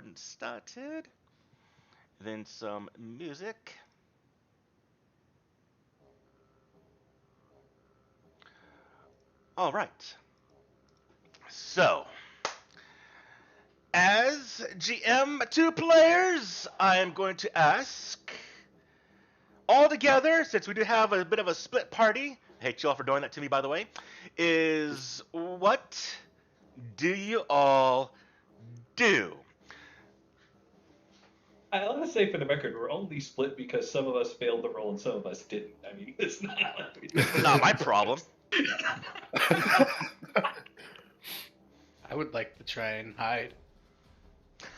recording started. Then some music. All right. So, as GM two players, I am going to ask all together, since we do have a bit of a split party. I hate you all for doing that to me, by the way. Is what do you all do? I want to say for the record, we're only split because some of us failed the roll and some of us didn't. I mean, it's not Not my problem. I would like to try and hide.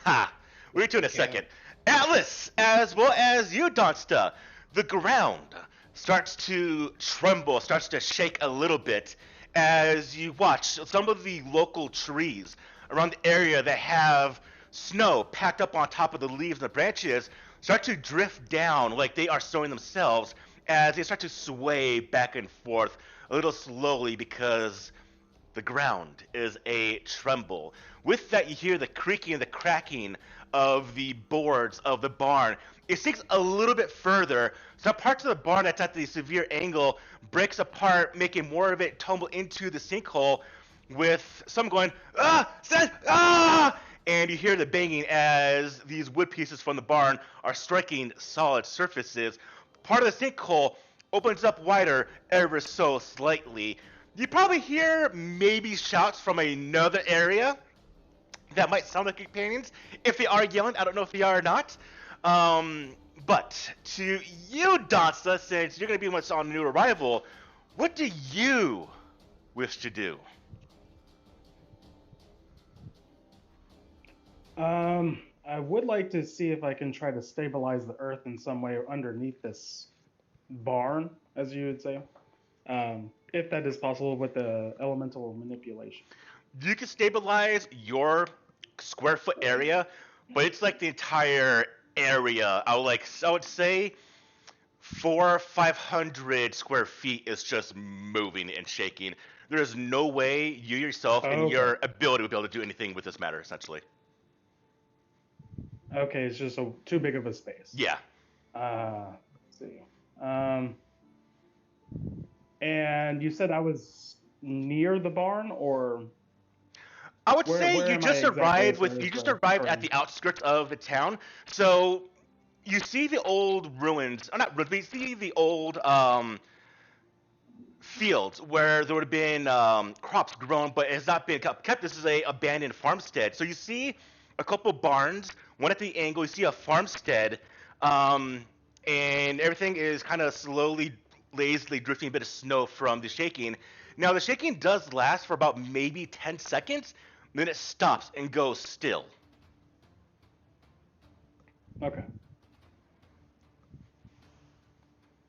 Ha! We'll get to it in a second. Atlas, as well as you, Donsta, the ground starts to tremble, starts to shake a little bit as you watch some of the local trees around the area that have snow packed up on top of the leaves and the branches start to drift down like they are sewing themselves as they start to sway back and forth a little slowly because the ground is a tremble. With that, you hear the creaking and the cracking of the boards of the barn. It sinks a little bit further. Some parts of the barn that's at the severe angle breaks apart, making more of it tumble into the sinkhole, with some going, ah, Seth, ah! And you hear the banging as these wood pieces from the barn are striking solid surfaces. Part of the sinkhole opens up wider ever so slightly. You probably hear maybe shouts from another area that might sound like companions. If they are yelling, I don't know if they are or not. But to you, Dansa, since you're going to be what's on new arrival, what do you wish to do? I would like to see if I can try to stabilize the earth in some way underneath this barn, as you would say. If that is possible with the elemental manipulation. You can stabilize your square foot area, but it's like the entire area. I would say 400 or 500 square feet is just moving and shaking. There is no way you yourself and your ability would be able to do anything with this matter, essentially. Okay, it's just too big of a space. Yeah. Let's see. And you said I was near the barn, or I would where say you am just I arrived exactly at the outskirts of the town. So you see the old ruins, or not ruins, but you see the old fields where there would have been crops grown, but it has not been kept. This is a abandoned farmstead. So you see a couple barns, one at the angle. You see a farmstead, and everything is kind of slowly, lazily drifting a bit of snow from the shaking. Now the shaking does last for about maybe 10 seconds, then it stops and goes still. Okay.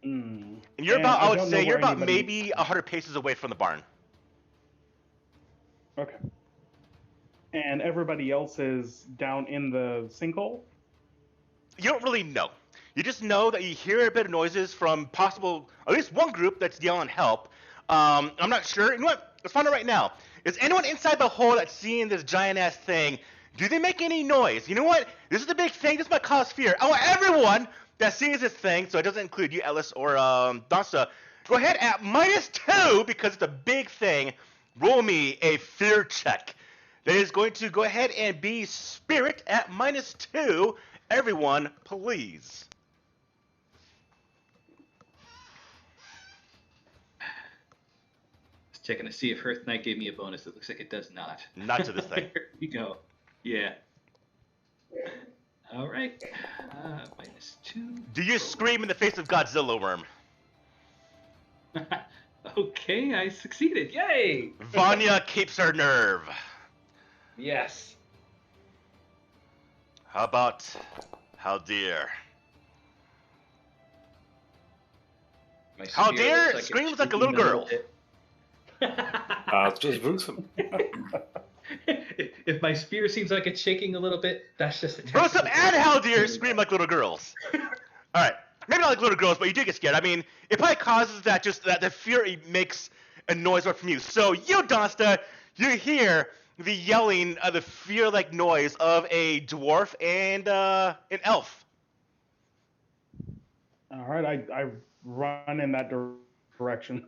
And you're about, I would say, you're about maybe 100 paces away from the barn. Okay. And everybody else is down in the sinkhole? You don't really know. You just know that you hear a bit of noises from possible, at least one group that's yelling help. I'm not sure. You know what? Let's find out right now. Is anyone inside the hole that's seeing this giant-ass thing, do they make any noise? You know what? This is the big thing. This might cause fear. I want everyone that sees this thing, so it doesn't include you, Ellis, or Dasa, go ahead at -2, because it's a big thing. Roll me a fear check. That is going to go ahead and be spirit at -2. Everyone, please. checking to see if Hearth Knight gave me a bonus. It looks like it does not. Not to this thing. There you go. Yeah. All right. -2. Do you scream in the face of Godzilla Worm? Okay, I succeeded. Yay! Vanya keeps her nerve. Yes. How about Haldir? Haldir screams like a little girl. It's just gruesome. If my spear seems like it's shaking a little bit, that's just a Brosum and Haldir scream like little girls. All right, maybe not like little girls, but you do get scared. I mean, it probably causes that the fury makes a noise from you. So you, Donsta, you hear the yelling, the fear-like noise of a dwarf and an elf. All right, I run in that direction.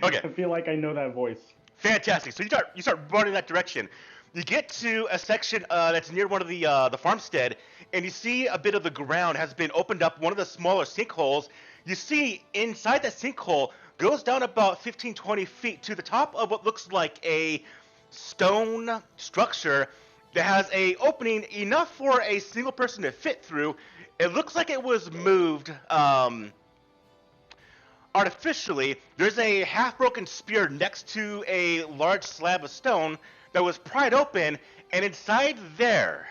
Okay. I feel like I know that voice. Fantastic. So you start running that direction. You get to a section that's near one of the farmstead, and you see a bit of the ground has been opened up. One of the smaller sinkholes. You see inside that sinkhole goes down about 15, 20 feet to the top of what looks like a stone structure that has a opening enough for a single person to fit through. It looks like it was moved artificially. There's a half-broken spear next to a large slab of stone that was pried open, and inside there,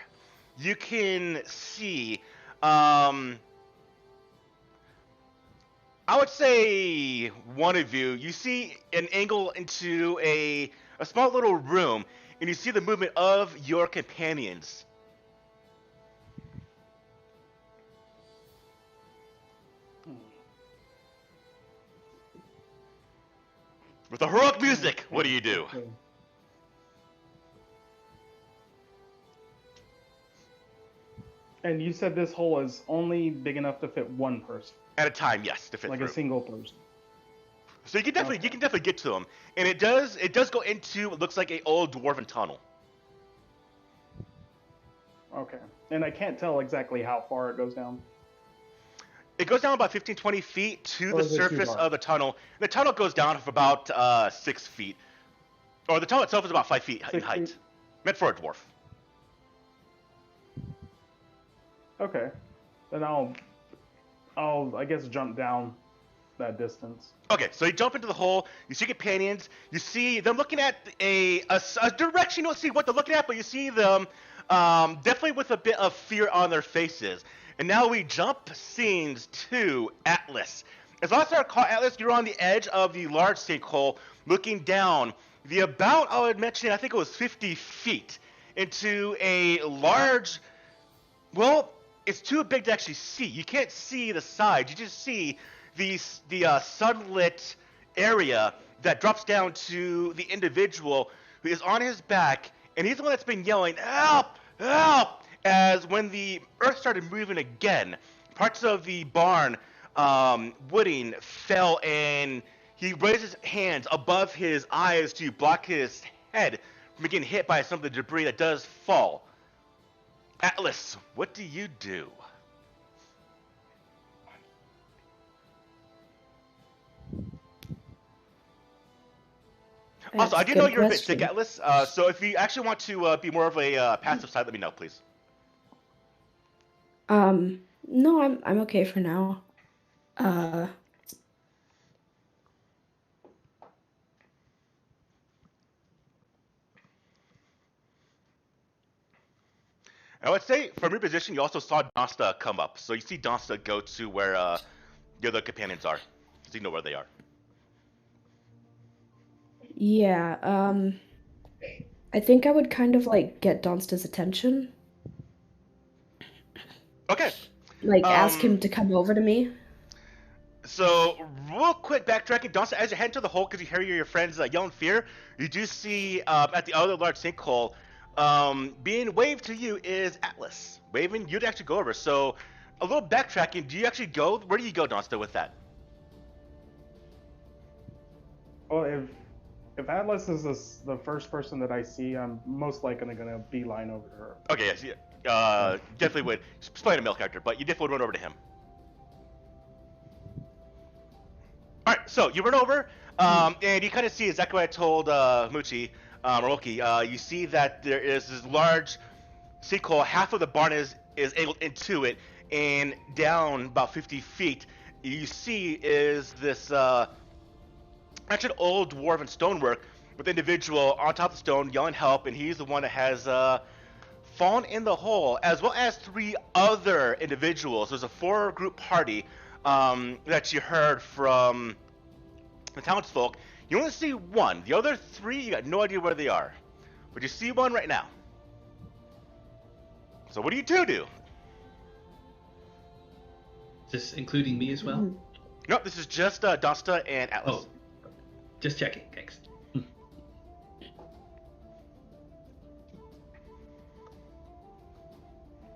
you can see, I would say one of you see an angle into a small little room, and you see the movement of your companions. With the heroic music, what do you do? And you said this hole is only big enough to fit one person, At a time, yes, to fit like through. a single person. So you can definitely get to them, and it does go into what looks like a old dwarven tunnel. Okay. And I can't tell exactly how far it goes down. It goes down about 15, 20 feet to Or the is it too surface dark? of the tunnel. The tunnel goes down for about 6 feet. Or the tunnel itself is about 5 feet in 6 height. feet? Meant for a dwarf. Okay. Then I'll I guess jump down that distance. Okay, so you jump into the hole. You see companions. You see them looking at a direction. You don't see what they're looking at, but you see them definitely with a bit of fear on their faces. And now we jump scenes to Atlas. As last I recall, Atlas, you're on the edge of the large sinkhole, looking down the about, I would mention, I think it was 50 feet into a large, well, it's too big to actually see. You can't see the sides. You just see the sunlit area that drops down to the individual who is on his back, and he's the one that's been yelling, "Help! Help!" As when the earth started moving again, parts of the barn wooding fell, and he raised his hands above his eyes to block his head from getting hit by some of the debris that does fall. Atlas, what do you do? Also, I do know you're a bit sick, Atlas, so if you actually want to be more of a passive side, let me know, please. No, I'm okay for now. Uh, I would say, from your position, you also saw Donsta come up. So you see Donsta go to where the other companions are. So you know where they are. yeah, I think I would kind of like get Donsta's attention, Okay. like ask him Um, to come over to me. So, real quick backtracking, Donsta, as you head into the hole, because you hear your friends yell in fear, you do see at the other large sinkhole, being waved to you is Atlas. Waving, you'd actually go over. So, a little backtracking, do you actually go? Where do you go, Donsta, with that? Well, if Atlas is the first person that I see, I'm most likely gonna beeline over to her. Okay, yes, definitely would. She's playing a male character, but you definitely would run over to him. Alright, so you run over, and you kind of see exactly what I told Muchi, or Oki. You see that there is this large sinkhole. Half of the barn is able into it, and down about 50 feet, you see is this actually old dwarven stonework with the individual on top of the stone yelling help, and he's the one that has fallen in the hole, as well as 3 other individuals. There's a 4-group party that you heard from the townsfolk. You only see one. The other 3, you got no idea where they are. But you see one right now. So what do you 2 do? Is this including me as well? Nope, this is just Donsta and Atlas. Oh, just checking. Thanks.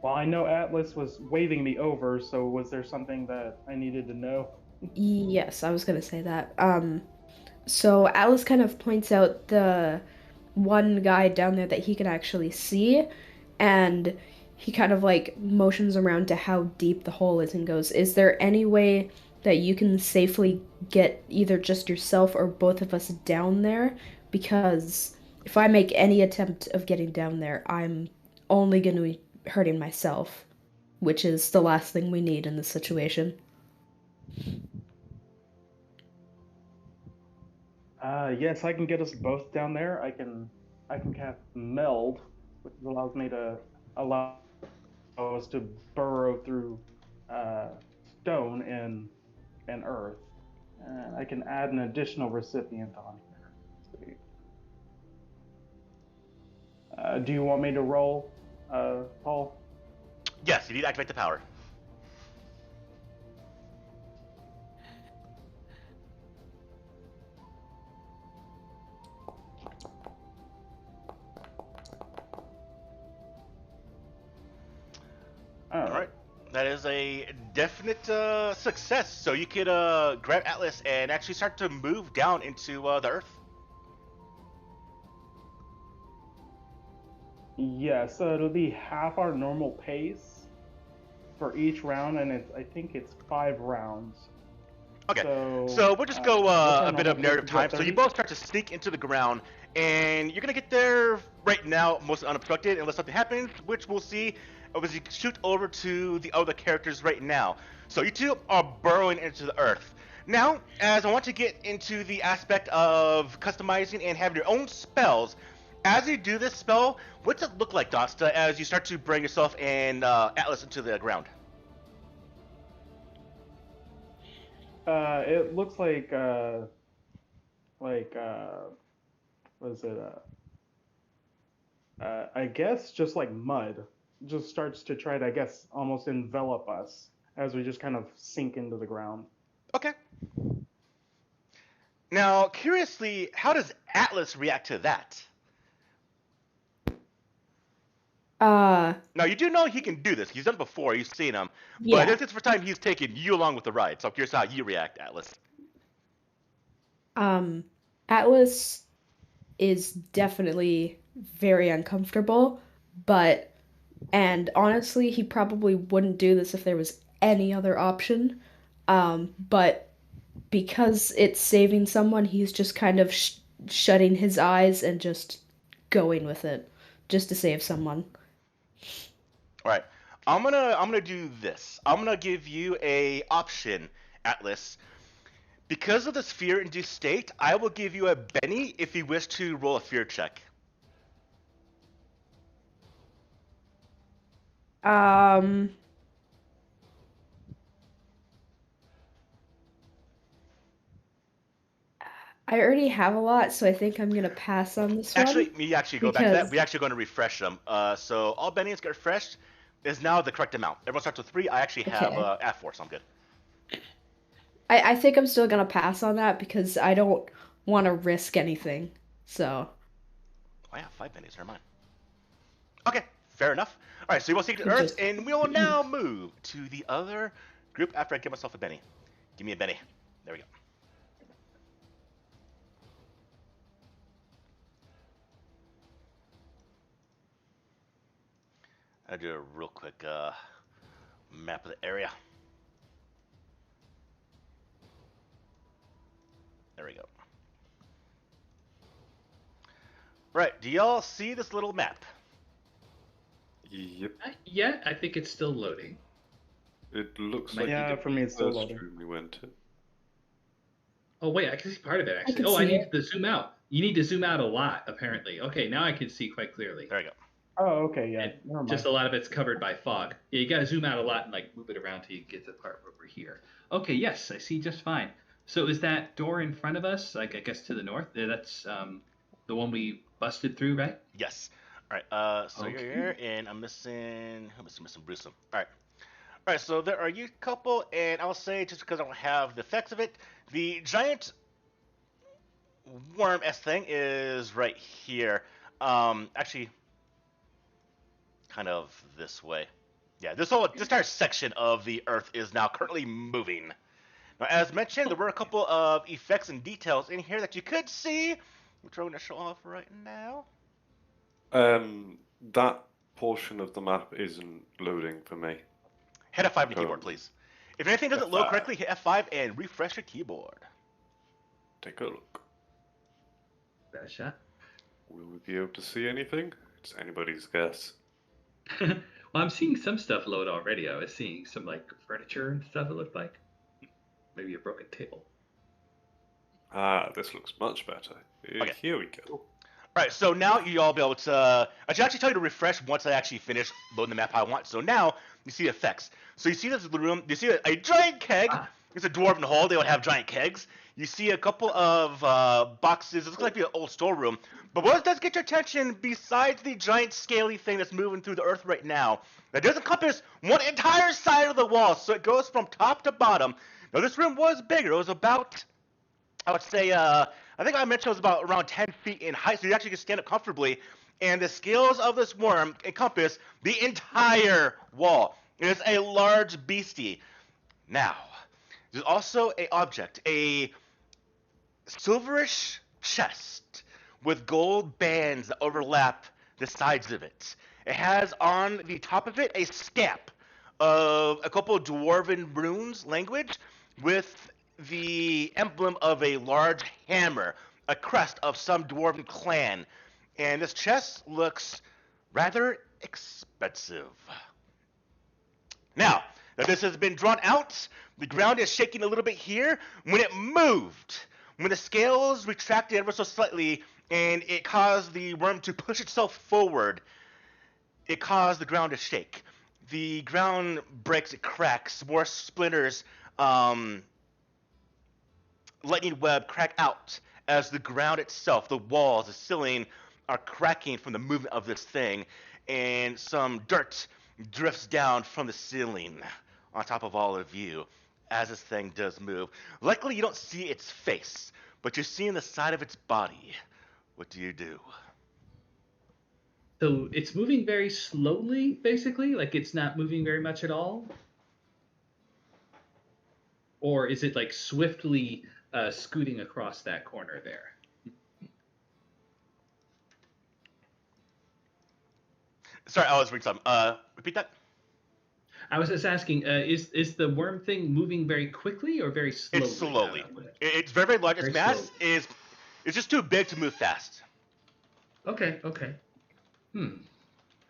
Well, I know Atlas was waving me over, so was there something that I needed to know? Yes, I was gonna say that. So Alice kind of points out the one guy down there that he can actually see, and he kind of like motions around to how deep the hole is and goes, "Is there any way that you can safely get either just yourself or both of us down there? Because if I make any attempt of getting down there, I'm only going to be hurting myself, which is the last thing we need in this situation." Yes, I can get us both down there. I can cast meld, which allows me to allow us to burrow through uh, stone and earth. And I can add an additional recipient on here. Let's see. Do you want me to roll, Paul? Yes, you need to activate the power. All All right. right. That is a definite success. So you could grab Atlas and actually start to move down into the Earth. Yeah, so it'll be half our normal pace for each round, and I think it's 5 rounds. Okay. So, So we'll just go what's our a bit normal of pace? narrative Is time. what, So you 30? both start to sneak into the ground, and you're gonna get there right now, mostly unobstructed, unless something happens, which we'll see as you shoot over to the other characters right now. So you two are burrowing into the earth. Now, as I want to get into the aspect of customizing and having your own spells, as you do this spell, what's it look like, Dosta, as you start to bring yourself and Atlas into the ground? It looks like what is it? I guess just like mud, just starts to try to, I guess, almost envelop us as we just kind of sink into the ground. Okay. Now, curiously, how does Atlas react to that? Uh, Now, you do know he can do this. He's done it before. You've seen him. But yeah. this is the first time he's taken you along with the ride. So I'm curious how you react, Atlas. Um, Atlas is definitely very uncomfortable, but and honestly, he probably wouldn't do this if there was any other option. But because it's saving someone, he's just kind of shutting his eyes and just going with it, just to save someone. All right. I'm gonna do this. I'm gonna give you a option, Atlas. Because of this fear-induced state, I will give you a Benny if you wish to roll a fear check. Um, I already have a lot, so I think I'm gonna pass on this one Actually, we actually go back to that. because We actually going to refresh them. So all Bennies get refreshed is now the correct amount. Everyone starts with 3. I actually have okay. at 4, so I'm good. I think I'm still gonna pass on that because I don't want to risk anything. So Oh yeah, 5 Bennies. Never mind. Okay, fair enough. All right, so we will see to it Earth, just and we will now move to the other group after I give myself a Benny. Give me a Benny. There we go. I'll do a real quick map of the area. There we go. Right, do y'all see this little map? Yep. Yeah, I think it's still loading. It looks like Yeah, you did for me it's still the first loading. room we went to. Oh wait, I can see part of it I actually. can Oh, I see need it. to zoom out. You need to zoom out a lot, apparently. Okay, now I can see quite clearly. There we go. Oh, okay, yeah. And Never mind. just a lot of it's covered by fog. Yeah, you gotta zoom out a lot and like move it around till you get to the part over here. Okay, yes, I see just fine. So is that door in front of us, like I guess to the north? That's the one we busted through, right? Yes. All right. So you're Okay. here, and I'm missing. I'm missing Bruce. All right. All right. So there are you couple, and I'll say just because I don't have the effects of it, the giant worm s thing is right here. Actually, kind of this way. Yeah, this entire section of the Earth is now currently moving. Now, as mentioned, there were a couple of effects and details in here that you could see, which I'm going to show off right now. That portion of the map isn't loading for me. Hit F5 on the keyboard, please. If anything doesn't load F5. correctly, hit F5 and refresh your keyboard. Take a look. That shot. Will we be able to see anything? It's anybody's guess. Well, I'm seeing some stuff load already. I was seeing some like furniture and stuff. It looked like maybe a broken table. Ah, this looks much better. Okay. Here we go. All right, so now you all be able to. I should actually tell you to refresh once I actually finish loading the map how I want. So now you see effects. So you see this room. You see a giant keg. It's a dwarven hole. They would have giant kegs. You see a couple of boxes. It looks like an old storeroom. But what does get your attention besides the giant scaly thing that's moving through the earth right now? That does encompass one entire side of the wall. So it goes from top to bottom. Now this room was bigger. It was about, I would say, I think I mentioned it was about around 10 feet in height, so you actually can stand up comfortably. And the scales of this worm encompass the entire wall. It is a large beastie. Now, there's also an object, a silverish chest with gold bands that overlap the sides of it. It has on the top of it a scap of a couple of dwarven runes language with the emblem of a large hammer, a crest of some dwarven clan. And this chest looks rather expensive. Now that this has been drawn out, the ground is shaking a little bit here. When it moved, when the scales retracted ever so slightly and it caused the worm to push itself forward, it caused the ground to shake. The ground breaks, it cracks, more splinters, lightning web crack out as the ground itself, the walls, the ceiling are cracking from the movement of this thing, and some dirt drifts down from the ceiling on top of all of you as this thing does move. Luckily, you don't see its face, but you're seeing the side of its body. What do you do? So it's moving very slowly, basically? Like it's not moving very much at all? Or is it like swiftly scooting across that corner there? Sorry, I was reading something. Repeat that? I was just asking, is the worm thing moving very quickly or very slowly? It's slowly. It's very, very large. Its Very mass slow. is it's just too big to move fast. Okay. All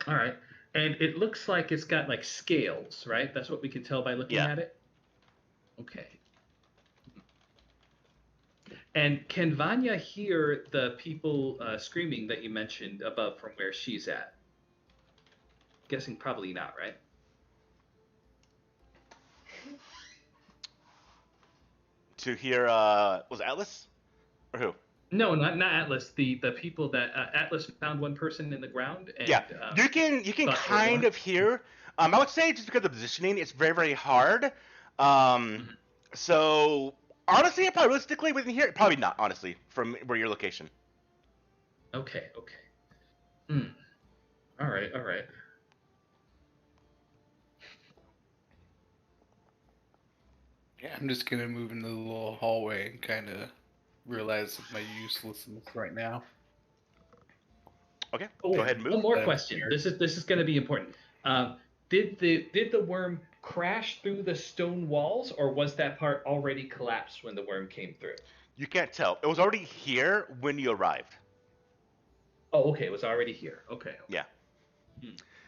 right. And it looks like it's got like scales, right? That's what we can tell by looking Yeah. at it? Okay. And can Vanya hear the people screaming that you mentioned above from where she's at? Guessing probably not, right? To hear, was it Atlas? Or who? No, not Atlas. The people that Atlas found one person in the ground. And, Yeah, you can thought kind more. of hear. I would say just because of the positioning, it's very, very hard. So honestly, probably realistically within here, probably not. Honestly, from where your location. Okay. All right. Yeah, I'm just gonna move into the little hallway and kind of realize my uselessness right now. Okay, Oh, go ahead and move. one more That's question. weird. This is going to be important. Did the worm crash through the stone walls, or was that part already collapsed when the worm came through? You can't tell. It was already here when you arrived. Oh, okay. It was already here. Okay. Yeah.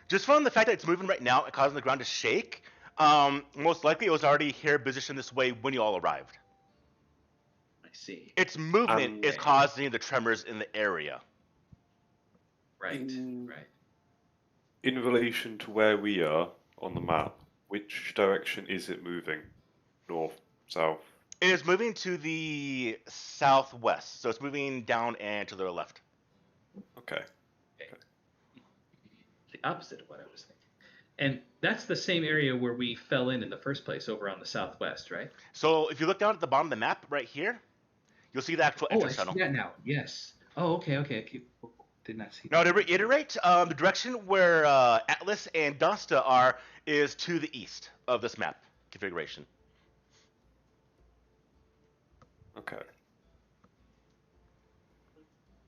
Just from the fact that it's moving right now and causing the ground to shake, most likely it was already here positioned this way when you all arrived. I see. Its movement is Okay. causing the tremors in the area. Right. In relation to where we are on the map, which direction is it moving? North, south? It is moving to the southwest, so it's moving down and to the left. Okay. The opposite of what I was thinking. And that's the same area where we fell in the first place, over on the southwest, right? So if you look down at the bottom of the map right here, you'll see the actual Oh, I entrance see tunnel. that now. Yes. Oh, okay. Did not see Now that. to reiterate, the direction where Atlas and Donsta are is to the east of this map configuration. Okay.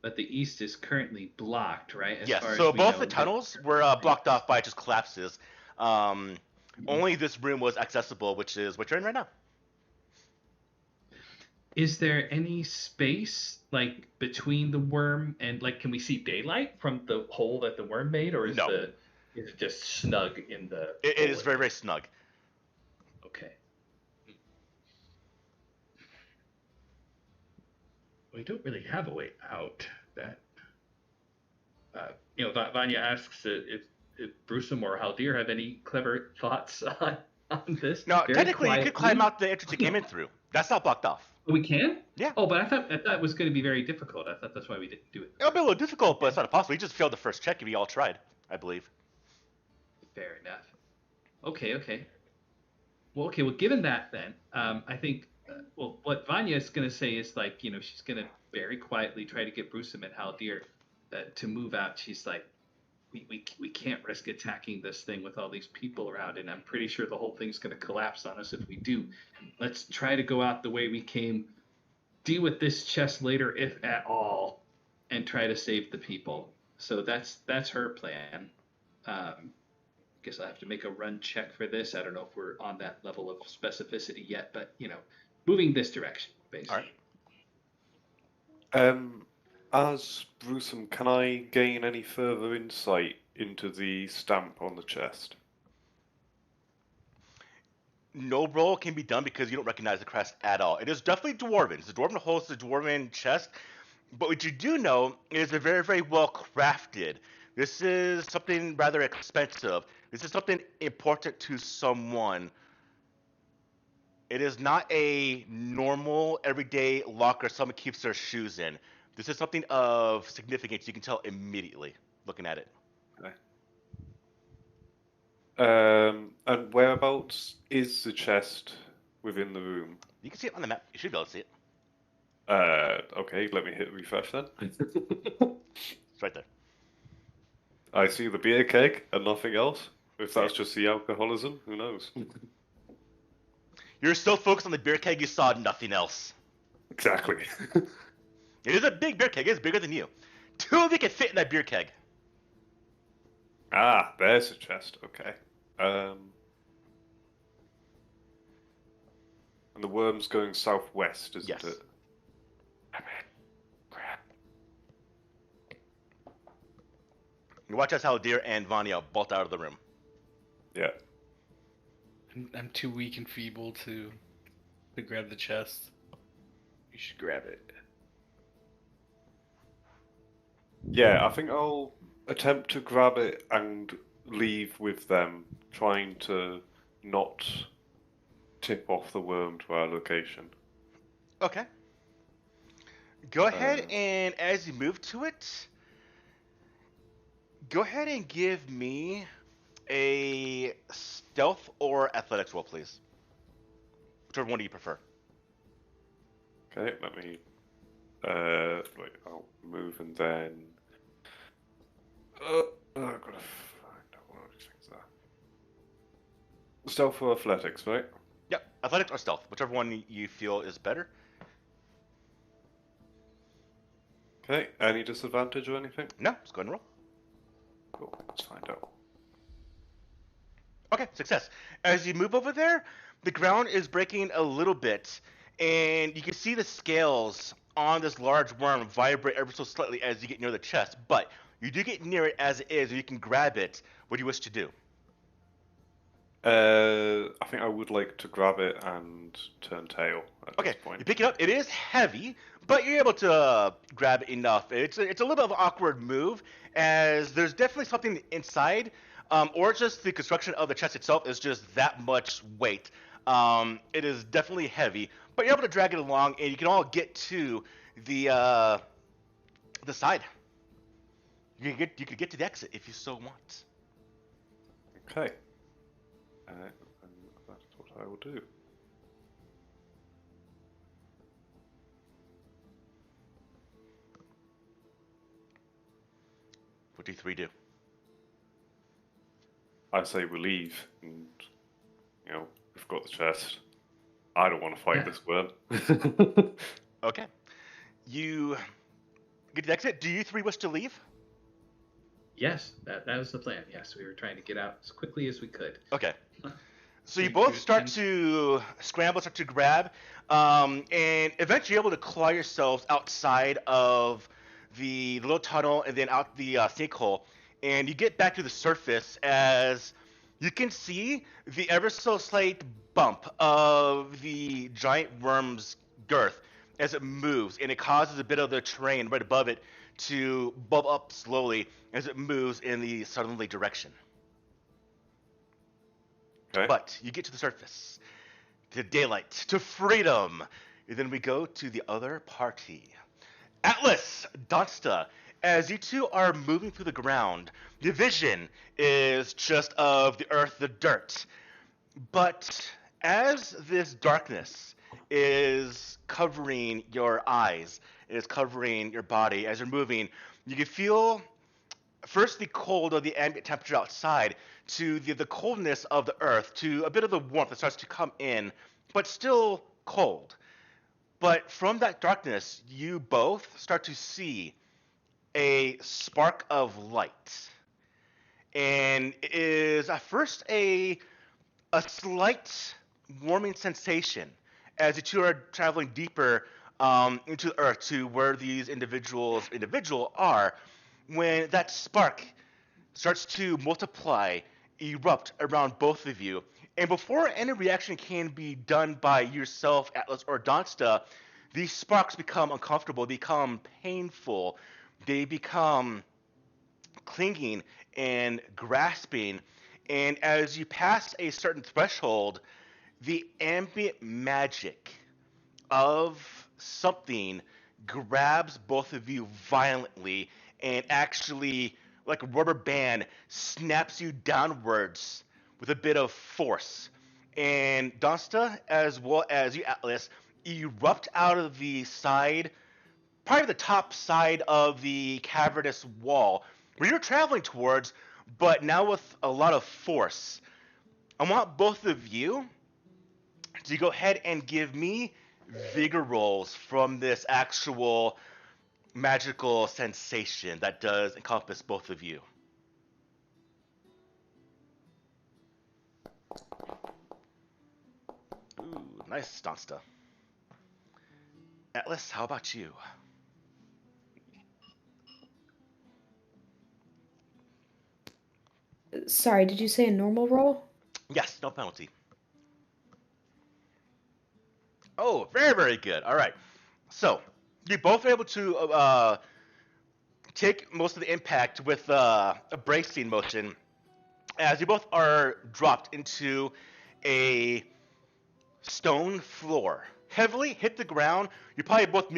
But the east is currently blocked, right? As Yes, far so as we both know. the tunnels were blocked off by just collapses. Only this room was accessible, which is what you're in right now. Is there any space like between the worm and like can we see daylight from the hole that the worm made, or is No. is it just snug in the It hole is very, very snug. Okay. We don't really have a way out. That Vanya asks if Brewsome or Haldir have any clever thoughts on this. Now, Very technically, you could climb quietly. out the entrance you came in through. That's not blocked off. We can? Yeah. Oh, but I thought it was going to be very difficult. I thought that's why we didn't do it. It'll be a little difficult, but it's not impossible. You just failed the first check if you all tried, I believe. Fair enough. Okay. Well, given that, then I think what Vanya is going to say is like she's going to very quietly try to get Brewsome and Haldir to move out. She's like, we can't risk attacking this thing with all these people around, and I'm pretty sure the whole thing's going to collapse on us if we do. Let's try to go out the way we came, deal with this chest later if at all, and try to save the people. So that's her plan. Guess I'll have to make a run check for this. I don't know if we're on that level of specificity yet, but moving this direction basically. All right. As Brewsome, can I gain any further insight into the stamp on the chest? No roll can be done because you don't recognize the crest at all. It is definitely dwarven. It's a dwarven hole, it's a dwarven chest. But what you do know is they're very, very well crafted. This is something rather expensive. This is something important to someone. It is not a normal, everyday locker someone keeps their shoes in. This is something of significance. You can tell immediately looking at it. Okay. And whereabouts is the chest within the room? You can see it on the map. You should be able to see it. Okay, let me hit refresh then. It's right there. I see the beer keg and nothing else. If that's just the alcoholism, who knows? You're so focused on the beer keg, you saw nothing else. Exactly. It is a big beer keg. It's bigger than you. Two of you can fit in that beer keg. Ah, there's a chest. Okay. And the worm's going southwest, isn't Yes. it? Crap. You watch as Haldir and Vanya bolt out of the room. Yeah. I'm too weak and feeble to grab the chest. You should grab it. Yeah, I think I'll attempt to grab it and leave with them, trying to not tip off the worm to our location. Okay. Go ahead and as you move to it, go ahead and give me a stealth or athletics roll, please. Whichever one do you prefer? Okay, let me. Wait, I'll move and then. I've got to find out what these things are. Stealth or athletics, right? Yep, athletics or stealth, whichever one you feel is better. Okay, any disadvantage or anything? No, just go ahead and roll. Cool, let's find out. Okay, success. As you move over there, the ground is breaking a little bit, and you can see the scales on this large worm vibrate ever so slightly as you get near the chest, but you do get near it as it is, and you can grab it. What do you wish to do? I think I would like to grab it and turn tail at Okay, this point. you pick it up. It is heavy, but you're able to grab enough. It's a little bit of an awkward move, as there's definitely something inside, or just the construction of the chest itself is just that much weight. It is definitely heavy, but you're able to drag it along, and you can all get to the side. You could get to the exit if you so want. Okay. And that's what I will do. What do you three do? I say we leave, and we've got the chest. I don't want to fight this worm. Okay. You get to the exit. Do you three wish to leave? Yes, that was the plan. Yes, we were trying to get out as quickly as we could. Okay. So you both start to scramble, start to grab, and eventually you're able to claw yourselves outside of the little tunnel and then out the sinkhole. And you get back to the surface as you can see the ever so slight bump of the giant worm's girth as it moves, and it causes a bit of the terrain right above it to bubble up slowly as it moves in the southerly direction. Okay. But you get to the surface, to daylight, to freedom. And then we go to the other party. Atlas, Donsta, as you two are moving through the ground, the vision is just of the earth, the dirt. But as this darkness is covering your eyes, is covering your body, as you're moving, you can feel first the cold of the ambient temperature outside, to the coldness of the earth, to a bit of the warmth that starts to come in, but still cold. But from that darkness, you both start to see a spark of light. And it is at first a slight warming sensation as you two are traveling deeper into the earth to where these individuals are, when that spark starts to multiply, erupt around both of you. And before any reaction can be done by yourself, Atlas, or Donsta, these sparks become uncomfortable, become painful, they become clinging and grasping. And as you pass a certain threshold, the ambient magic of something grabs both of you violently and actually, like a rubber band, snaps you downwards with a bit of force. And Donsta, as well as you, Atlas, erupt out of the side, probably the top side of the cavernous wall where you're traveling towards, but now with a lot of force. I want both of you to go ahead and give me vigor rolls from this actual magical sensation that does encompass both of you. Ooh, nice, Donsta. Atlas, how about you? Sorry, did you say a normal roll? Yes, no penalty. Oh, very, very good. All right. So, you both are able to take most of the impact with a bracing motion as you both are dropped into a stone floor. Heavily hit the ground. You probably both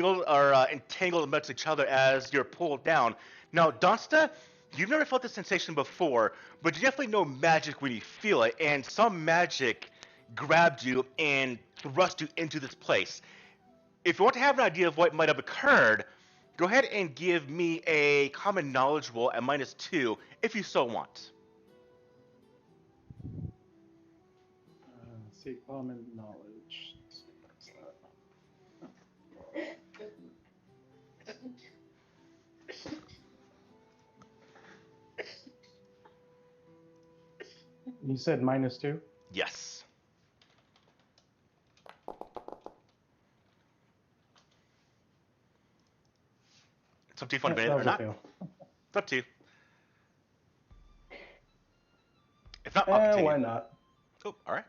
entangled amongst each other as you're pulled down. Now, Donsta, you've never felt this sensation before, but you definitely know magic when you feel it, and some magic grabbed you and thrust you into this place. If you want to have an idea of what might have occurred, go ahead and give me a common knowledge roll at -2 if you so want. See, common knowledge. You said -2? Yes. It's up to you if you want to admit it or not. It's up to you. If not, I'll continue. Why not? Oh, all right.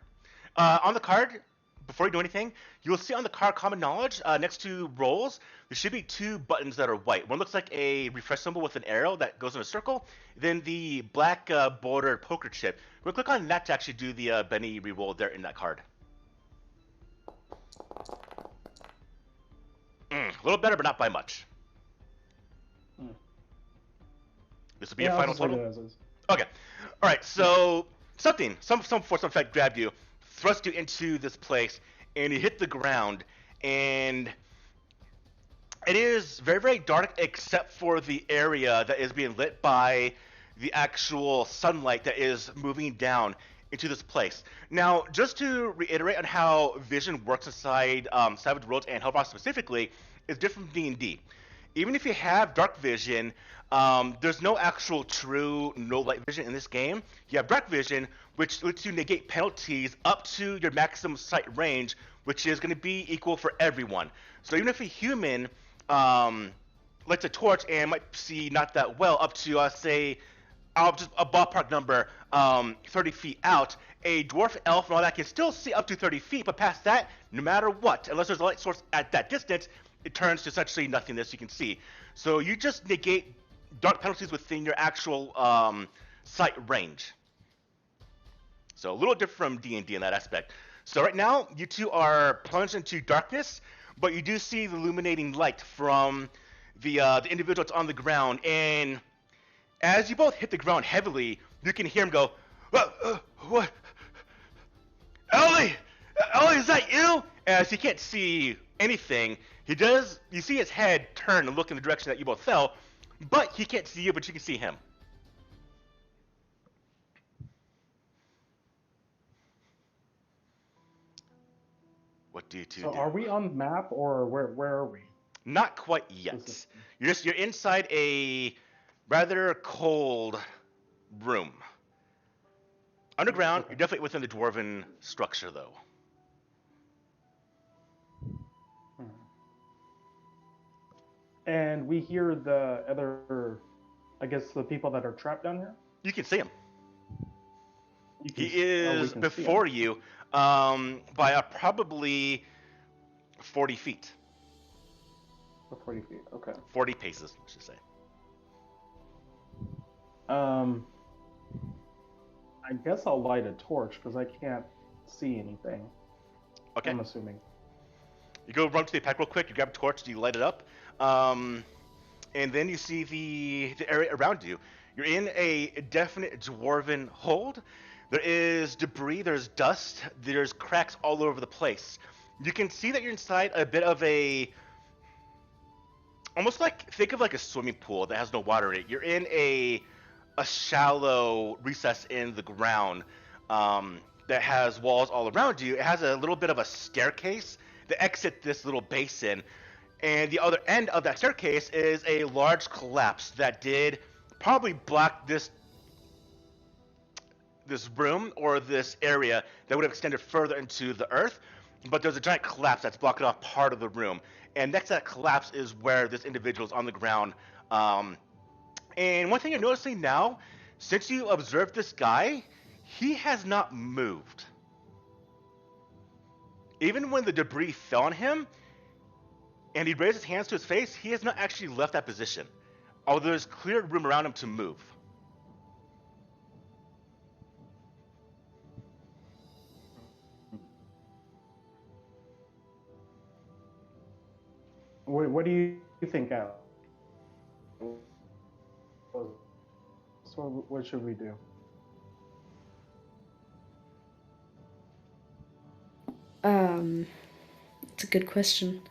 On the card, before you do anything, you will see on the card common knowledge next to rolls, there should be 2 buttons that are white. One looks like a refresh symbol with an arrow that goes in a circle. Then the black bordered poker chip. We'll click on that to actually do the Benny reroll there in that card. A little better, but not by much. This will be your final total? Okay. All right, so some force effect grabbed you, thrust you into this place, and you hit the ground, and It is very, very dark except for the area that is being lit by the actual sunlight that is moving down into this place. Now, just to reiterate on how vision works inside Savage Worlds and Hellfrost specifically, is different from D&D. Even if you have dark vision, there's no actual true no light vision in this game. You have dark vision, which lets you negate penalties up to your maximum sight range, which is going to be equal for everyone. So even if a human lights a torch and might see not that well up to, say, just a ballpark number, 30 feet out, a dwarf, elf, and all that can still see up to 30 feet, but past that, no matter what, unless there's a light source at that distance, it turns to essentially nothingness you can see. So you just negate dark penalties within your actual sight range. So a little different from D&D in that aspect. So right now, you two are plunged into darkness, but you do see the illuminating light from the individual that's on the ground, and as you both hit the ground heavily, you can hear him go, what? Ellie! Ellie, is that you? As he can't see anything, you see his head turn and look in the direction that you both fell, but he can't see you, but you can see him. What do you two So do? are we on the map, or where are we? Not quite yet. You're inside a rather cold room. Underground, Okay. you're definitely within the dwarven structure, though. And we hear the other, I guess, the people that are trapped down here? You can see him. You can- He we is can see before him. you by probably 40 feet. 40 feet, okay. 40 paces, I should say. I guess I'll light a torch, because I can't see anything. Okay. I'm assuming. You go run to the pack real quick, you grab a torch, you light it up, and then you see the area around you. You're in a definite dwarven hold. There is debris, there's dust, there's cracks all over the place. You can see that you're inside a bit of almost like, think of like a swimming pool that has no water in it. You're in a shallow recess in the ground that has walls all around you. It has a little bit of a staircase that exit this little basin, and the other end of that staircase is a large collapse that did probably block this room or this area that would have extended further into the earth, but there's a giant collapse that's blocking off part of the room, and next to that collapse is where this individual is on the ground. And one thing you're noticing now, since you observed this guy, he has not moved. Even when the debris fell on him, and he raised his hands to his face, he has not actually left that position, although there's clear room around him to move. What do you think, Al? So what should we do? It's a good question.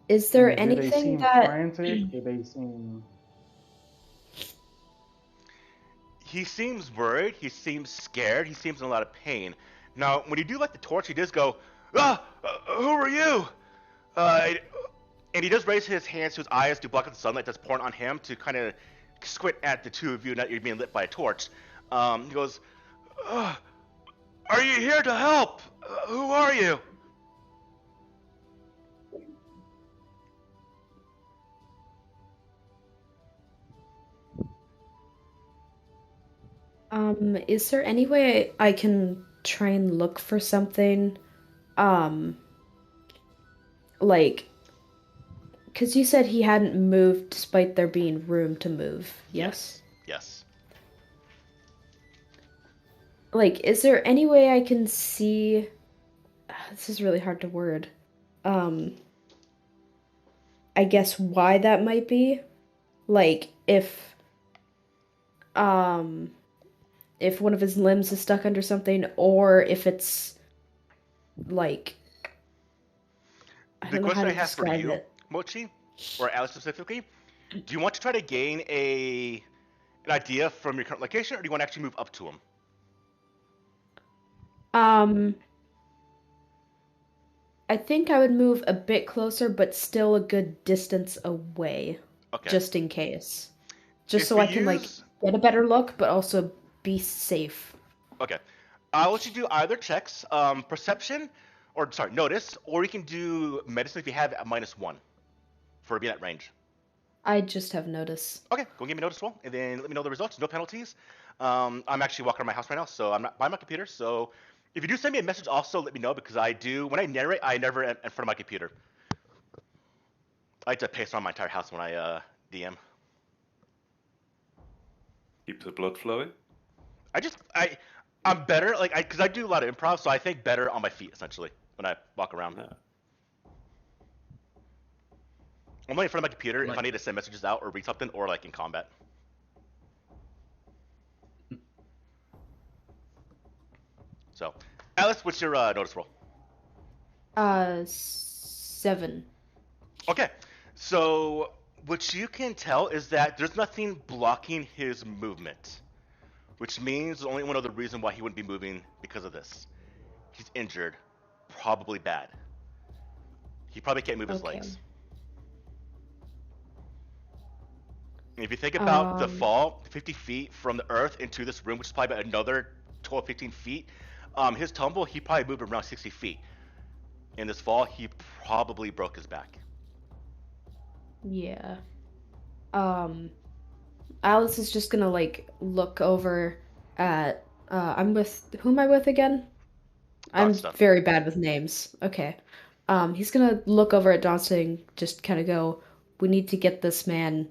Is there Do they anything seem that frantic? Do they seem... He seems worried, he seems scared, he seems in a lot of pain. Now, when you do light the torch, he does go, who are you? And he does raise his hands to his eyes to block out the sunlight that's pouring on him to kind of squint at the two of you, now that you're being lit by a torch. He goes, are you here to help? Who are you? is there any way I can try and look for something? Like, because you said he hadn't moved despite there being room to move, yes? Yes. Like, is there any way I can see... This is really hard to word. I guess why that might be? Like, if... if one of his limbs is stuck under something, or if it's like I The don't know how question to I have for describe you, it. Mochi, or Alice specifically, do you want to try to gain an idea from your current location, or do you want to actually move up to him? I think I would move a bit closer, but still a good distance away, Okay. just in case. Just If so we I can like use- get a better look, but also be safe. Okay. I'll let you do either checks, perception, or sorry, notice, or you can do medicine if you have at -1 for being at range. I just have notice. Okay, go give me notice roll, and then let me know the results. No penalties. I'm actually walking around my house right now, so I'm not by my computer. So if you do send me a message, also let me know because I do. When I narrate, I never in front of my computer. I like to pace around my entire house when I DM. Keep the blood flowing. I'm better because I do a lot of improv, so I think better on my feet essentially when I walk around. Yeah. I'm only in front of my computer if Like- I need to send messages out or read something or like in combat. So, Alice, what's your notice roll? 7. Okay, so what you can tell is that there's nothing blocking his movement, which means there's only one other reason why he wouldn't be moving because of this. He's injured, probably bad. He probably can't move his Okay. legs. And if you think about the fall, 50 feet from the earth into this room, which is probably about another 12, 15 feet, his tumble, he probably moved around 60 feet. In this fall, he probably broke his back. Yeah. Alice is just gonna like look over at who am I with again? I'm Donsta. very bad with names. Okay. He's gonna look over at Donsta and just kind of go, "We need to get this man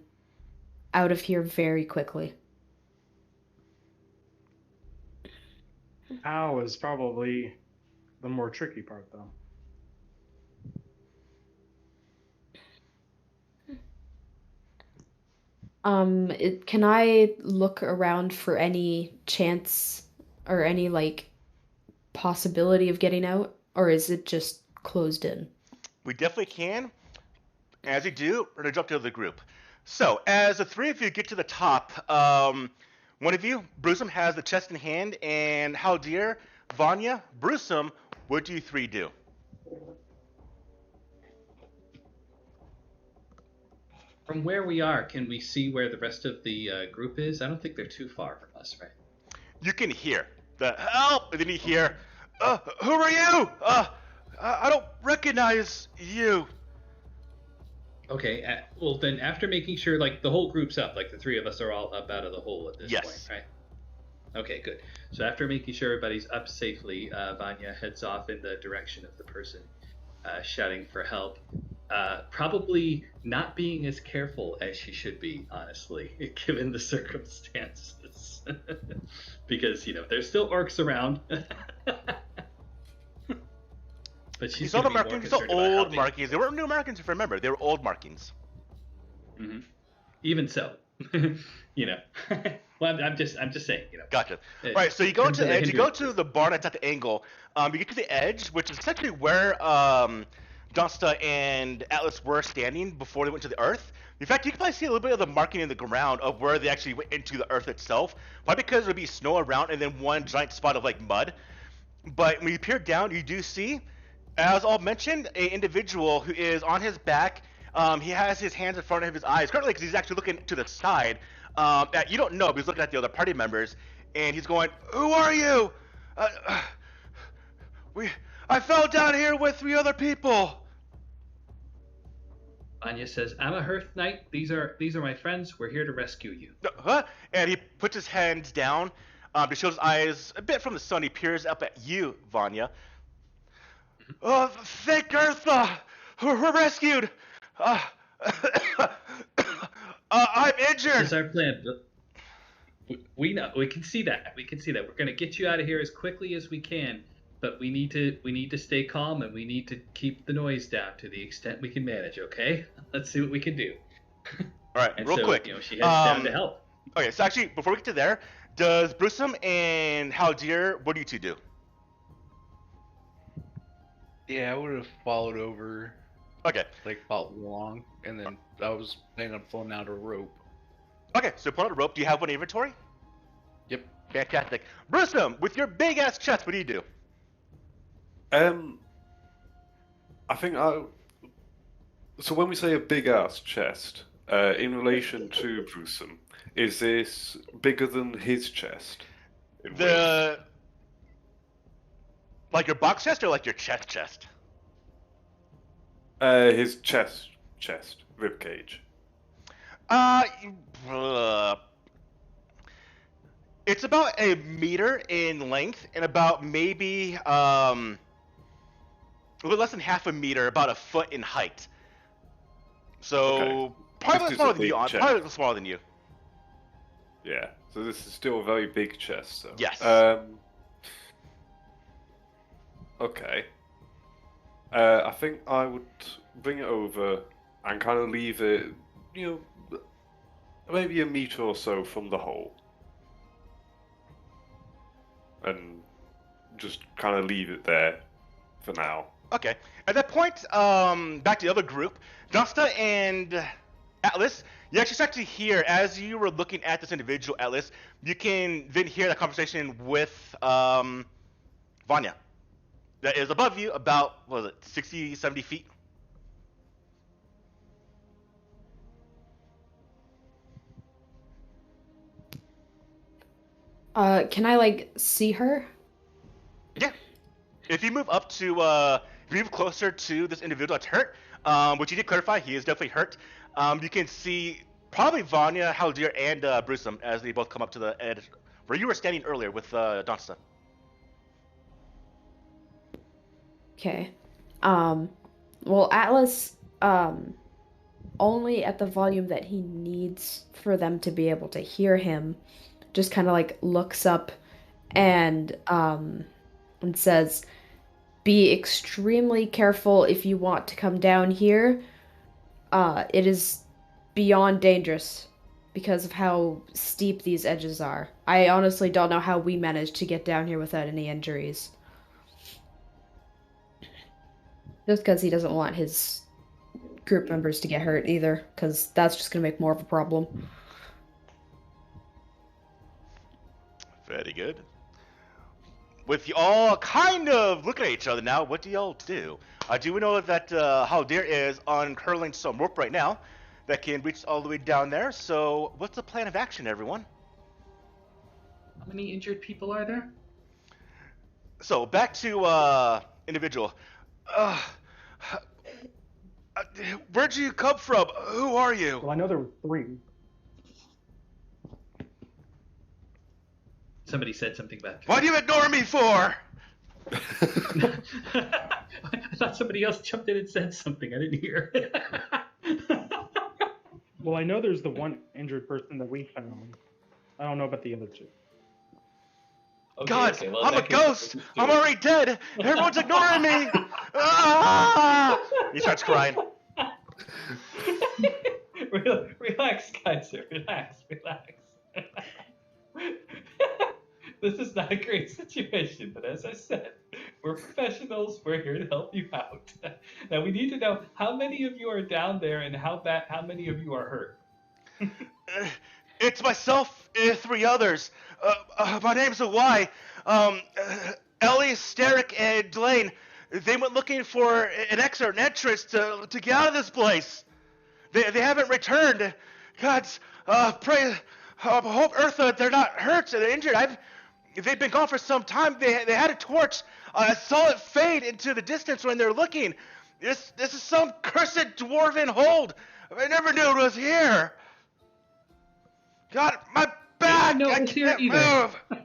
out of here very quickly." How is probably the more tricky part, though. Can I look around for any chance or any like possibility of getting out, or is it just closed in? We definitely can. As you do, we're gonna jump to the group. So, as the three of you get to the top, one of you, Brewsome, has the chest in hand, and Haldir, Vanya, Brewsome, what do you three do? From where we are, can we see where the rest of the group is? I don't think they're too far from us, right? You can hear the help, and then you hear, who are you? I don't recognize you. Okay, well then after making sure like the whole group's up, like the three of us are all up out of the hole at this Yes. point, right? Okay, good. So after making sure everybody's up safely, Vanya heads off in the direction of the person shouting for help. Probably not being as careful as she should be, honestly, given the circumstances. Because, there's still orcs around. But You she's saw the gonna be more markings, you saw concerned about how old they- markings. They weren't new markings, if you remember. They were old markings. Mhm. Even so, Well, I'm just saying, Gotcha. in Right, so you go terms to of the edge, you go hindrances. to the barn that's at the angle. You get to the edge, which is essentially where Donsta and Atlas were standing before they went to the earth. In fact, you can probably see a little bit of the marking in the ground of where they actually went into the earth itself. Probably because there would be snow around and then one giant spot of like mud. But when you peer down, you do see, as all mentioned, a individual who is on his back. He has his hands in front of his eyes currently because he's actually looking to the side. You don't know, but he's looking at the other party members, and he's going, "Who are you? I fell down here with 3 other people." Anya says, "I'm a Hearth Knight. These are my friends. We're here to rescue you." Huh? And he puts his hands down to show his eyes a bit from the sun. He peers up at you, Vanya. Oh, thank Eartha! We're rescued! I'm injured! This is our plan. We know. We can see that. We're gonna get you out of here as quickly as we can, but we need to stay calm and we need to keep the noise down to the extent we can manage. Okay? Let's see what we can do. All right, And real so, quick. she heads down to help. Okay, so actually, before we get to there, does Brewsome and Haldir, what do you two do? Yeah, I would have followed over, Okay, like, followed along, and then I was planning on pulling out a rope. okay, so pull out a rope. Do you have one in inventory? Yep. Fantastic. Brewsome, with your big ass chest, what do you do? I think I. So when we say a big ass chest, in relation to Brewsome, is this bigger than his chest? In weight? The like your box chest or like your chest? His chest, rib cage. Uh, it's about a meter in length and about maybe a little less than half a meter, about a foot in height. So Okay. probably This is smaller a than you. big chest. Probably smaller than you. Yeah. So this is still a very big chest, though. Yes. Okay. I think I would bring it over and kind of leave it, maybe a meter or so from the hole. And just kind of leave it there for now. Okay. At that point, back to the other group, Josta and Atlas, you actually start to hear, as you were looking at this individual, Atlas, you can then hear that conversation with Vanya. That is above you, about, what was it, 60, 70 feet? Can I like see her? Yeah. If you move up to, if you move closer to this individual that's hurt, which you did clarify, he is definitely hurt, you can see probably Vanya, Haldir, and Brewsome as they both come up to the edge where you were standing earlier with Donsta. Okay. Well, Atlas, only at the volume that he needs for them to be able to hear him, just kind of like looks up and says, "Be extremely careful if you want to come down here. It is beyond dangerous because of how steep these edges are. I honestly don't know how we managed to get down here without any injuries." Just because he doesn't want his group members to get hurt either, because that's just going to make more of a problem. Very good. With you all kind of looking at each other now, what do y'all do? I do know that Haldir is uncurling some rope right now that can reach all the way down there, so what's the plan of action, everyone? How many injured people are there? So, back to individual. Where'd you come from? Who are you? Well, I know there were 3. Somebody said something about. What do you ignore me for? I thought somebody else jumped in and said something. I didn't hear. Well, I know there's the one injured person that we found. I don't know about the other 2. Okay, God, okay, well, I'm a that can- ghost. I'm already dead. Everyone's ignoring me. Ah! He starts crying. Relax, Kaiser. Relax. This is not a great situation, but as I said, we're professionals. We're here to help you out. Now we need to know how many of you are down there and how many of you are hurt. It's myself and 3 others. My name's Y. Ellie, Steric, and Delane. They went looking for an exit, an entrance to get out of this place. They haven't returned. God, pray, hope Eartha, they're not hurt and injured. They've been gone for some time. They had a torch. I saw it fade into the distance when they're looking. This is some cursed dwarven hold. I never knew it was here. God, my back! No, I it's here can't either. move.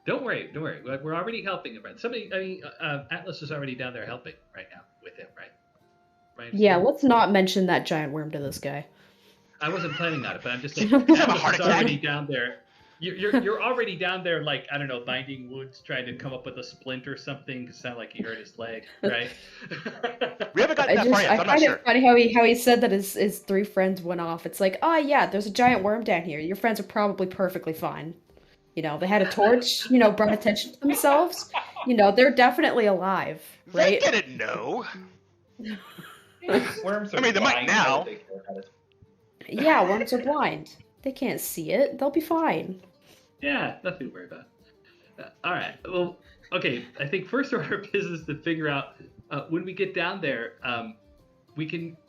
Don't worry. We're already helping him. Right? Atlas is already down there helping right now with him, right? Right. Yeah, let's not mention that giant worm to this guy. I wasn't planning on it, but I'm just saying Have a Atlas heart is attack. already down there. You're already down there, like, I don't know, binding wounds, trying to come up with a splint or something. 'Cause it sounded like he hurt his leg, right? We haven't gotten that far yet, so I'm not find sure. it funny how he said that his three friends went off. It's like, oh yeah, there's a giant worm down here. Your friends are probably perfectly fine. You know, they had a torch. You know, brought attention to themselves. You know, they're definitely alive, right? They didn't know. Worms are I mean, they might blind, now. how would they care about it? Yeah, worms are blind. They can't see it. They'll be fine. Yeah, nothing to worry about. All right. Well, okay. I think first order of business to figure out when we get down there.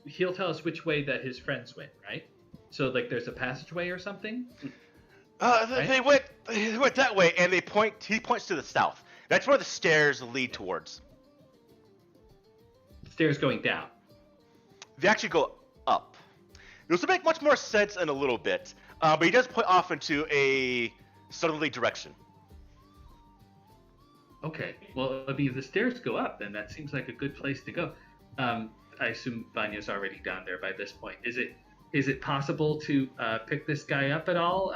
He'll tell us which way that his friends went, right? So like, there's a passageway or something. Right? They went that way, and he points to the south. That's where the stairs lead towards. Stairs going down. They actually go up. This will make much more sense in a little bit, but he does point off into a southerly direction. Okay. Well, if the stairs go up, then that seems like a good place to go. I assume Vanya's already down there by this point. Is it possible to pick this guy up at all?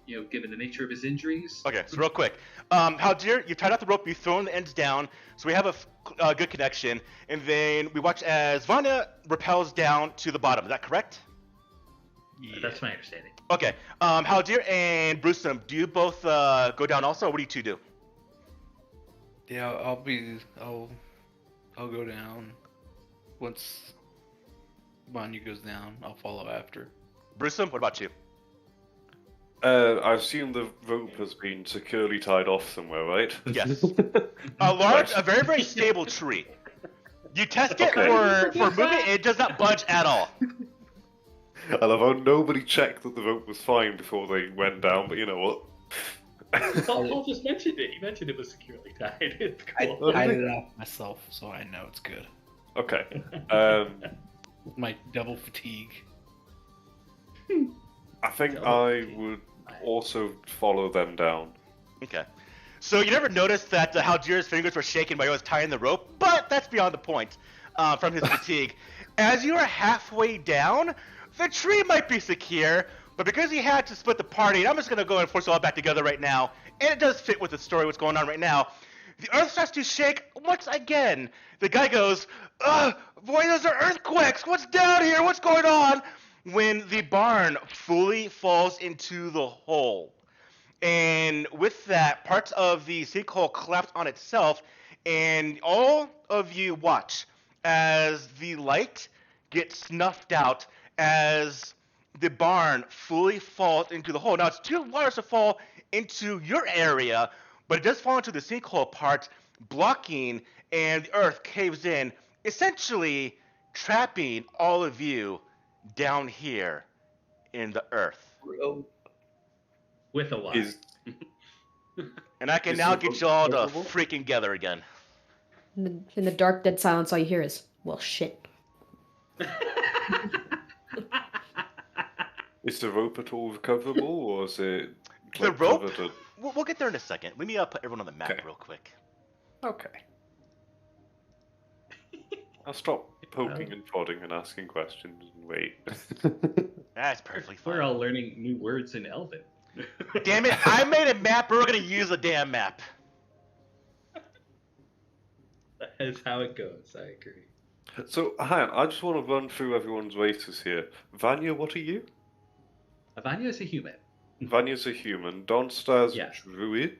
You know, given the nature of his injuries. Okay, so real quick. Haldir, you tied out the rope, you've thrown the ends down, so we have a good connection, and then we watch as Vanya rappels down to the bottom. Is that correct? Yeah. That's my understanding. Okay. Haldir and Brewsome, do you both go down also, or what do you two do? Yeah, I'll go down. Once Vanya goes down, I'll follow after. Brewsome, what about you? I assume the rope has been securely tied off somewhere, right? Yes. A very, very stable tree. You test it Okay. for movement, it does not budge at all. I love how nobody checked that the rope was fine before they went down, but you know what? Paul just mentioned it. He mentioned it was securely tied. It's I cool. tied it off myself, so I know it's good. Okay. My double fatigue. I think I would also follow them down. Okay. So you never noticed that Haldir's fingers were shaking while he was tying the rope, but that's beyond the point from his fatigue. As you are halfway down, the tree might be secure, but because he had to split the party, I'm just going to go and force it all back together right now, and it does fit with the story, what's going on right now. The earth starts to shake once again. The guy goes, boy, those are earthquakes! What's down here? What's going on? When the barn fully falls into the hole. And with that, parts of the sinkhole collapse on itself, and all of you watch as the light gets snuffed out as the barn fully falls into the hole. Now, it's too large to fall into your area, but it does fall into the sinkhole part, blocking, and the earth caves in, essentially trapping all of you down here in the earth. With a Y. And I can now get you all to freaking together again. In the dark, dead silence, all you hear is, well, shit. Is the rope at all recoverable, or is it The rope? covered in- We'll get there in a second. Let me put everyone on the map Okay. real quick. Okay. I'll stop poking and prodding and asking questions and wait. That's perfectly fine. We're all learning new words in Elven. Damn it, I made a map, we're gonna use a damn map. That's how it goes. I agree. So, Han, I just want to run through everyone's races here. Vanya, what are you? Vanya is a human. Vanya's a human. Donstar's Yes. druid.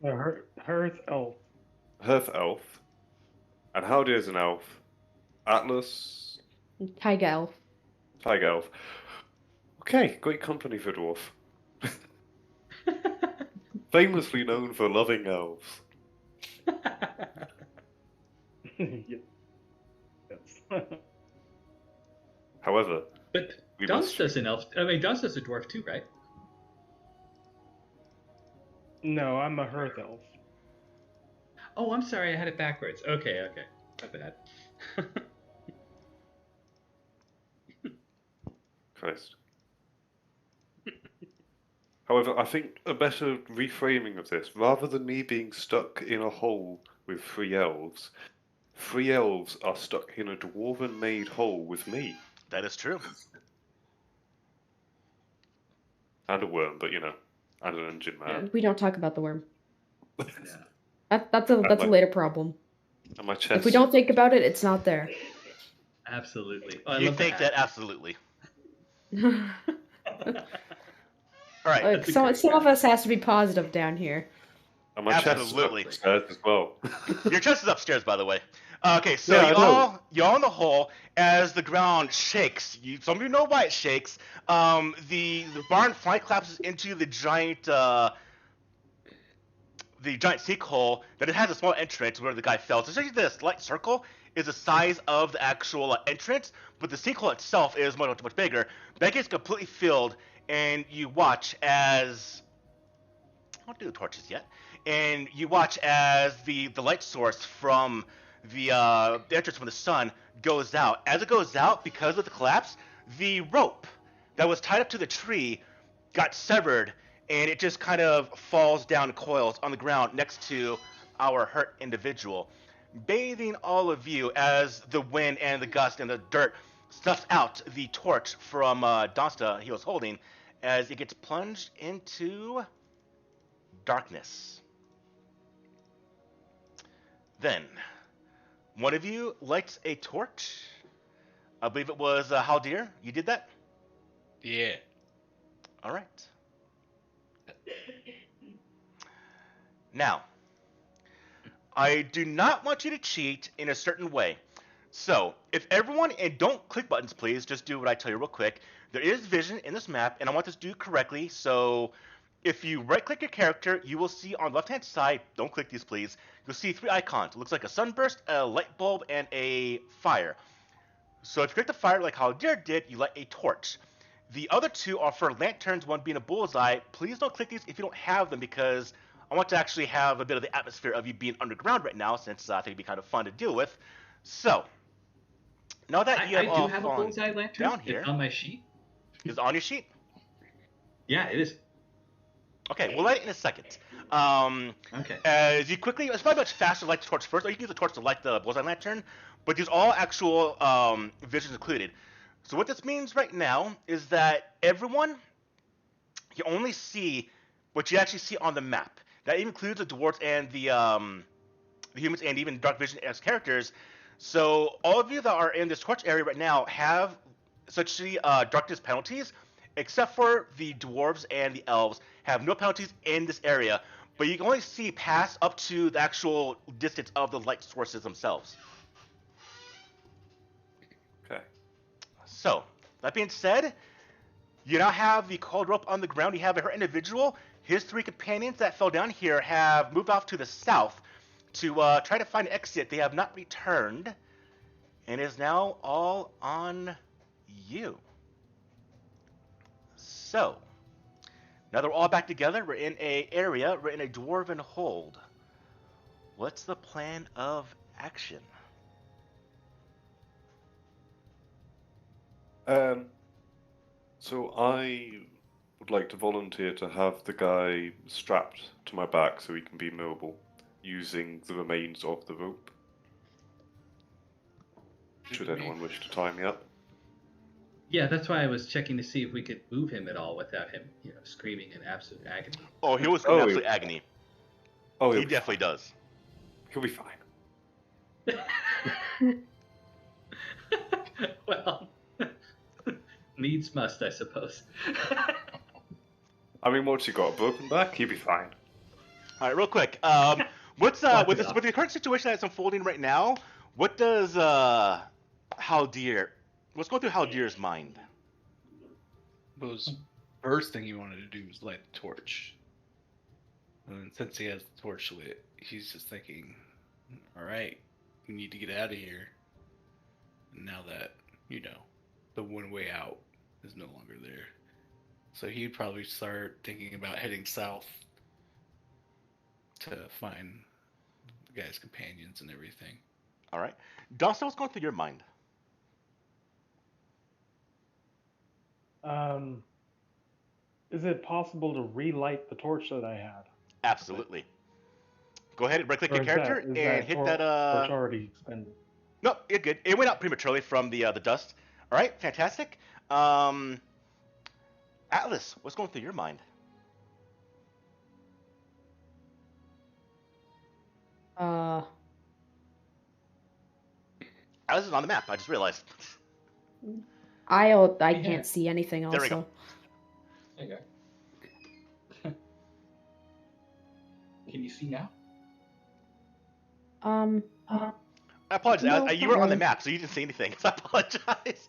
Hearth elf. Hearth elf. And Haldir's an elf. Atlas, Tiger elf. tiger elf. Okay, great company for dwarf. Famously known for loving elves. Yes. However, But we Dunsta's an elf. I mean, Dunsta's a dwarf too, right? No, I'm a Hearth elf. Oh, I'm sorry. I had it backwards. Okay. My bad. Christ. However, I think a better reframing of this, rather than me being stuck in a hole with three elves are stuck in a dwarven-made hole with me. That is true. And a worm, but you know. and an engine man. We don't talk about the worm. Yeah. That's a later problem. And my chest. If we don't think about it, it's not there. Absolutely. Oh, I You love think the that hat. absolutely. All right. That's a great Some of hat. us has to be positive down here. And my chest is Absolutely. upstairs as well. Your chest is upstairs, by the way. Okay, so Yeah, I know. y'all in the hole as the ground shakes. Some of you know why it shakes. The barn finally collapses into the giant sinkhole that it has a small entrance where the guy fell. So essentially, this light circle is the size of the actual entrance, but the sinkhole itself is much bigger. That gets completely filled, and you watch as I don't do the torches yet. And you watch as the light source from the entrance from the sun goes out. As it goes out, because of the collapse, the rope that was tied up to the tree got severed, and it just kind of falls down in coils on the ground next to our hurt individual, bathing all of you as the wind and the gust and the dirt snuffs out the torch from Donsta he was holding as it gets plunged into darkness. Then, one of you lights a torch. I believe it was Haldir. You did that? Yeah. All right. Now, I do not want you to cheat in a certain way. So, if everyone, and don't click buttons, please, just do what I tell you real quick. There is vision in this map, and I want this to do correctly, so if you right-click your character, you will see on the left-hand side, don't click these, please, you'll see 3 icons. It looks like a sunburst, a light bulb, and a fire. So if you click the fire like how Deer did, you light a torch. The other 2 are for lanterns, one being a bullseye. Please don't click these if you don't have them, because I want to actually have a bit of the atmosphere of you being underground right now, since I think it'd be kind of fun to deal with. So, now that you have I all do have a fallen bullseye lantern. down here, It's on my sheet. is it on your sheet? Yeah, it is. Okay, we'll light it in a second. Okay. As you quickly, it's probably much faster to light the torch first, or you can use the torch to light the bullseye lantern, but there's all actual visions included. So what this means right now is that everyone, you only see what you actually see on the map. That includes the dwarves and the humans and even dark vision as characters. So all of you that are in this torch area right now have essentially darkness penalties, except for the dwarves and the elves have no penalties in this area, but you can only see past up to the actual distance of the light sources themselves. Okay. So, that being said, you now have the cold rope on the ground. You have a hurt individual. His 3 companions that fell down here have moved off to the south to try to find an exit. They have not returned, and it is now all on you. So, now that we're all back together, we're in a area, we're in a dwarven hold. What's the plan of action? So I would like to volunteer to have the guy strapped to my back so he can be mobile, using the remains of the rope. Should anyone wish to tie me up? Yeah, that's why I was checking to see if we could move him at all without him, screaming in absolute agony. Oh, he was in Oh, absolute agony. Oh, He definitely does. He'll be fine. Well, needs must, I suppose. I mean, once he got a broken back, he'll be fine. All right, real quick. What's with the current situation that's unfolding right now? What does Haldir? What's going through Haldir's mind? Was first thing he wanted to do was light the torch. And since he has the torch lit, he's just thinking, all right, we need to get out of here. And now that, the one way out is no longer there. So he'd probably start thinking about heading south to find the guy's companions and everything. All right, Dawson, what's going through your mind? Is it possible to relight the torch that I had? Absolutely. Go ahead and right-click Or your is character that- is and hit that. torch already expended? No, you're good. It went out prematurely from the dust. All right, fantastic. Atlas, what's going through your mind? Uh, Alice is on the map. I just realized. I Yeah. can't see anything There we go. also. There you go. Can you see now? Um, I apologize. No, You not were on the really. map, so you didn't see anything. So I apologize.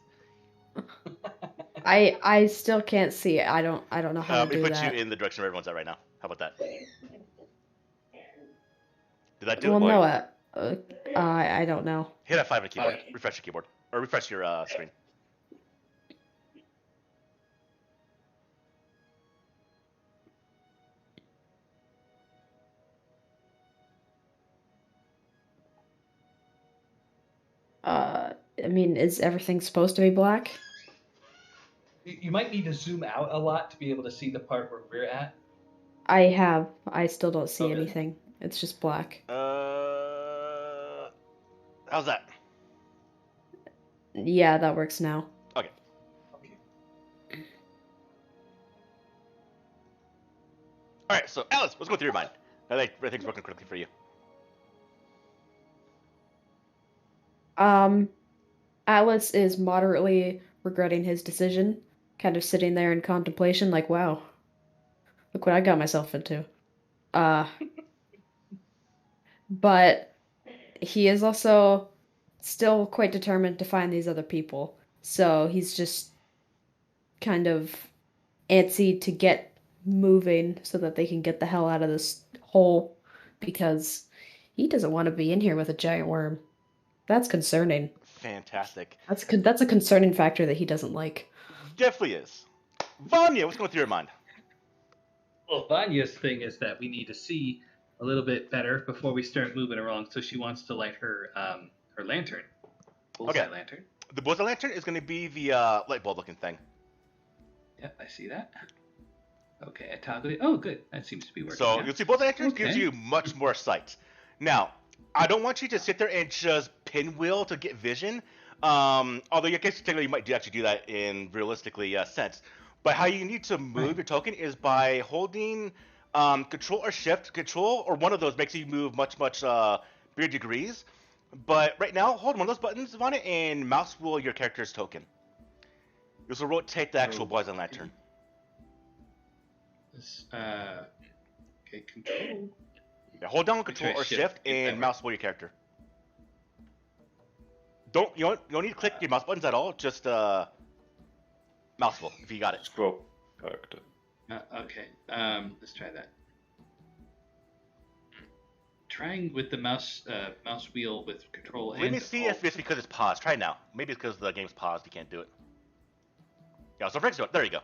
I still can't see it. I don't know how Let to me do put that. you in the direction where everyone's at right now. How about that? Did that do Well, it? no, Like- I don't know. Hit F5 on the keyboard. Hi. Refresh your keyboard. Or refresh your screen. I mean, is everything supposed to be black? You might need to zoom out a lot to be able to see the part where we're at. I still don't see Okay. anything. It's just black. How's that? Yeah, that works now. Okay. Okay. All right. So Alice, what's going through your mind? I think everything's working quickly for you. Atlas is moderately regretting his decision, kind of sitting there in contemplation, like, wow, look what I got myself into. But he is also still quite determined to find these other people. So he's just kind of antsy to get moving so that they can get the hell out of this hole because he doesn't want to be in here with a giant worm. That's concerning. Fantastic. That's a concerning factor that he doesn't like. Definitely is. Vanya, what's going through your mind? Well, Vanya's thing is that we need to see a little bit better before we start moving around, so she wants to light her her lantern. Bullseye Okay. lantern. The bullseye lantern is going to be the light bulb looking thing. Yep, I see that. Okay, I toggled it. Oh, good. That seems to be working. So now. you'll see bullseye lantern gives Okay. you much more sight. Now, I don't want you to sit there and just pinwheel to get vision. Although I guess technically you might actually do that in realistically sense. But how you need to move Right. your token is by holding Control or Shift. Control or one of those makes you move much bigger degrees. But right now, hold one of those buttons on it and mouse wheel your character's token. This will rotate the actual bullseye lantern. This, okay, control. Yeah, hold down Control try or Shift, Shift if that and works. mouse wheel your character. You don't need to click your mouse buttons at all. Just mouse wheel if you got it. Scroll character. Okay, let's try that. Trying with the mouse wheel with control and Let me see if Alt. it's because it's paused. Try it now. Maybe it's because the game's paused. You can't do it. Yeah, so Frank's doing it. There you go.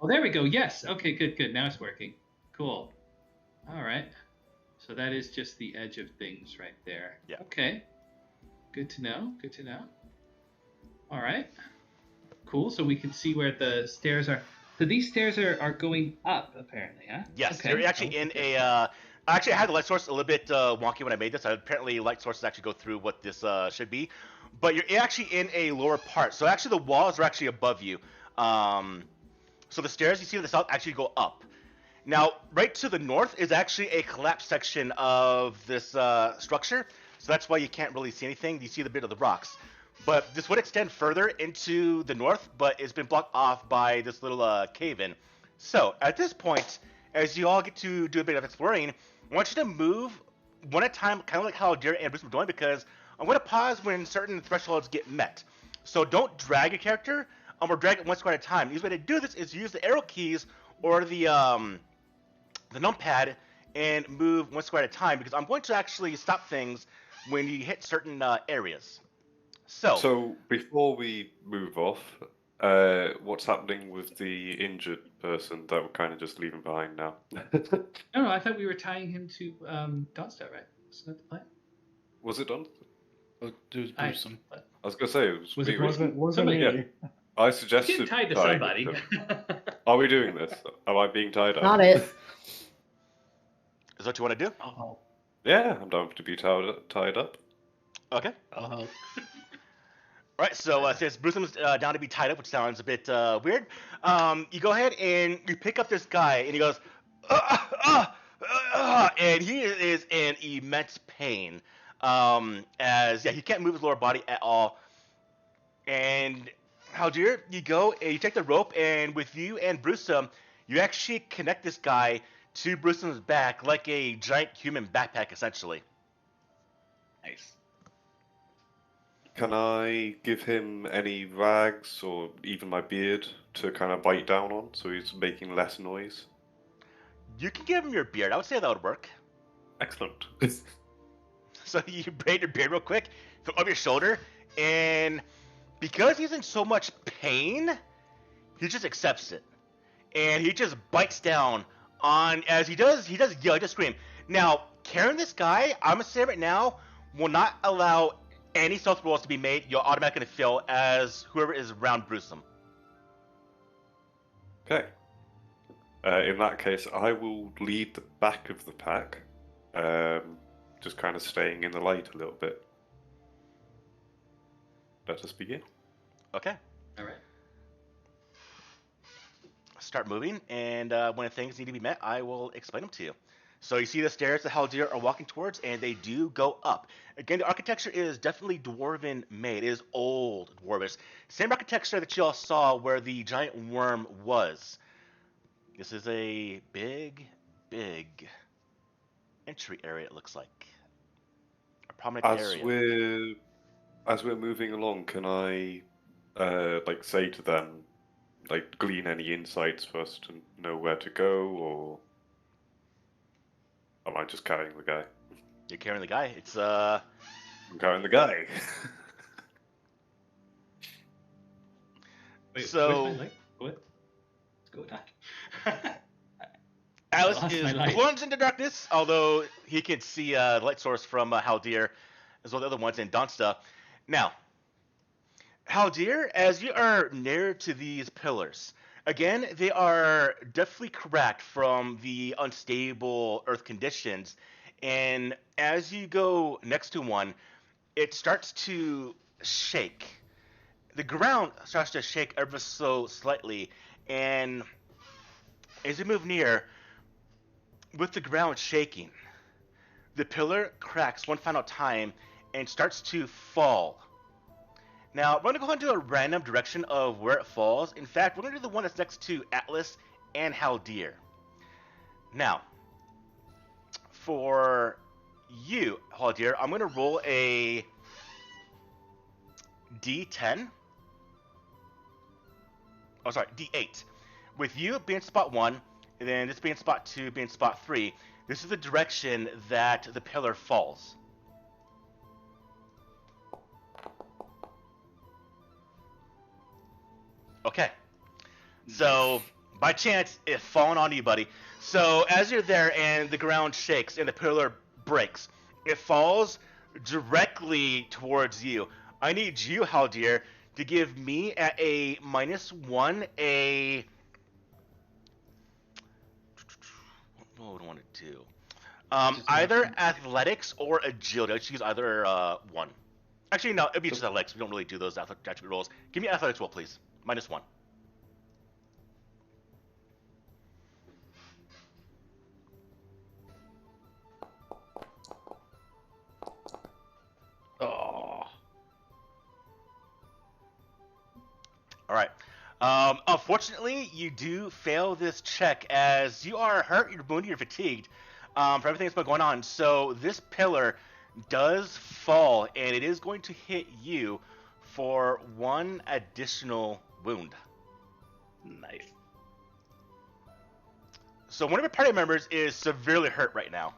Oh, there we go. Yes. Okay, good. Now it's working. Cool. All right. So that is just the edge of things right there. Yeah. Okay. Good to know. All right. Cool. So we can see where the stairs are. So these stairs are going up, apparently, huh? Yes, Okay. you're actually in a. Actually, I had the light source a little bit wonky when I made this. Apparently, light sources actually go through what this should be, but you're actually in a lower part. So actually, the walls are actually above you. So the stairs you see to the south actually go up. Now, right to the north is actually a collapsed section of this structure. So that's why you can't really see anything. You see the bit of the rocks. But this would extend further into the north, but it's been blocked off by this little cave-in. So, at this point, as you all get to do a bit of exploring, I want you to move one at a time, kind of like how Jared and Bruce were doing, because I'm going to pause when certain thresholds get met. So don't drag your character, or drag it one square at a time. The easiest way to do this is use the arrow keys or the numpad and move one square at a time, because I'm going to actually stop things when you hit certain areas. So before we move off, what's happening with the injured person that we're kind of just leaving behind now? No, I thought we were tying him to Dawnstar, right? Wasn't that the plan? Was it done? Oh, it was gruesome. I was gonna say it was. Was it me. Wasn't Somebody- me. Yeah. I Get suggested tied to tying somebody. him. Are we doing this? Am I being tied up? Not it. Is that what you want to do? Oh, Yeah, I'm down to be tied up. Okay. I'll help. All right, so since Brewsom's down to be tied up, which sounds a bit weird, you go ahead and you pick up this guy, and he goes, and he is in immense pain. As he can't move his lower body at all. And Haldir, you go and you take the rope, and with you and Brewsome, you actually connect this guy to Brewsome's back like a giant human backpack, essentially. Nice. Can I give him any rags or even my beard to kind of bite down on so he's making less noise? You can give him your beard. I would say that would work. Excellent. So you braid your beard real quick, throw it over your shoulder, and because he's in so much pain, he just accepts it. And he just bites down on, as he does yell, he does scream. Now, carrying this guy, I'm gonna say right now, will not allow any stealth rolls to be made. You'll automatically fail as whoever is around Brewsome. Okay. In that case, I will lead the back of the pack, just kind of staying in the light a little bit. Let us begin. Okay. All right. Start moving, and when things need to be met, I will explain them to you. So you see the stairs that Haldir are walking towards, and they do go up. Again, the architecture is definitely dwarven made. It is old dwarvish. Same architecture that you all saw where the giant worm was. This is a big entry area, it looks like. A prominent area. As we're moving along, can I like say to them, like glean any insights for us to know where to go, or am I just carrying the guy? You're carrying the guy. It's I'm carrying the guy. Wait, So- where's my light? What's going on? Alice Lost is my light. plunged into darkness, although he can see the light source from Haldir, as well as the other ones in Donsta. Now, Haldir, as you are near to these pillars, again, they are definitely cracked from the unstable earth conditions, and as you go next to one, it starts to shake. The ground starts to shake ever so slightly, and as you move near, with the ground shaking, the pillar cracks one final time and starts to fall. Now, we're going to go into a random direction of where it falls. In fact, we're going to do the one that's next to Atlas and Haldir. Now, for you, Haldir, I'm going to roll a D10. Oh, sorry, D8. With you being spot 1, and then this being spot 2, being spot 3, this is the direction that the pillar falls. Okay. So, by chance, it's fallen onto you, buddy. So, as you're there and the ground shakes and the pillar breaks, it falls directly towards you. I need you, Haldir, to give me at a -1 a... What would I want to do? Either athletics or agility. I choose either one. Actually, no, it'd be just athletics. We don't really do those attribute rolls. Give me athletics roll, please. -1. Oh. All right. Unfortunately, you do fail this check as you are hurt, you're wounded, you're fatigued for everything that's been going on. So this pillar does fall, and it is going to hit you for 1 additional wound. Nice. So one of your party members is severely hurt right now.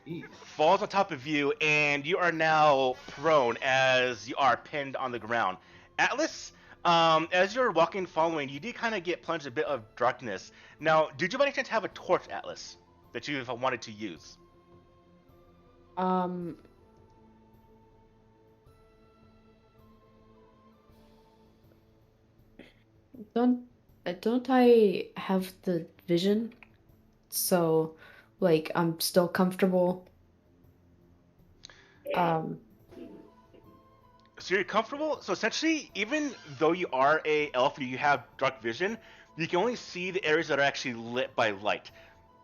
Jeez. Falls on top of you, and you are now prone as you are pinned on the ground. Atlas, as you're walking, following, you did kind of get plunged in a bit of darkness. Now, did you by any chance have a torch, Atlas, that you wanted to use? Don't I have the vision? So, like, I'm still comfortable. So you're comfortable? So essentially, even though you are a elf and you have dark vision, you can only see the areas that are actually lit by light.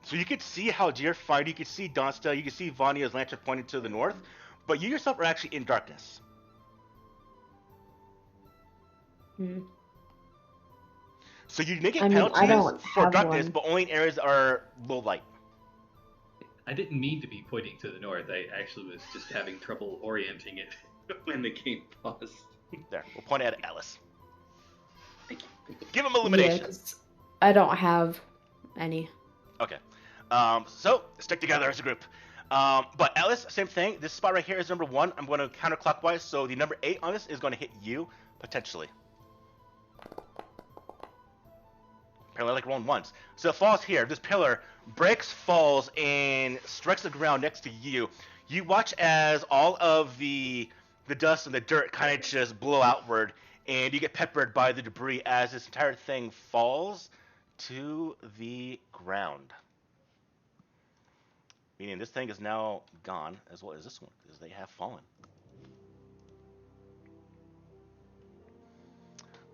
So you could see how you're fighting. You could see Donsta. You can see Vanya's lantern pointing to the north, but you yourself are actually in darkness. Hmm. So you may get I mean, I penalties don't for have darkness, one. but only in areas that are low light. I didn't mean to be pointing to the north. I actually was just having trouble orienting it when the game paused. There, we'll point at Alice. Thank you. Give him Yeah, illumination. 'cause I don't have any. Okay. So stick together as a group. But Alice, same thing. This spot right here is number 1. I'm going to counterclockwise, so the number 8 on this is going to hit you potentially. Apparently, I like rolling ones. So it falls here. This pillar breaks, falls, and strikes the ground next to you. You watch as all of the dust and the dirt kind of just blow outward, and you get peppered by the debris as this entire thing falls to the ground. Meaning this thing is now gone, as well as this one, because they have fallen.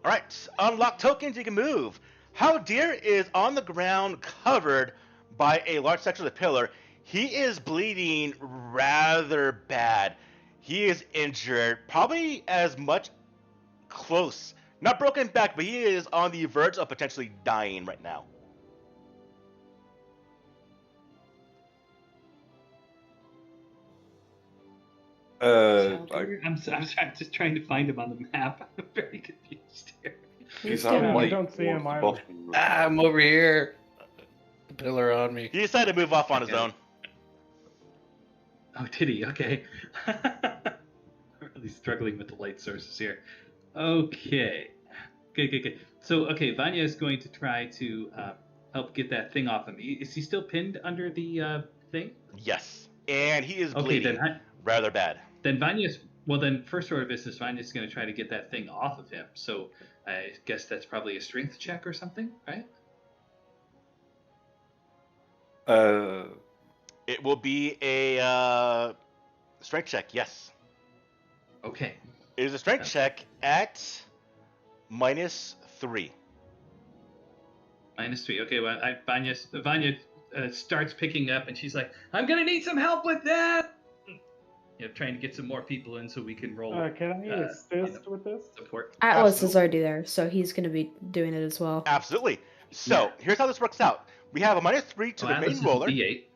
Alright, unlock tokens, you can move. Haldir is on the ground covered by a large section of the pillar. He is bleeding rather bad. He is injured, probably as much close. Not broken back, but he is on the verge of potentially dying right now. I'm just trying to find him on the map. I'm very confused here. He's down. on I like don't see him towards the either. bottom. I'm over here. The pillar on me. He decided to move off on his own. Oh, did he? Okay. I'm really struggling with the light sources here. Okay. Good. So, okay, Vanya is going to try to help get that thing off him. Is he still pinned under the thing? Yes, and he is Okay, bleeding rather bad. then first order of business, Vanya's going to try to get that thing off of him. So I guess that's probably a strength check or something, right? It will be a strength check, yes. Okay. It is a strength check at -3. -3. Okay, well, Vanya starts picking up, and she's like, "I'm gonna need some help with that." Trying to get some more people in so we can roll. Can I assist with this? Support. Atlas is already there, so he's going to be doing it as well. Absolutely. So, here's how this works out. We have a -3 to the Atlas main is roller, D8.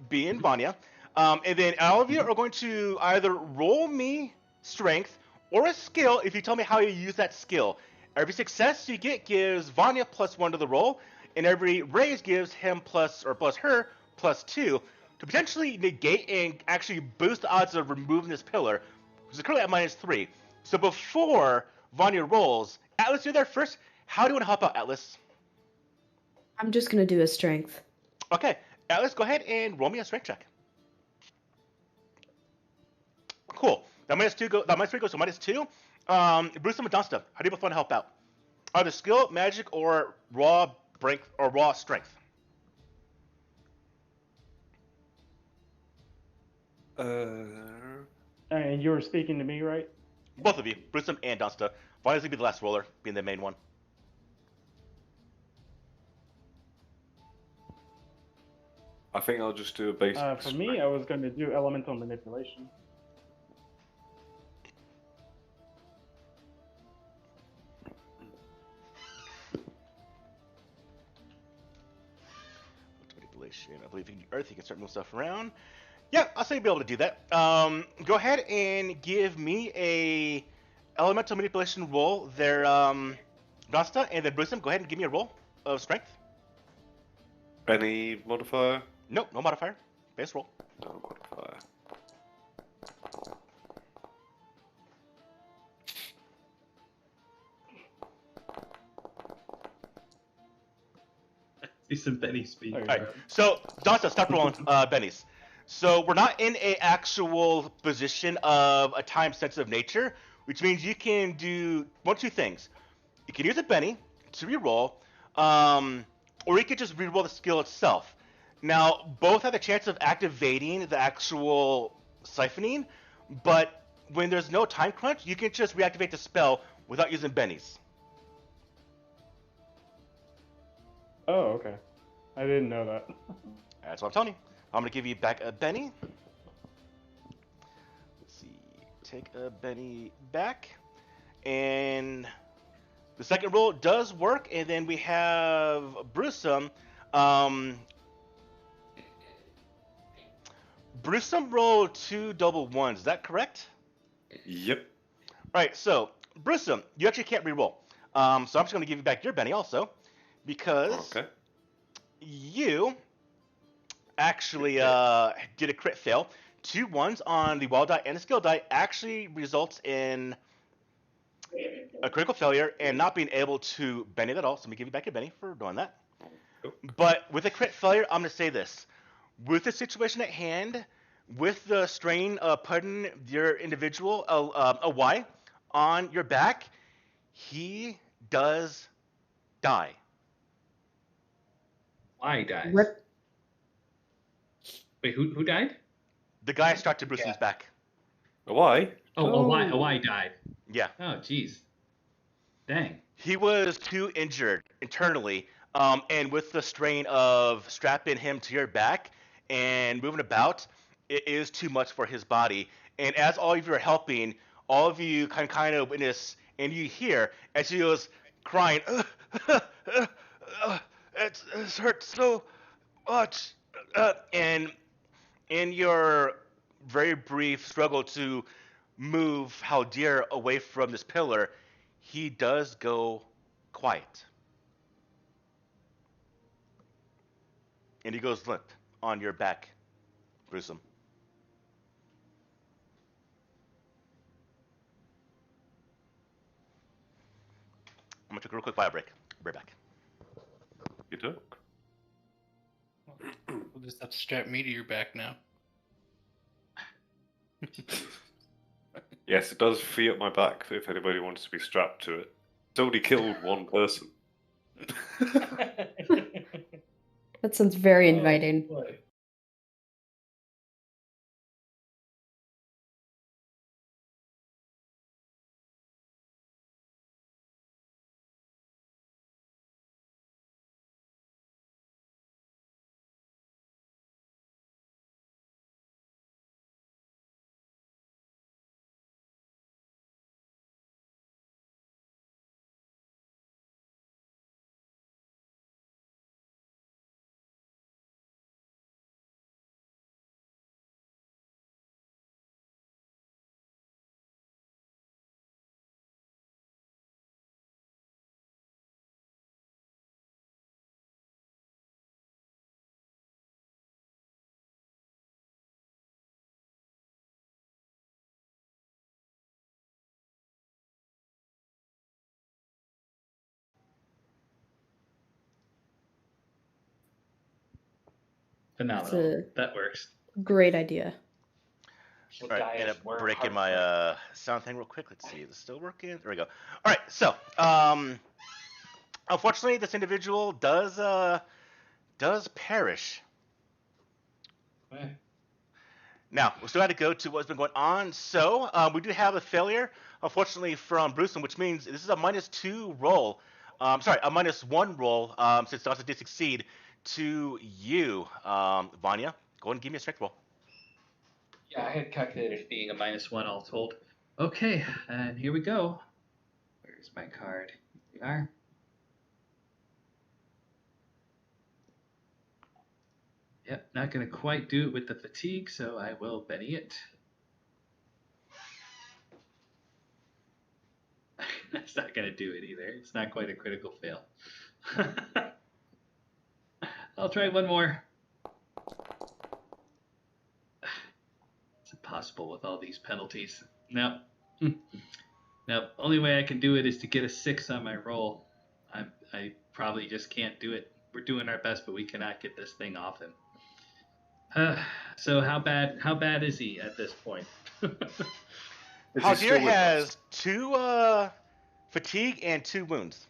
B and Vanya. And then all of you are going to either roll me strength or a skill if you tell me how you use that skill. Every success you get gives Vanya +1 to the roll, and every raise gives him plus her +2 to potentially negate and actually boost the odds of removing this pillar, which is currently at -3. So before Vanya rolls, Atlas, you're there first. How do you want to help out, Atlas? I'm just going to do a strength. Okay, Atlas, go ahead and roll me a strength check. Cool. That -3 goes to -2. Bruce and Madonsta, how do you both want to help out? Either skill, magic, or raw strength. And you were speaking to me, right? Both of you, Bruce and Donsta. Vanya's gonna be the last roller, being the main one. I think I'll just do a basic. For me, I was going to do elemental manipulation. Manipulation. I believe in the earth, you can start moving stuff around. Yeah, I'll say you'll be able to do that. Go ahead and give me a elemental manipulation roll there, Donsta, and then Bruce, go ahead and give me a roll of strength. Any modifier? Nope, no modifier. Base roll. No modifier. See some Benny speak. There you Alright, so Donsta, stop rolling bennies. So we're not in a actual position of a time-sensitive nature, which means you can do one of two things. You can use a Benny to reroll, or you could just reroll the skill itself. Now, both have the chance of activating the actual siphoning, but when there's no time crunch, you can just reactivate the spell without using Bennies. Oh, okay. I didn't know that. That's what I'm telling you. I'm gonna give you back a Benny. Let's see. Take a Benny back. And the second roll does work, and then we have Brewsome. Brewsome rolled 2 double ones. Is that correct? Yep. Right. So Brewsome, you actually can't re-roll. So I'm just going to give you back your Benny also, because Okay. you actually did a crit fail. 2 ones on the wild die and the skill die actually results in a critical failure and not being able to Benny at all. So let me give you back your Benny for doing that. Cool. But with a crit failure, I'm going to say this. With the situation at hand, with the strain of putting your individual, a Y, on your back, he does die. Why dies? Rip. Wait, who died? The guy strapped to Bruce's back. Why? Oh, a Y died. Yeah. Oh, jeez. Dang. He was too injured internally, and with the strain of strapping him to your back and moving about, it is too much for his body. And as all of you are helping, all of you kind of witness, and you hear as he was crying, it hurts so much. And in your very brief struggle to move Haldir away from this pillar, he does go quiet. And he goes limp on your back, Grissom. I'm gonna take a real quick bio break. Be right back. You do? We'll just have to strap me to your back now. Yes, it does free up my back if anybody wants to be strapped to it. It's only killed one person. That sounds very inviting. Oh, boy. Phenomenal. It's a- That works. Great idea. All right, end up breaking my sound thing real quick. Let's see, is it still working? There we go. All right, so unfortunately, this individual does perish. Okay. Now, we still had to go to what's been going on. So, we do have a failure, unfortunately, from Brewsome, which means this is a -2 roll. Sorry, a -1 roll, since Dawson did succeed, to you, Vanya. Go ahead and give me a strength roll. Yeah, I had calculated it being a -1 all told. Okay, and here we go. Where's my card? Here we are. Yep, not going to quite do it with the fatigue, so I will Benny it. That's not going to do it either. It's not quite a critical fail. I'll try one more. It's impossible with all these penalties. No. No, only way I can do it is to get a 6 on my roll. I probably just can't do it. We're doing our best, but we cannot get this thing off him. So how bad is he at this point? Haldir has 2 fatigue and 2 wounds.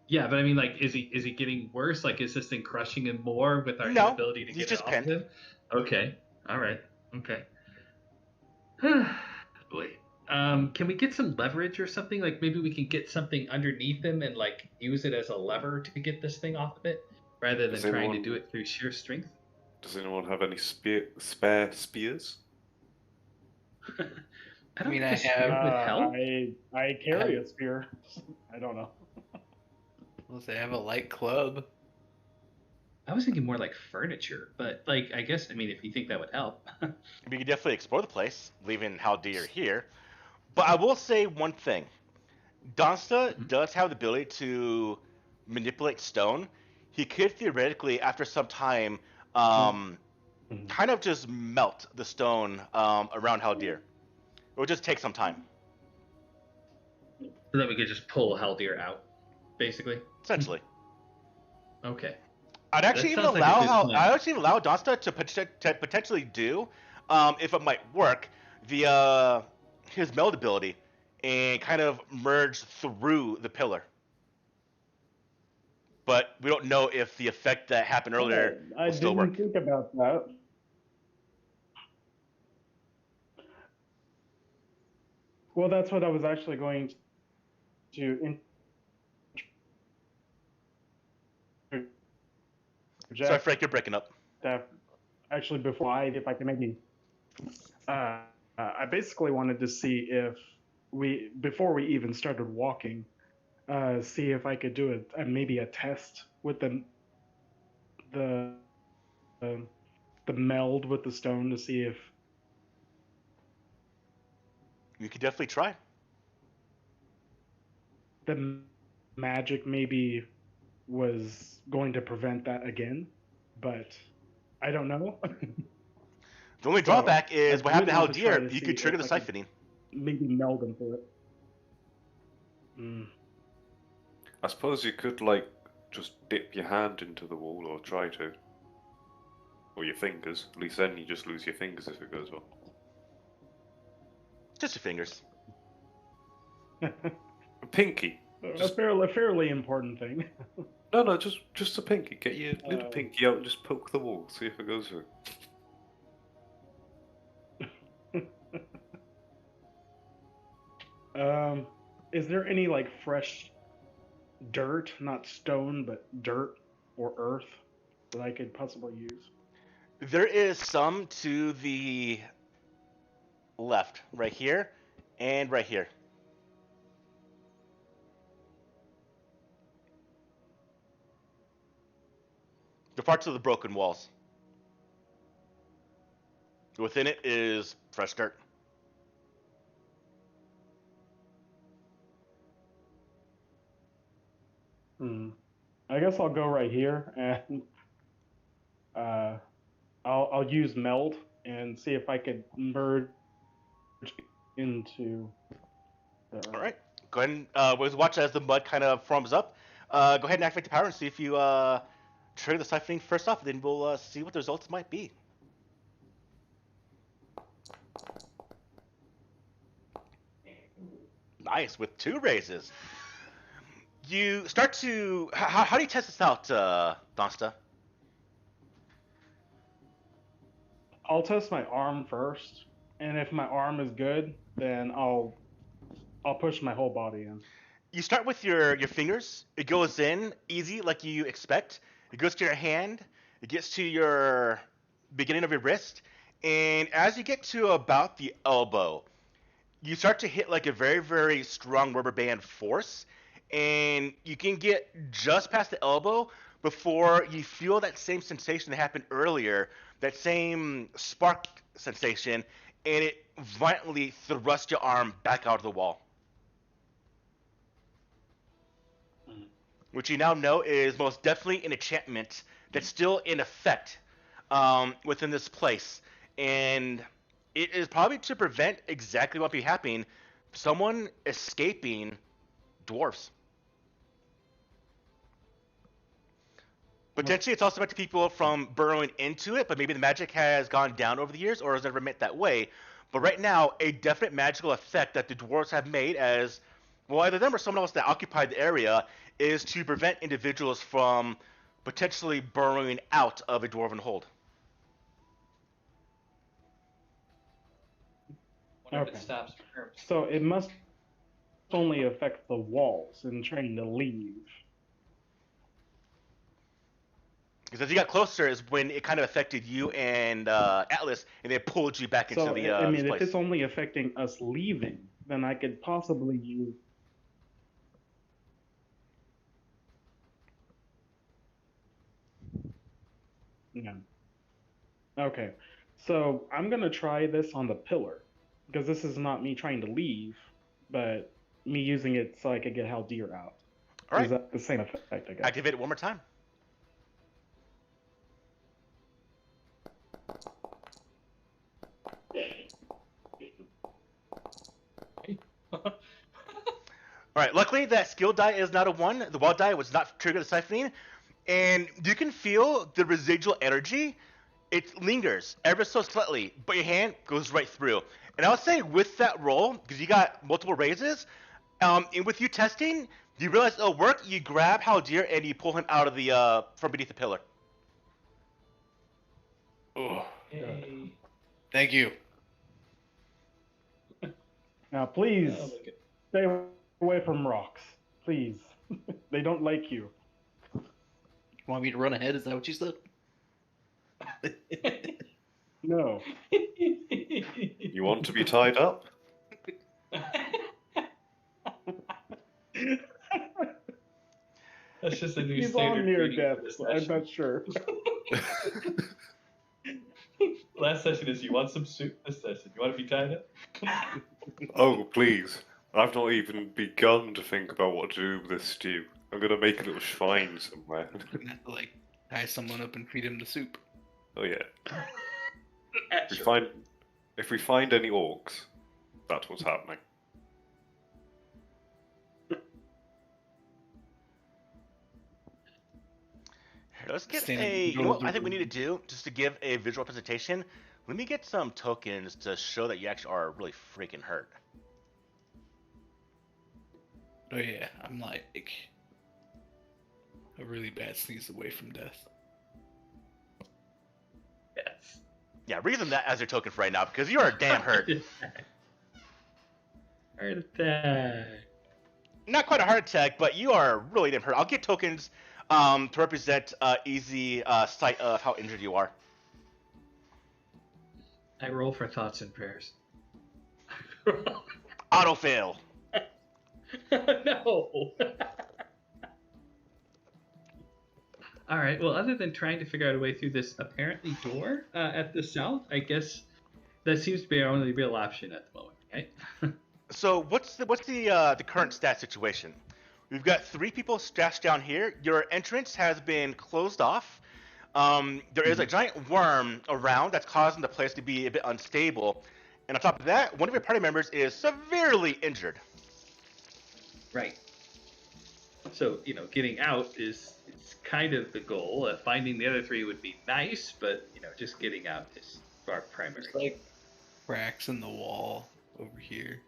Yeah, but I mean, like, is he getting worse? Like, is this thing crushing him more with our No, inability to he's get just it off pinned. of him? Okay, all right, okay. Boy, can we get some leverage or something? Like, maybe we can get something underneath him and like use it as a lever to get this thing off of it. rather than Does trying to anyone- do it through sheer strength. Does anyone have any spare spears? I don't mean, think I a spear have- would help. I carry a spear. I don't know. Unless they have a light club. I was thinking more like furniture, but like I guess I mean if you think that would help. We could definitely explore the place, leaving Haldir here. But I will say one thing. Donsta does have the ability to manipulate stone. He could theoretically, after some time, kind of just melt the stone around Haldir. It would just take some time, So that we could just pull Haldir out, basically. essentially. Okay. I'd actually That even sounds like a allow good plan. I'd actually allow Donsta to potentially do, if it might work, the his meld ability and kind of merge through the pillar. But we don't know if the effect that happened earlier I will still work. didn't think about that. Well, that's what I was actually going to interject. Sorry, Frank, you're breaking up. That actually, before if I can maybe, I basically wanted to see if before we even started walking, see if I could do maybe a test with the meld with the stone to see if You could definitely try. the magic maybe was going to prevent that again, but I don't know. The only So, drawback is I what happened to would want to try Haldir. to You see could trigger the if I could siphoning. maybe meld into it. I suppose you could, like, just dip your hand into the wall or try to. Or your fingers. At least then you just lose your fingers if it goes well. Just your fingers. A pinky. A fairly important thing. No, just a pinky. Get your little Uh, pinky out and just poke the wall. See if it goes through. Is there any like fresh dirt, not stone, but dirt or earth that I could possibly use? There is some to the left, right here, and right here. The parts of the broken walls. Within it is fresh dirt. I guess I'll go right here and I'll use meld and see if I could merge into the earth. All right. Go ahead and we'll watch as the mud kind of forms up. Go ahead and activate the power and see if you trigger the siphoning first off. Then we'll see what the results might be. Nice, with 2 raises. You start to... How do you test this out, Donsta? I'll test my arm first, and if my arm is good, then I'll push my whole body in. You start with your fingers. It goes in easy like you expect. It goes to your hand. It gets to your beginning of your wrist. And as you get to about the elbow, you start to hit like a very, very strong rubber band force. And you can get just past the elbow before you feel that same sensation that happened earlier, that same spark sensation, and it violently thrusts your arm back out of the wall. Which you now know is most definitely an enchantment that's still in effect within this place. And it is probably to prevent exactly what be happening, someone escaping dwarves. Potentially, it's also meant to people from burrowing into it, but maybe the magic has gone down over the years or has never meant that way. But right now, a definite magical effect that the dwarves have made as, well, either them or someone else that occupied the area, is to prevent individuals from potentially burrowing out of a dwarven hold. Wonder if Okay. it stops germs. So it must only affect the walls and trying to leave. Because as you got closer is when it kind of affected you and Atlas, and they pulled you back into So, the I mean, if place. it's only affecting us leaving, then I could possibly use. Yeah. Okay. So I'm gonna try this on the pillar because this is not me trying to leave, but me using it so I could get Haldir out. All right, Is that the same effect? I guess. activate it one more time. All right. Luckily, that skill die is not a 1. The wild die was not triggered the siphoning, and you can feel the residual energy. It lingers ever so slightly, but your hand goes right through. And I would say with that roll, because you got multiple raises, and with you testing, you realize it'll work. You grab Haldir and you pull him out of the from beneath the pillar. Oh, Yay. thank you. Now, please Oh, my God. stay away from rocks. Please, they don't like you. Want me to run ahead? Is that what you said? No. You want to be tied up? That's just a new He's standard on near greeting death. for this So I'm session. not sure. Last session is you want some soup. This session, you want to be tied up? Oh, please. I've not even begun to think about what to do with this stew. I'm gonna make a little shrine somewhere. We're gonna have to like tie someone up and feed him the soup. Oh yeah. Sure. If we find any orcs, that's what's happening. Here, let's get Stand in a. the You know middle what of the I think we need room. to do just to give a visual presentation. Let me get some tokens to show that you actually are really freaking hurt. Oh yeah, I'm like a really bad sneeze away from death. Yes. Yeah, reason that as your token for right now because you are damn hurt. Heart attack. Not quite a heart attack, but you are really damn hurt. I'll get tokens to represent easy sight of how injured you are. I roll for thoughts and prayers. Auto fail. No. All right. Well, other than trying to figure out a way through this apparently door at the south, I guess that seems to be our only real option at the moment, right? So what's the current stat situation? We've got 3 people stashed down here. Your entrance has been closed off. There is a giant worm around that's causing the place to be a bit unstable. And on top of that, one of your party members is severely injured. Right. So, getting out is kind of the goal. Finding the other 3 would be nice, but, just getting out is our primary There's like cracks in the wall over here.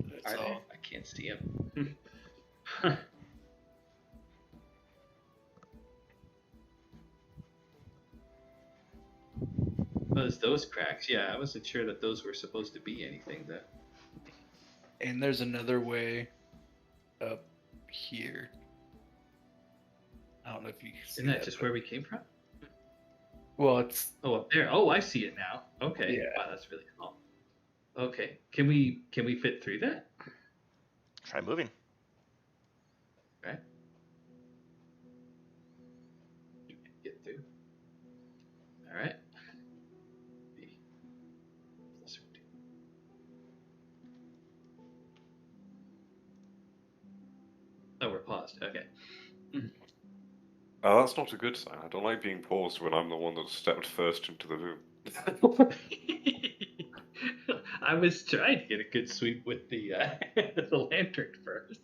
That's Are they? all. I can't see them. Well, it's those cracks. Yeah, I wasn't sure that those were supposed to be anything, though. And there's another way up here. I don't know if you can see Isn't that just where we came from? Well, it's Oh, up there. Oh, I see it now. Okay. Yeah. Wow, that's really cool. Okay. Can we fit through that? Try moving. Right. Get through. All right. Oh, we're paused. Okay. Oh, that's not a good sign. I don't like being paused when I'm the one that stepped first into the room. I was trying to get a good sweep with the the lantern first.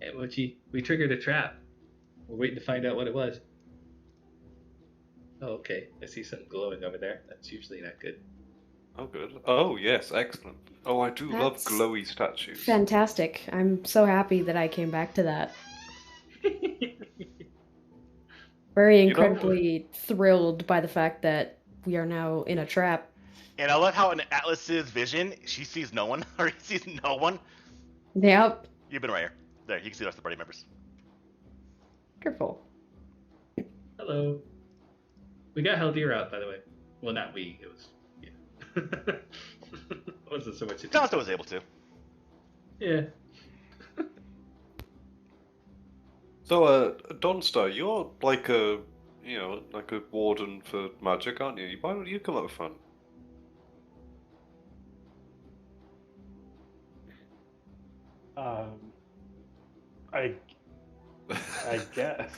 Hey, Mochi, we triggered a trap. We're waiting to find out what it was. Oh, okay. I see something glowing over there. That's usually not good. Oh, good. Oh, yes, excellent. Oh, I do love That's glowy statues. Fantastic. I'm so happy that I came back to that. Very know- incredibly thrilled by the fact that we are now in a trap. And I love how in Atlas's vision, she sees no one, or he sees no one. Yep. You've been right here. There, you can see the rest of the party members. Careful. Hello. We got Haldir out, by the way. Well, not we. It was. Yeah. Wasn't so much. Johnston was able to. Yeah. So, Donstar, you're like a warden for magic, aren't you? Why don't you come up with fun? I guess.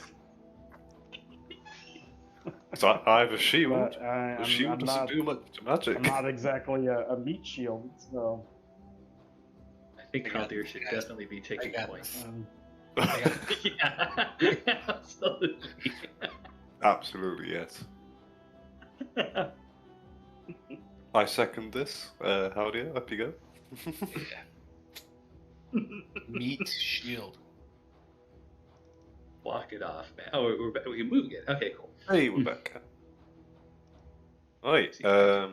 So I have a shield. But The shield doesn't do much magic. I'm not exactly a meat shield, so. I think Haldir should definitely be taking got points. this. Yeah, absolutely. Absolutely, yes. I second this. How do you? Up you go. Meat shield. Block it off, man. Oh, we're moving it. Okay, cool. Hey, we're back. Right. Oh,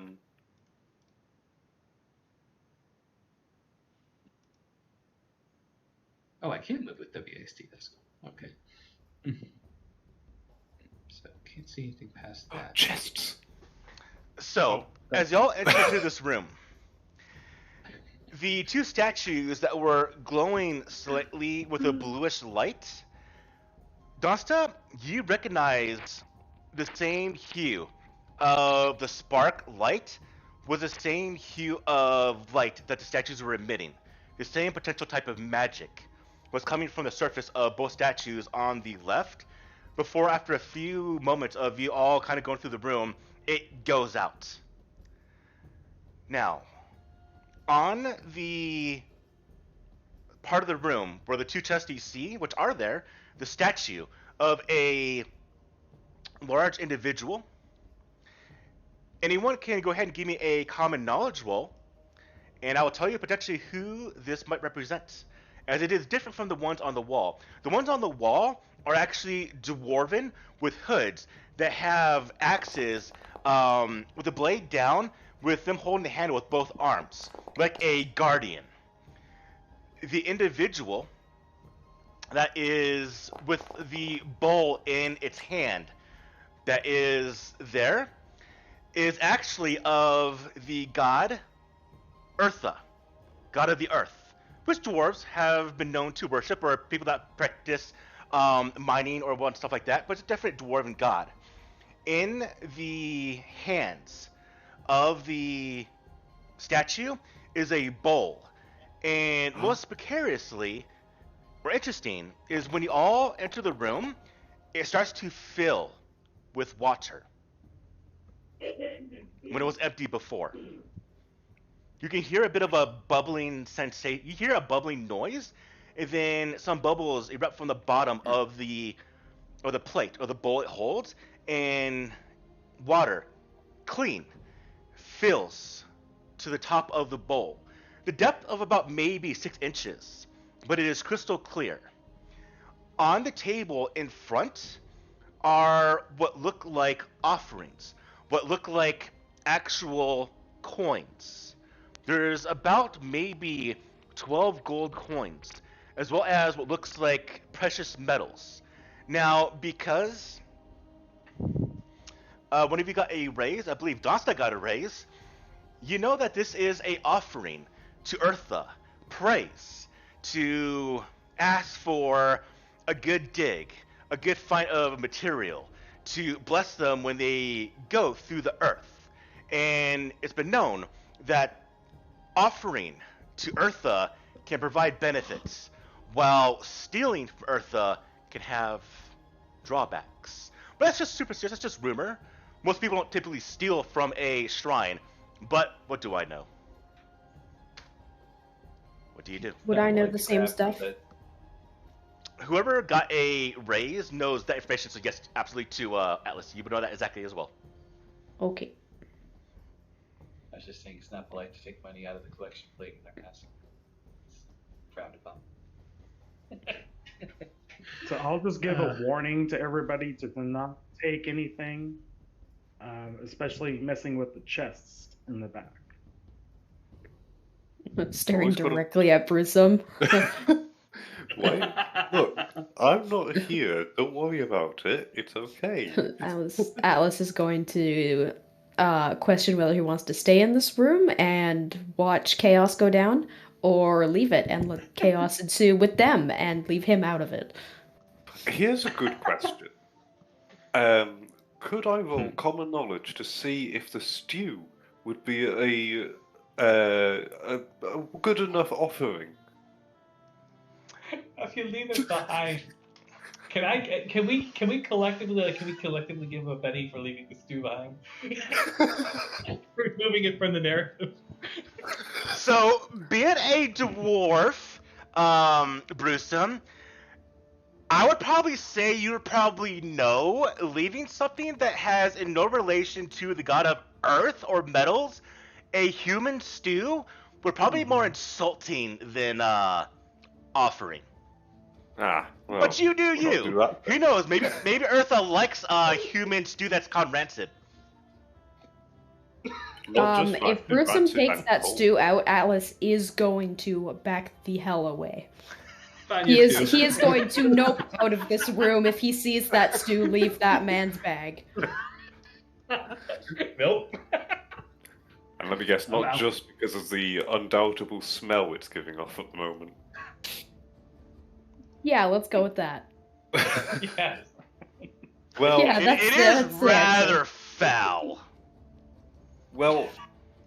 I can move with WASD. That's cool. Okay. So can't see anything past that. Chests. So, as y'all enter into this room, the two statues that were glowing slightly with a bluish light, Dosta, you recognize the same hue of the spark light was the same hue of light that the statues were emitting. The same potential type of magic was coming from the surface of both statues on the left. Before, after a few moments of you all kind of going through the room, it goes out. Now, on the part of the room where the two chests you see, which are there, the statue of a large individual. Anyone can go ahead and give me a common knowledge roll, and I will tell you potentially who this might represent, as it is different from the ones on the wall. The ones on the wall are actually dwarven with hoods that have axes with the blade down, with them holding the handle with both arms, like a guardian. The individual that is with the bowl in its hand that is there is actually of the god Eartha, god of the earth, which dwarves have been known to worship, or people that practice mining or stuff like that, but it's a definite dwarven god. In the hands of the statue is a bowl, and most precariously or interesting is when you all enter the room, it starts to fill with water when it was empty before. You can hear a bit of a bubbling sensation. You hear a bubbling noise, and then some bubbles erupt from the bottom of the plate or the bowl it holds, and water, clean, fills to the top of the bowl. The depth of about maybe 6 inches, but it is crystal clear. On the table in front are what look like offerings, what look like actual coins. There's about maybe 12 gold coins, as well as what looks like precious metals. Now, because one of you got a raise, I believe Dosta got a raise, you know that this is a offering to Eartha, praise, to ask for a good dig, a good find of material, to bless them when they go through the earth. And it's been known that offering to Eartha can provide benefits, while stealing from Eartha can have drawbacks. But that's just superstitious, that's just rumor. Most people don't typically steal from a shrine, but what do I know? What do you do? Would I know the same stuff? Whoever got a raise knows that information, so yes, absolutely to Atlas. You would know that exactly as well. Okay. I was just saying it's not polite to take money out of the collection plate in our castle. It's frowned upon. So I'll just give a warning to everybody to not take anything especially messing with the chests in the back. Staring Always gotta- directly at Brewsome. Why? Look, I'm not here. Don't worry about it. It's okay. Atlas is going to question whether he wants to stay in this room and watch chaos go down, or leave it and let chaos ensue with them and leave him out of it. Here's a good question. Could I roll common knowledge to see if the stew would be a good enough offering? If you leave it behind, can we collectively give him a penny for leaving the stew behind? Removing it from the narrative. So, being a dwarf, Brewsome, I would probably say you would probably know leaving something that has no relation to the god of earth or metals, a human stew, would probably be more insulting than offering. Ah, well, But you do we'll not you. do that. Who knows? Maybe Eartha likes human stew that's called rancid. Not just If rancid, Brewsome rancid takes and that cold. stew out, Atlas is going to back the hell away. Fine, He you is do. he is going to nope out of this room if he sees that stew leave that man's bag. Nope. And let me guess, not Wow. just because of the undoubtable smell it's giving off at the moment. Yeah, let's go with that. Yes. Well, Yeah, It that's is the answer. rather foul. well,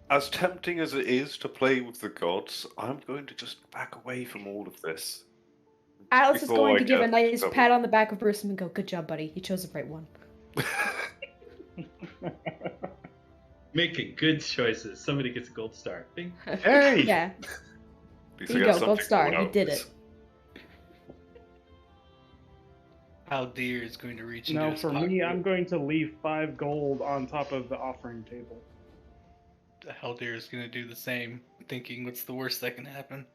as tempting as it is to play with the gods, I'm going to just back away from all of this. Atlas is Before going I to give a get nice double. pat on the back of Brewsome and go, "Good job, buddy. You chose the right one." Making good choices. Somebody gets a gold star. Bing. Hey! Yeah, At least here I you got go, gold something star. going You out did of it. this. Haldir is going to reach into Now, his for pocket. me, I'm going to leave 5 gold on top of the offering table. Haldir is going to do the same, thinking, what's the worst that can happen?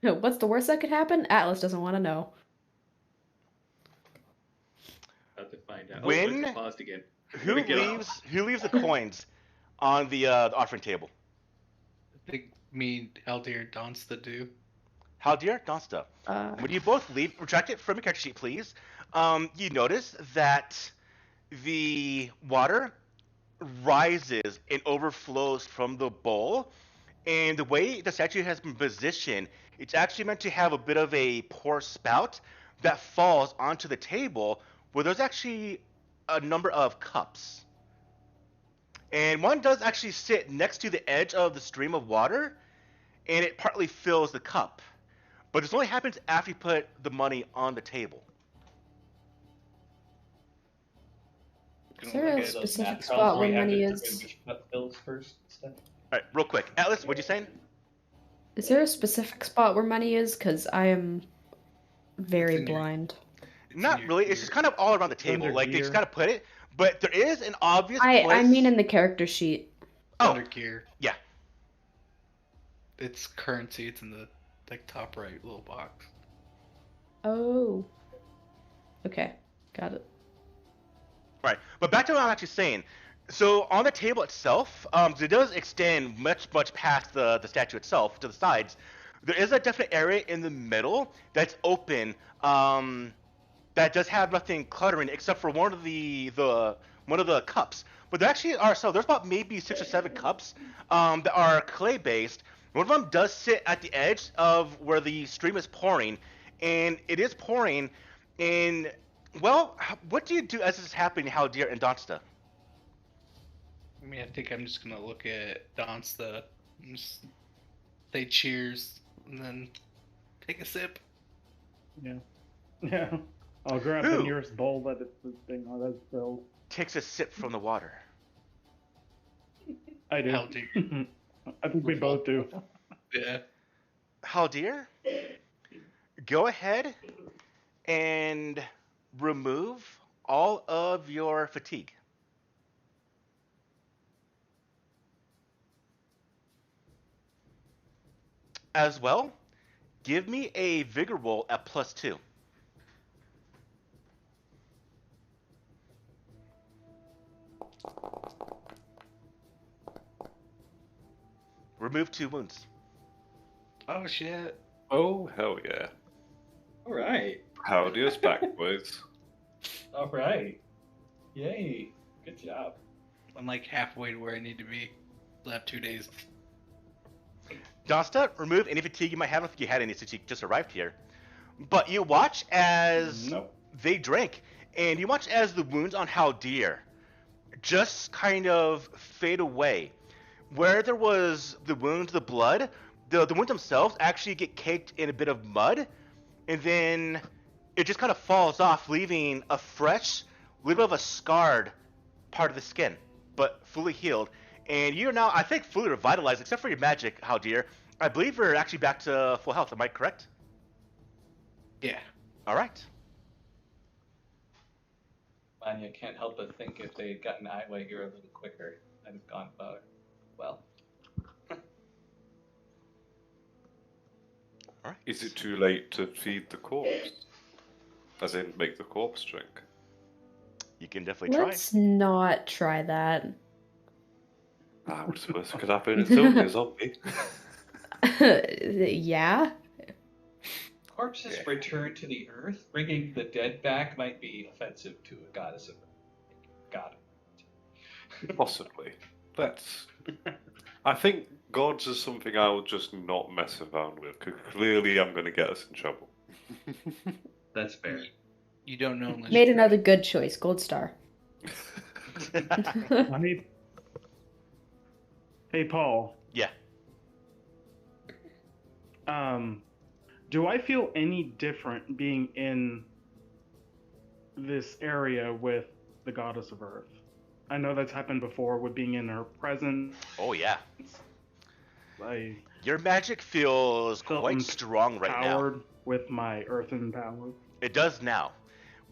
What's the worst that could happen? Atlas doesn't want to know. About to find out. When- Oh, it's paused again. Who Let me get off. leaves the coins on the offering table? I think me, Haldir, Donsta do. Haldir, Donsta. When you both leave, retract it from your character sheet, please. You notice that the water rises and overflows from the bowl, and the way the statue has been positioned, it's actually meant to have a bit of a pour spout that falls onto the table, where there's actually a number of cups. And one does actually sit next to the edge of the stream of water, and it partly fills the cup. But this only happens after you put the money on the table. Is there a Look at those specific Math spot problems where we have money to is? do cut bills first and stuff. All right, real quick. Atlas, what'd you say? Is there a specific spot where money is? Because I am very in your- blind. It's in Not your really. It's just gear. kind of all around the It's table. under Like, they just gear. kind of put it. But there is an obvious I place. mean in the character sheet. Oh, Under gear. yeah. It's currency. It's in the top right little box. Oh. Okay, got it. Right. But back to what I'm actually saying. So on the table itself, it does extend much past the statue itself to the sides. There is a definite area in the middle that's open, that does have nothing cluttering except for one of the cups. But there actually are, so there's about maybe 6 or 7 cups that are clay based. One of them does sit at the edge of where the stream is pouring, and it is pouring. And well, what do you do as this is happening, Haldir and Donsta? I mean, I think I'm just gonna look at Donsta and just say cheers and then take a sip. Yeah. Yeah. I'll grab the Who? nearest bowl that it's the thing that's filled. Takes a sip from the water. I do. Haldir. I think we both do. Yeah. Haldir, go ahead and remove all of your fatigue. As well, give me a vigor roll at +2. Remove 2 wounds. Oh shit. Oh, hell yeah. All right. Howdy us back, boys. All right. Yay. Good job. I'm like halfway to where I need to be. Still have 2 days. Donsta, remove any fatigue you might have if you had any since you just arrived here. But you watch as Nope. they drink, and you watch as the wounds on Haldir just kind of fade away. Where there was the wounds, the blood, the wounds themselves actually get caked in a bit of mud, and then it just kind of falls off, leaving a fresh, little bit of a scarred part of the skin, but fully healed. And you're now, I think, fully revitalized, except for your magic, Haldir. I believe you're actually back to full health. Am I correct? Yeah. All right. Anya can't help but think if they had gotten Iway here a little quicker, I'd have gone about well. All right. Is it too late to feed the corpse? As in, make the corpse drink? You can definitely try. Let's not try that. Ah, what's the worst that could happen? It's only a zombie. Yeah? Corpses return to the earth. Bringing the dead back might be offensive to a goddess of God. Possibly. That's. I think gods is something I will just not mess around with, because clearly I'm going to get us in trouble. That's fair. You don't know unless Made you another good choice. Gold star. I need. Hey, Paul. Yeah. Do I feel any different being in this area with the goddess of Earth? I know that's happened before with being in her presence. Oh, yeah. I Your magic feels felt quite strong right now. empowered with my earthen power. It does now.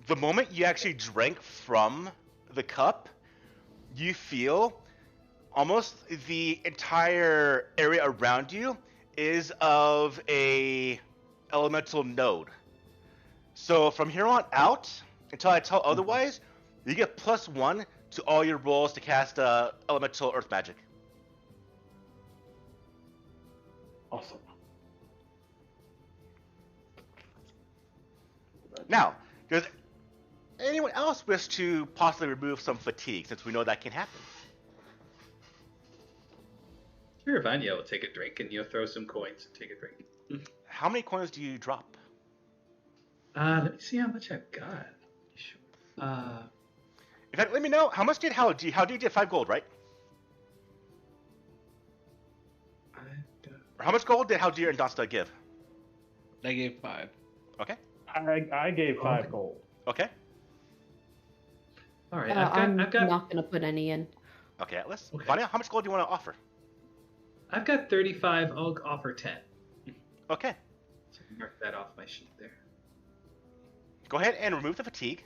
The moment you actually drank from the cup, you feel almost the entire area around you is of a elemental node. So from here on out, until I tell otherwise, you get +1 to all your rolls to cast elemental earth magic. Awesome. Now, does anyone else wish to possibly remove some fatigue, since we know that can happen? Sure, Vanya will take a drink and you'll throw some coins and take a drink. How many coins do you drop? Let me see how much I've got. Sure. In fact, let me know, how much did How do you get 5 gold, right? Or how much gold did Haldir and Donsta give? They gave 5. Okay. I gave 5 gold. Okay. All right, I'm I've got not gonna put any in. Okay, Atlas. Okay. Vanya, how much gold do you want to offer? I've got 35. I'll offer 10. Okay. So I can mark that off my sheet there. Go ahead and remove the fatigue.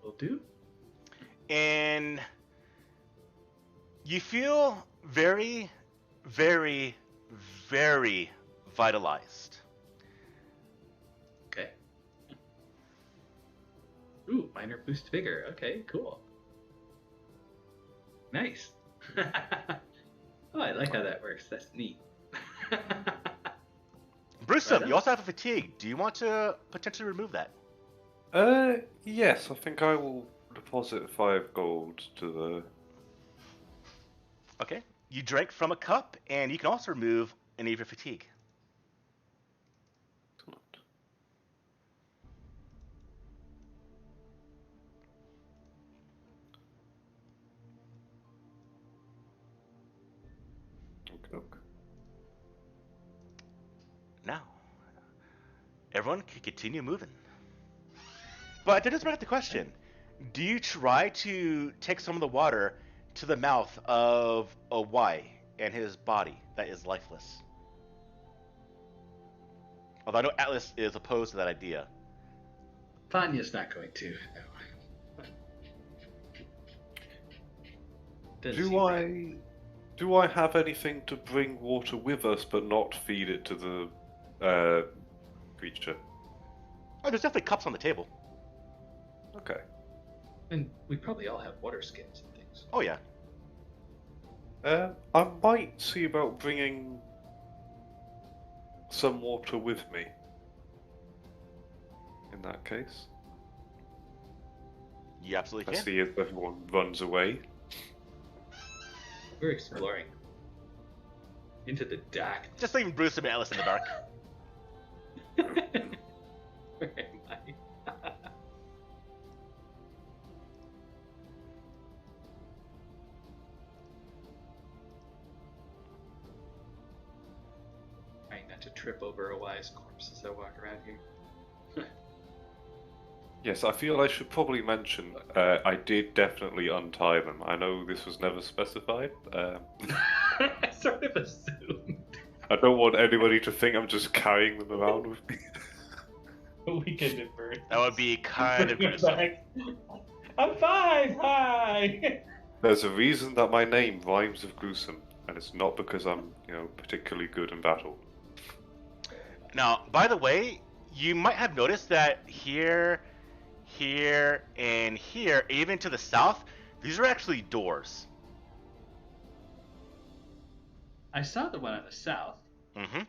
Will do. And you feel very, very, very vitalized. Okay. Ooh, minor boost vigor. Okay, cool. Nice. Oh, I like how that works. That's neat. Brewsome, Right you also have a fatigue. Do you want to potentially remove that? Yes, I think I will deposit 5 gold to the. Okay. You drank from a cup, and you can also remove any of your fatigue. Okay. Now, everyone can continue moving. But that does bring up the question. Do you try to take some of the water to the mouth of a Y and his body that is lifeless? Although I know Atlas is opposed to that idea. Vanya's not going to. No. Doesn't seem Do I have anything to bring water with us, but not feed it to the creature? Oh, there's definitely cups on the table. Okay. And we probably all have water skins and things. Oh yeah. I might see about bringing some water with me. In that case, You absolutely I can. see if everyone runs away. We're exploring into the dark. Just leaving Bruce and Alice in the dark. Where am I? Trying not to trip over a wise corpse as I walk around here. Yes, I feel I should probably mention I did definitely untie them. I know this was never specified. I sort of assumed. I don't want anybody to think I'm just carrying them around with me. Weekend at birth. That would be kind of gruesome. I'm fine. Hi. There's a reason that my name rhymes with gruesome, and it's not because I'm, particularly good in battle. Now, by the way, you might have noticed that here, and here, even to the south, these are actually doors. I saw the one on the south. Mm-hmm.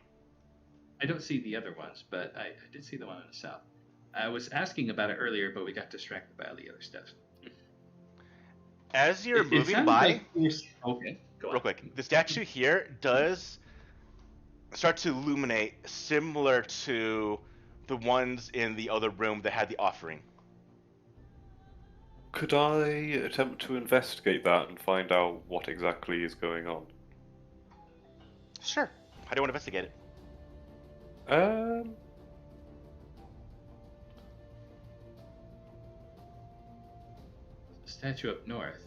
I don't see the other ones, but I did see the one on the south. I was asking about it earlier, but we got distracted by all the other stuff. As you're It moving sounded by, like okay, go real on. quick, the statue here does start to illuminate similar to the ones in the other room that had the offering. Could I attempt to investigate that and find out what exactly is going on? Sure. How do you want to investigate it? Um, The statue up north.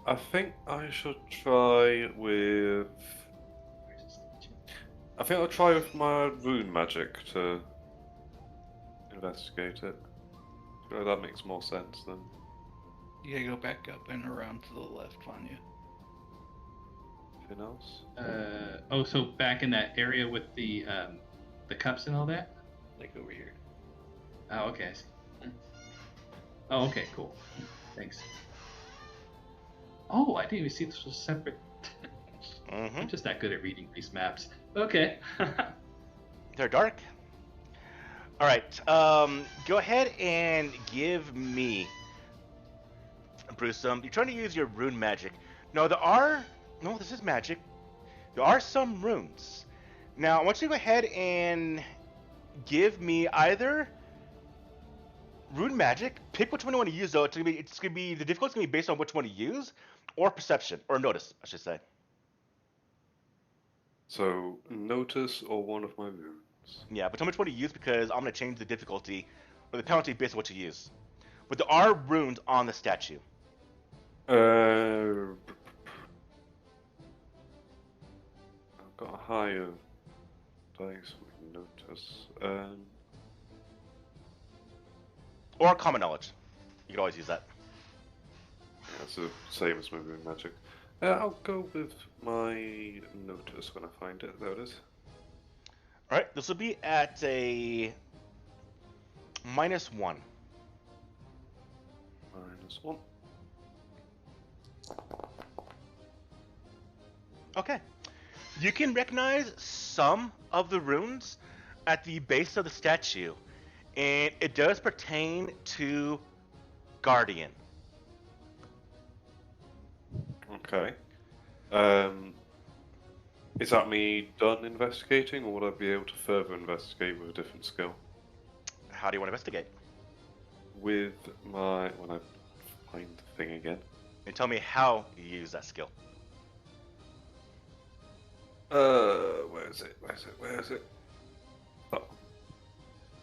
I think I should try with. Where's the statue? I think I'll try with my rune magic to investigate it. I feel like that makes more sense than. You gotta go back up and around to the left, Vanya. Anything else? So back in that area with the cups and all that. Like over here. Oh, okay. I see. Oh, okay, cool. Thanks. Oh, I didn't even see this was separate. Mm-hmm. I'm just that good at reading these maps. Okay. They're dark. All right. Go ahead and give me, Bruce. You're trying to use your rune magic. No, this is magic. There are some runes. Now, I want you to go ahead and give me either rune magic. Pick which one you want to use, though. The difficulty's gonna be based on which one to use, or perception, or notice, I should say. So, notice or one of my runes. Yeah, but tell me which one to use because I'm gonna change the difficulty or the penalty based on what you use. But there are runes on the statue. I've got a higher dice with notice. Or common knowledge. You can always use that. Yeah, it's the same as my rune magic. I'll go with my notice when I find it. There it is. Alright, this will be at a -1. -1. Okay. You can recognize some of the runes at the base of the statue. And it does pertain to Guardian. Okay. Is that me done investigating, or would I be able to further investigate with a different skill? How do you want to investigate? With my... when I find the thing again. And tell me how you use that skill. Where is it? Where is it? Oh.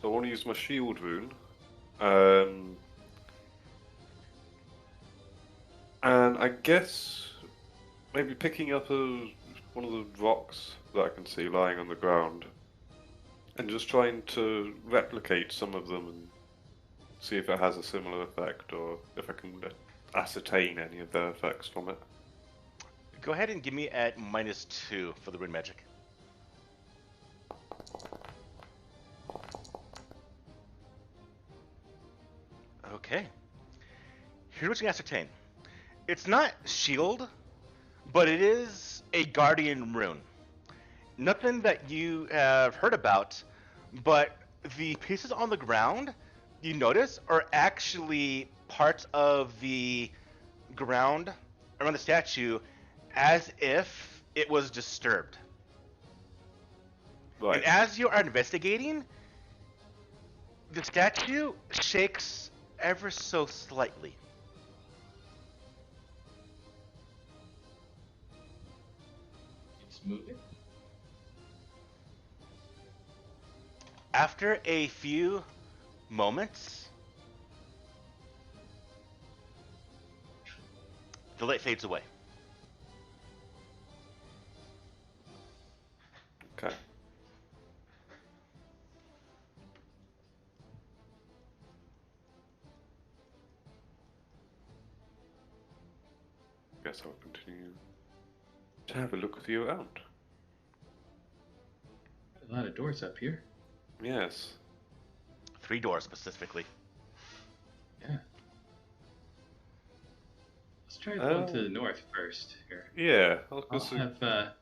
So I want to use my shield rune. And I guess maybe picking up one of the rocks that I can see lying on the ground and just trying to replicate some of them and see if it has a similar effect or if I can ascertain any of their effects from it. Go ahead and give me at -2 for the rune magic. Okay. Here's what you can ascertain. It's not shield, but it is a guardian rune. Nothing that you have heard about, but the pieces on the ground, you notice, are actually parts of the ground around the statue as if it was disturbed. Right. And as you are investigating, the statue shakes ever so slightly. It's moving. After a few moments, the light fades away. Okay. Guess I'll continue to have a look with you around. A lot of doors up here. Yes. 3 doors specifically. Yeah. Let's try the one to the north first here. Yeah. I'll I'll have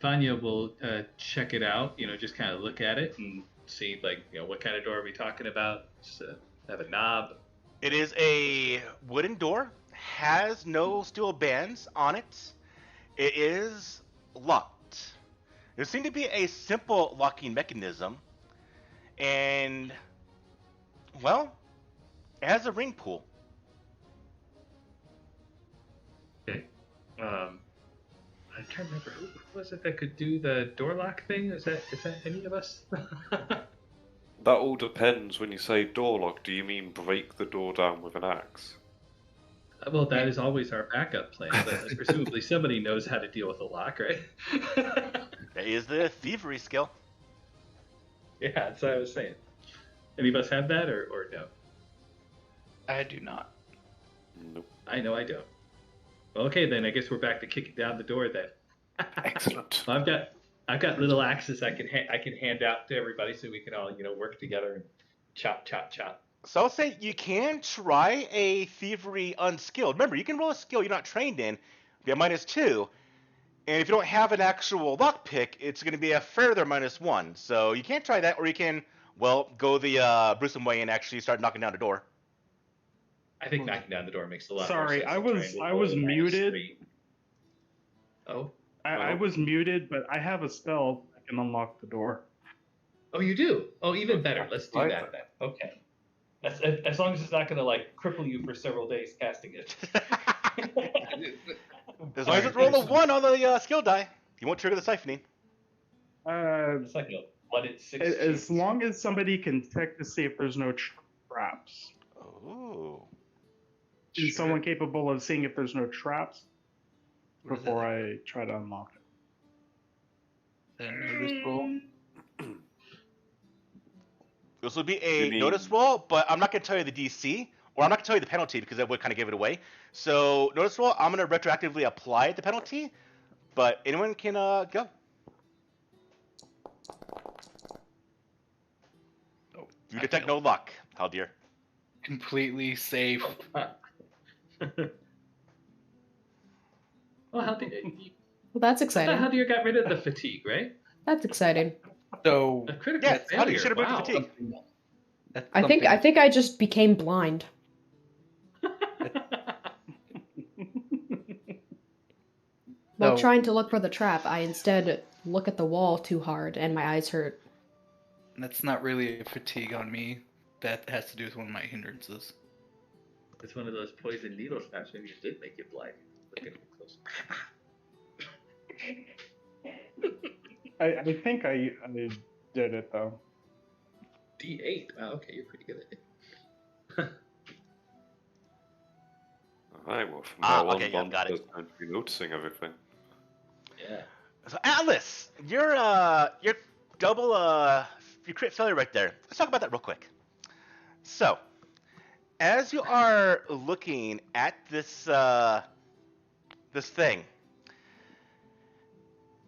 Vanya will check it out. You know, just kind of look at it and see, like, you know, what kind of door are we talking about? Just have a knob. It is a wooden door, has no steel bands on it. It is locked. There seems to be a simple locking mechanism, and, well, it has a ring pull. Okay. I can't remember who was it that could do the door lock thing. Is that any of us? That all depends. When you say door lock, do you mean break the door down with an axe? Well, that is always our backup plan. But presumably somebody knows how to deal with a lock, right? That is the thievery skill. Yeah, that's what I was saying. Any of us have that, or no? I do not. Nope. I know I don't. Well, okay, then I guess we're back to kicking down the door then. Excellent. Well, I've got little axes I can hand out to everybody so we can all work together and chop. So I'll say you can try a thievery unskilled. Remember, you can roll a skill you're not trained in, be a -2. And if you don't have an actual lockpick, it's going to be a further -1. So you can't try that, or you can, well, go the Bruce's way and actually start knocking down the door. I think knocking down the door makes a lot more Sorry, sense. I than was trying to I roll was a muted. -3. Oh, I was muted, but I have a spell that can unlock the door. oh, you do. Oh, even better. Okay. Let's do Right that then. Okay. That's as long as it's not going to like cripple you for several days casting it. As long as it's roll a 1 on the skill die, you won't trigger the siphoning. It's like a blooded 6. As long as somebody can check to see if there's no traps. Oh. Is someone capable of seeing if there's no traps before I try to unlock it? Then notice roll. This will be a You mean- notice roll, but I'm not going to tell you the DC, or I'm not going to tell you the penalty because that would kind of give it away. So notice roll, I'm going to retroactively apply the penalty, but anyone can go. Oh, You I detect failed. no luck, Haldir. Completely safe. Well, how did Well, that's exciting. how do you got rid of the fatigue, right? That's exciting. So A critical Yes, how do you failure. should have broken Wow. fatigue. that's I think something- I just became blind. While So- trying to look for the trap, I instead look at the wall too hard and my eyes hurt. That's not really a fatigue on me. That has to do with one of my hindrances. It's one of those poison needle snaps maybe it did make you blind. Look at it close. I think I did it though. D8. Wow, okay, you're pretty good at it. Alright, well, from Ah, now on, okay, yeah, Bond got it. is going to be noticing everything. Yeah. So Atlas, you're double your crit failure right there. Let's talk about that real quick. So, as you are looking at this this thing,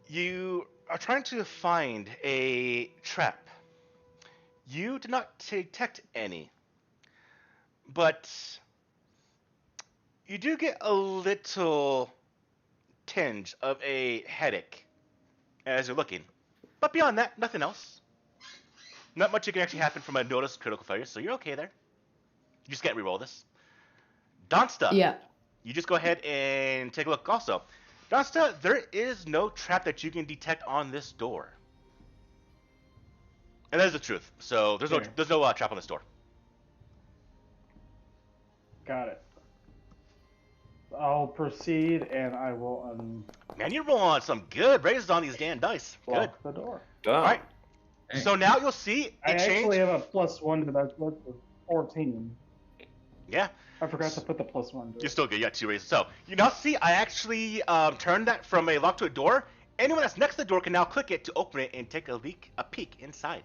you are trying to find a trap. You did not detect any, but you do get a little tinge of a headache as you're looking. But beyond that, nothing else. Not much can actually happen from a noticed critical failure, so you're okay there. You just can't reroll this. Donsta, Yeah. you just go ahead and take a look also. Donsta, there is no trap that you can detect on this door. And that is the truth. So there's no trap on this door. Got it. I'll proceed, and I will Man, you're rolling some good raises on these damn dice. Good. unlock the door. Damn. All right. Hey. So now you'll see I it change. actually have a +1 to that. That's a 14. Yeah, I forgot to put the +1 to you're it. still good. You got 2 raises. So you now see I actually turned that from a lock to a door. Anyone that's next to the door can now click it to open it and take a peek inside.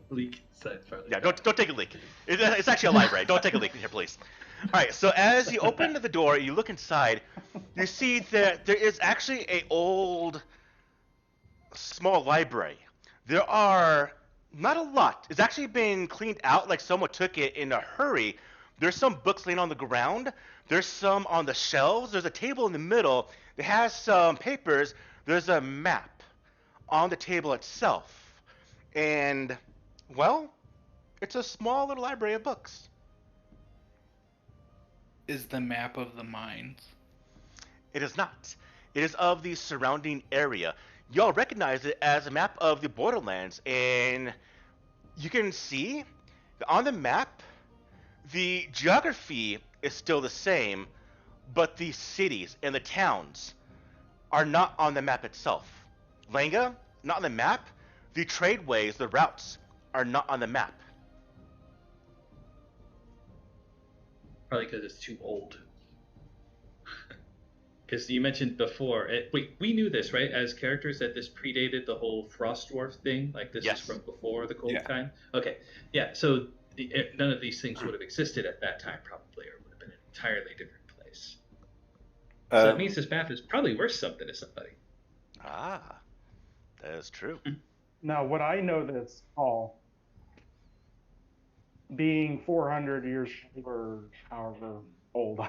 Leak inside. Probably. Yeah, don't take a leak. It's actually a library. Don't take a leak in here, please. All right. So as you open the door, you look inside. You see that there is actually a old, small library. There are not a lot. It's actually been cleaned out, like someone took it in a hurry. There's some books laying on the ground. There's some on the shelves. There's a table in the middle that has some papers. There's a map on the table itself. And, well, it's a small little library of books. Is the map of the mines? It is not. It is of the surrounding area. Y'all recognize it as a map of the Borderlands, and you can see that on the map, the geography is still the same, but the cities and the towns are not on the map itself. Langa, not on the map. The tradeways, the routes, are not on the map. Probably because it's too old. Because you mentioned before, we knew this, right, as characters, that this predated the whole Frost Dwarf thing? Like, this Yes. is from before the Cold Yeah. Time? Okay, yeah, so none of these things would have existed at that time, probably, or would have been an entirely different place. So that means this map is probably worth something to somebody. Ah, that is true. Now, what I know this, Paul, being 400 years or however old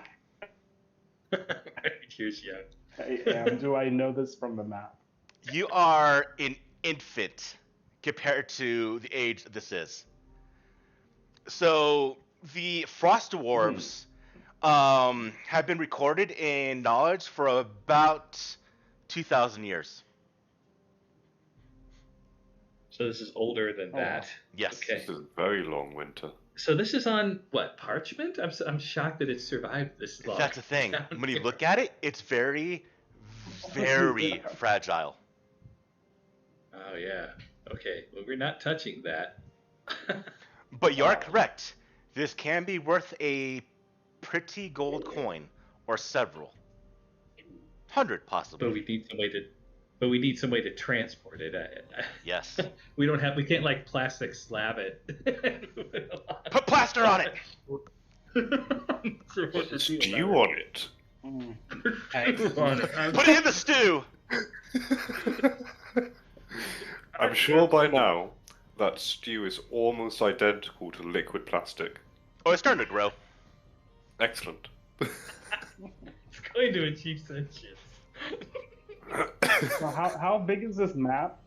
Here's young. I am, do I know this from the map? You are an infant compared to the age this is. So the Frost Dwarves have been recorded in knowledge for about 2,000 years. So this is older than that. Yes. Okay. This is a very long winter. So this is on, what, parchment? I'm shocked that it survived this long. That's the thing. down When you here. look at it, it's very, very fragile. Oh, yeah. Okay. Well, we're not touching that. But you are correct. This can be worth a pretty gold coin, or several. 100 possibly. But we need some way to transport it. Yes. We can't like plastic slab it. Put plaster on it. Stew on it. Put it in the stew. I'm sure by now that stew is almost identical to liquid plastic. Oh, it's starting to grow. Excellent. It's going to achieve sentience. So how big is this map,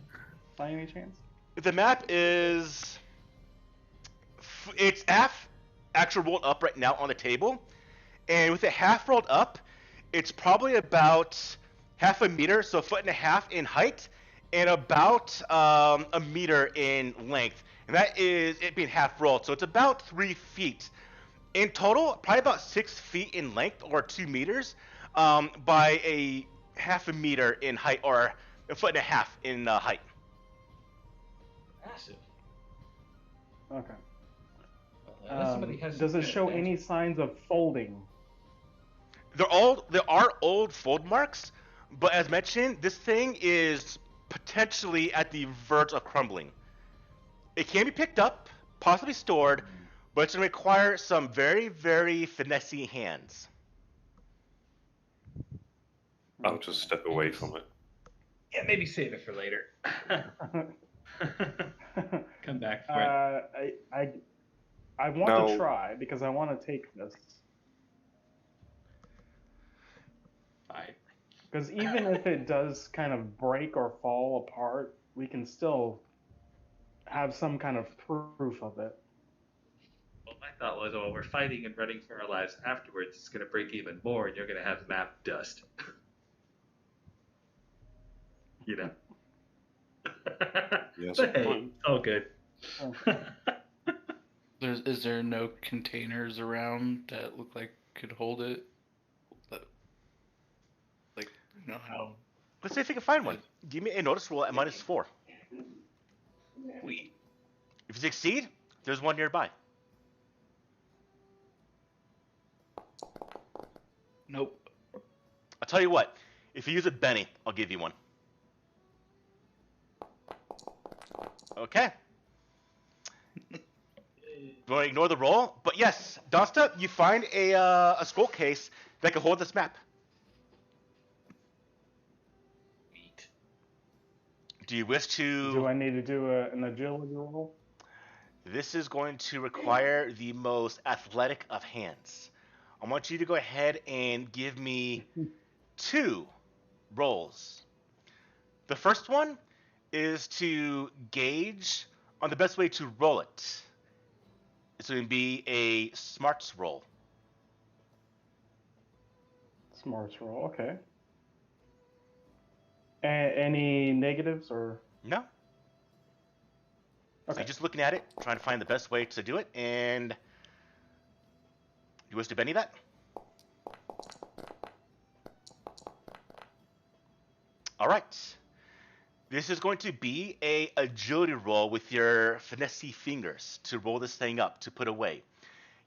by any chance? The map is... It's half actually rolled up right now on the table. And with it half rolled up, it's probably about half a meter, so 1.5 feet in height, and about a meter in length. And that is it being half rolled, so it's about 3 feet. In total, probably about 6 feet in length, or 2 meters, by a half a meter in height, or 1.5 feet in height. Massive. Okay. Well, unless somebody has Does it some show kind of any signs of folding? There are old fold marks, but as mentioned, this thing is potentially at the verge of crumbling. It can be picked up, possibly stored, but it's going to require some very, very finessey hands. I'll just step away from it. Yeah, maybe save it for later. Come back for it. I want Now- to try because I want to take this. Fine. Because even if it does kind of break or fall apart, we can still have some kind of proof of it. Well, my thought was, well, we're fighting and running for our lives afterwards. It's going to break even more, and you're going to have map dust. You know. Yes, But hey, fine. it's all good. Oh. Is there no containers around that look like could hold it? Like, you know how Let's see if you can find one. Give me a notice roll at -4. we If you succeed, there's one nearby. Nope. I'll tell you what. If you use a Benny, I'll give you one. Okay. You want to ignore the roll? But yes, Donsta, you find a scroll case that can hold this map. Neat. Do you wish to... Do I need to do an agility roll? This is going to require the most athletic of hands. I want you to go ahead and give me 2 rolls. The first one is to gauge on the best way to roll it. It's going to be a smarts roll. Smarts roll, okay. Any negatives or? No? So Okay. you're just looking at it, trying to find the best way to do it, and you wish to Benny that? All right. This is going to be a agility roll with your finessey fingers to roll this thing up, to put away.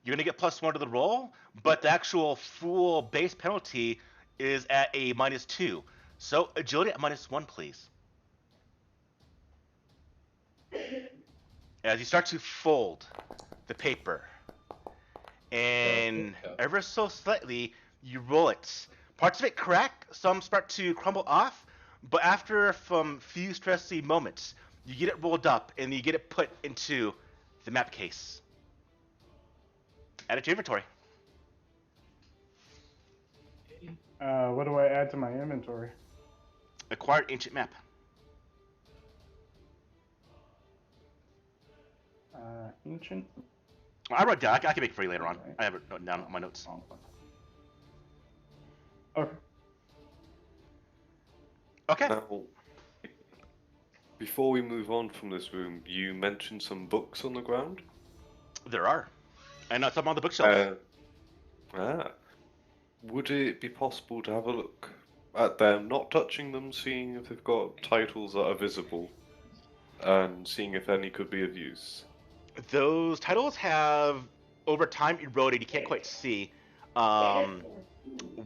You're going to get +1 to the roll, but the actual full base penalty is at a -2. So agility at -1, please. As you start to fold the paper, and ever so slightly, you roll it. Parts of it crack, some start to crumble off, but after from few stressy moments, you get it rolled up and you get it put into the map case. Add it to your inventory. What do I add to my inventory? Acquired ancient map. Ancient. I wrote it down. I can make it for you later on. I have it written down on my notes. Okay. Okay. Now, before we move on from this room, you mentioned some books on the ground. There are. And some on the bookshelf. Would it be possible to have a look at them, not touching them, seeing if they've got titles that are visible, and seeing if any could be of use? Those titles have, over time, eroded. You can't quite see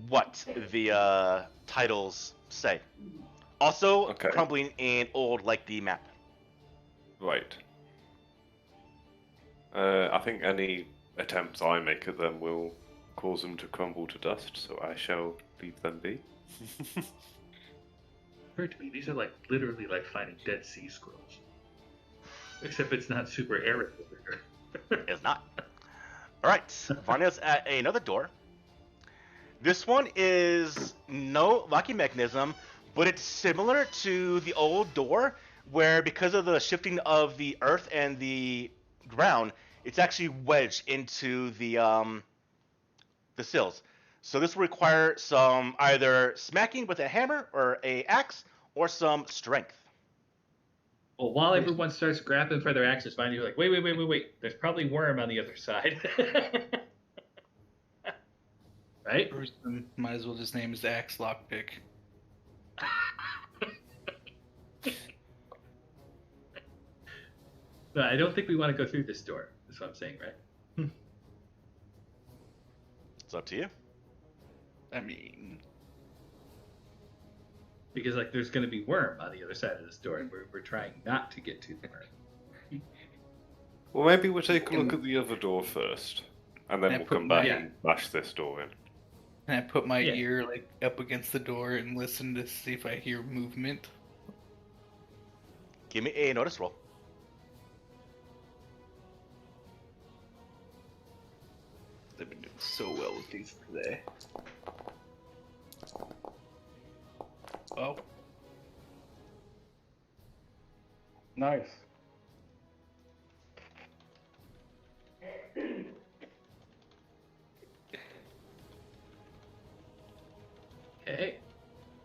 what the titles say. Also, Okay. crumbling and old like the map. Right. I think any attempts I make at them will cause them to crumble to dust, so I shall leave them be. Occurred to me, these are like literally like finding Dead Sea Scrolls. Except it's not super arid over here. It's not. Alright, Varna's at another door. This one is no locking mechanism, but it's similar to the old door, where because of the shifting of the earth and the ground, it's actually wedged into the sills. So this will require some either smacking with a hammer or a axe, or some strength. Well, while everyone starts grabbing for their axes, finally you're like, wait. There's probably worm on the other side. Right? person might as well just name his axe lockpick. No, I don't think we want to go through this door. That's what I'm saying, right? It's up to you. I mean, Because like there's going to be worm on the other side of this door, and we're trying not to get to the worm. Well, maybe we'll take a look at the other door first, and then Yeah, we'll put- come back yeah. and bash this door in. and I put my Yeah. ear like up against the door and listen to see if I hear movement. Give me a notice roll. so well with these today. Oh, Nice. Okay.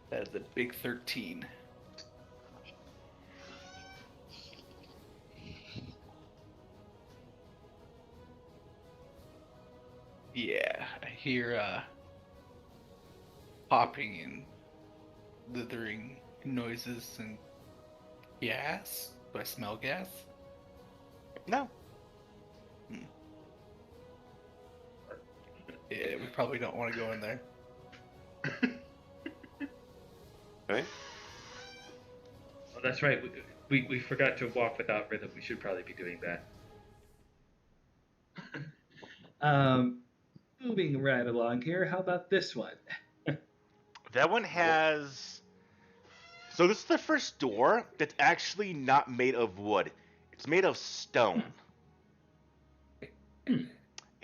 that's a big 13. Yeah, I hear popping and slithering noises and gas. Do I smell gas? No. Yeah, we probably don't want to go in there. Okay. Well, that's right. We forgot to walk without rhythm. We should probably be doing that. Moving right along here. How about this one? That one has. So this is the first door that's actually not made of wood. It's made of stone.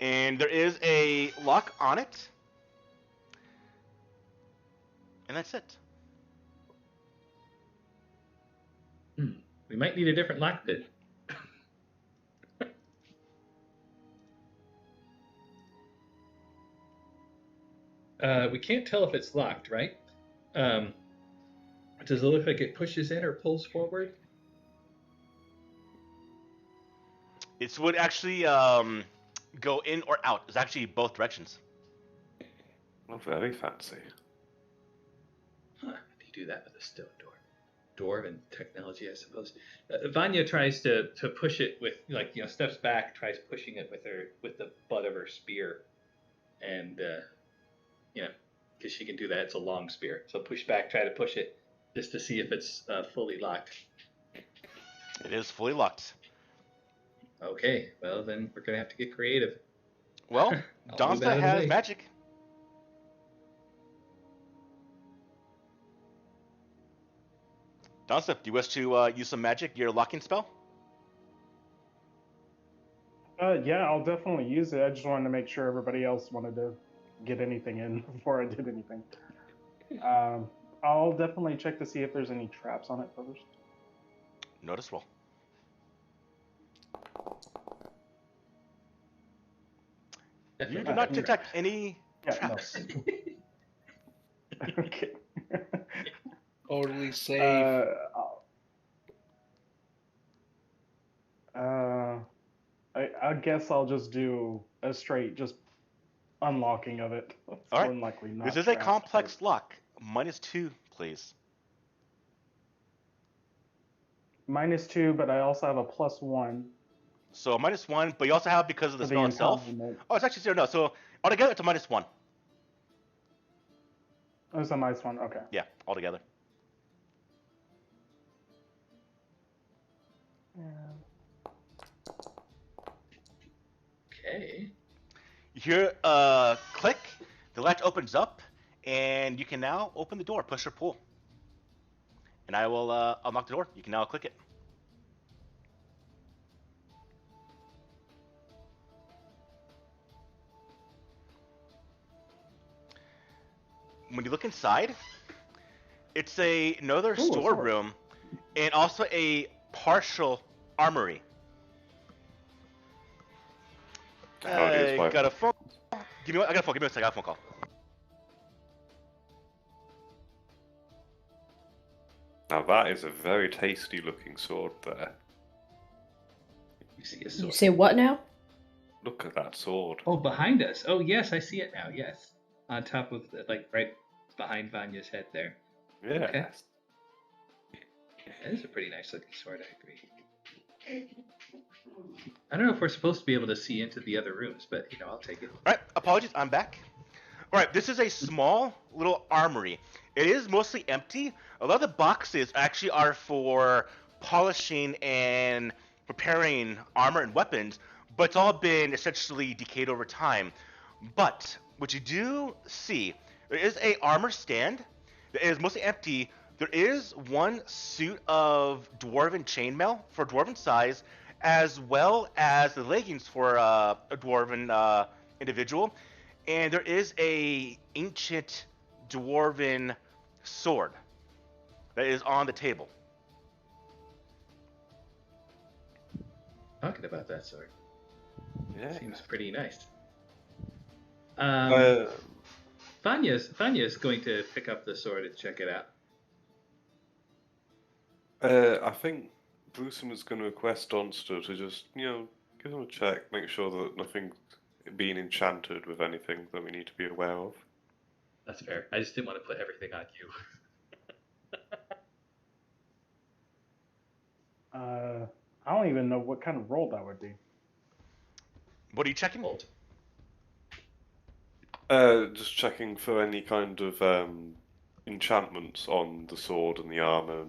And there is a lock on it. And that's it. We might need a different lock then. We can't tell if it's locked, right? Does it look like it pushes in or pulls forward? It would actually go in or out. It's actually both directions. Oh, very fancy. Huh, if you do that with a stone door. Dwarven technology, I suppose. Vanya tries to push it with, steps back, tries pushing it with the butt of her spear. And, because she can do that. It's a long spear. So push back, try to push it just to see if it's fully locked. It is fully locked. Okay, well then we're going to have to get creative. Well, I'll move out Donsta of the has way. magic. Donsta, do you wish to use some magic, your locking spell? Yeah, I'll definitely use it. I just wanted to make sure everybody else wanted to get anything in before I did anything. I'll definitely check to see if there's any traps on it first. Notice roll. You do not detect any Yeah, traps. no. Okay. Totally safe. I guess I'll just do a straight just unlocking of it. All right. More than likely not This is a trapped, complex lock. -2, please. but -2, but I also have a +1 So -1, but you also have because of the for the spell itself. empowerment. Oh, it's actually 0. No, so altogether it's a -1. Oh, it's a -1. Okay. Yeah, altogether. Okay. You hear a click. The latch opens up, and you can now open the door, push or pull. And I will unlock the door. You can now click it. When you look inside, it's another Ooh, a sword. storeroom and also a partial armory. How it is, my- Got a phone. I got a phone. Give me a second. I got a phone call. Now that is a very tasty looking sword there. You see a You sword. say what now? Look at that sword. Oh, behind us. Oh, yes, I see it now. Yes. On top of, right behind Vanya's head there. Yes. Okay. That is a pretty nice looking sword, I agree. I don't know if we're supposed to be able to see into the other rooms, but, I'll take it. All right, apologies, I'm back. All right, this is a small little armory. It is mostly empty. A lot of the boxes actually are for polishing and preparing armor and weapons, but it's all been essentially decayed over time. But what you do see, there is a armor stand that is mostly empty. There is one suit of dwarven chainmail for dwarven size, as well as the leggings for a dwarven individual. and there is a ancient dwarven sword that is on the table. Talking about that sword. Yeah. Seems pretty nice. Uh, Fanya's going to pick up the sword and check it out. I think Bruce was going to request Donster to just, give him a check, make sure that nothing's being enchanted with anything that we need to be aware of. That's fair. I just didn't want to put everything on you. I don't even know what kind of roll that would be. What are you checking? Bolt. Just checking for any kind of enchantments on the sword and the armor.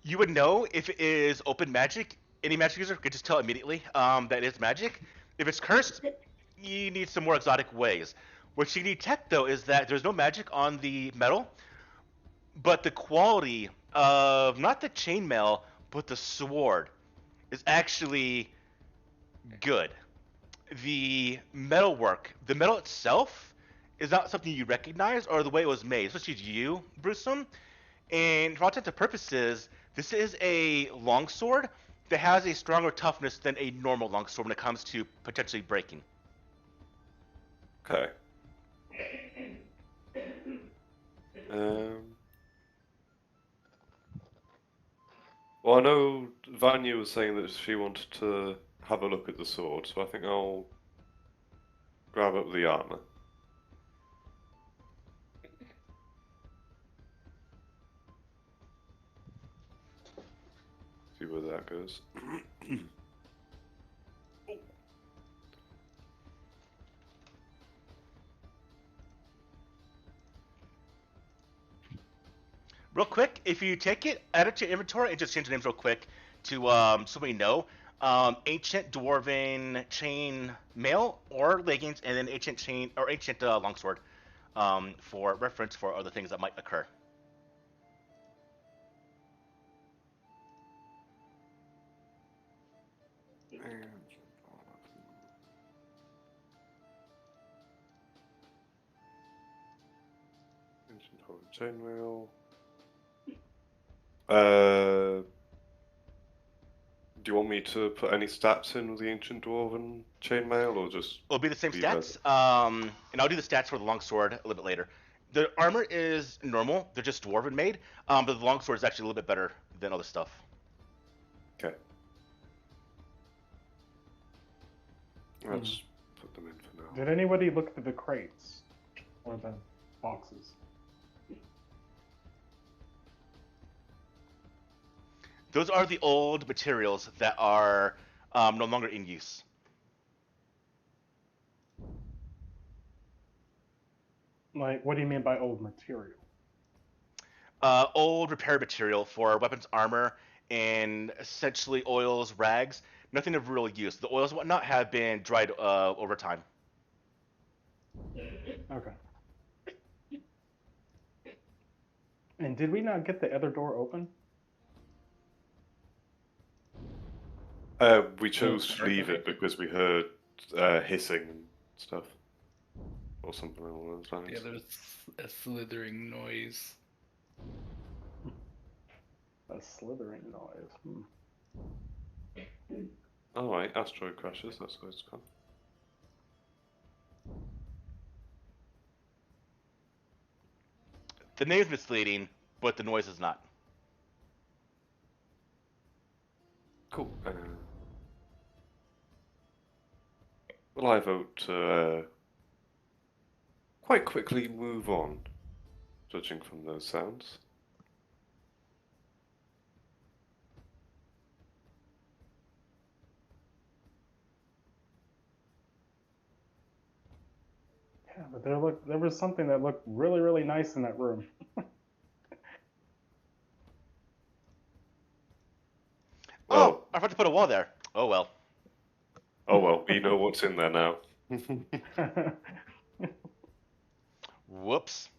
You would know if it is open magic. Any magic user could just tell immediately that it's magic. If it's cursed, you need some more exotic ways. What you need tech though is that there's no magic on the metal, but the quality of not the chainmail but the sword is actually good. The metalwork, the metal itself, is not something you recognize or the way it was made, especially you, Brewsome. And for all intents and purposes, this is a longsword that has a stronger toughness than a normal longsword when it comes to potentially breaking. Okay. Well, I know Vanya was saying that she wanted to have a look at the sword, so I think I'll grab up the armor. See where that goes. Real quick, if you take it, add it to your inventory, and just change the names real quick to so we know. Ancient dwarven chain mail or leggings, and then ancient chain or ancient longsword for reference for other things that might occur. Chainmail. Do you want me to put any stats in with the ancient dwarven chainmail, or just It'll be the same leave stats, and I'll do the stats for the longsword a little bit later. The armor is normal; they're just dwarven made, but the longsword is actually a little bit better than other stuff. Okay. Let's put them in for now. Did anybody look at the crates or the boxes? Those are the old materials that are no longer in use. Like, what do you mean by old material? Old repair material for weapons, armor, and essentially oils, rags. Nothing of real use. The oils and whatnot have been dried over time. Okay. And did we not get the other door open? We chose to leave it because we heard hissing and stuff, or something along those lines. Yeah, there's a slithering noise. A slithering noise. All right, asteroid crashes. That's where it's come. The name's misleading, but the noise is not. Cool. Well, I vote to quite quickly move on, judging from those sounds. Yeah, but there was something that looked really, really nice in that room. Oh, I forgot to put a wall there. Oh well. Oh well, we know what's in there now. Whoops.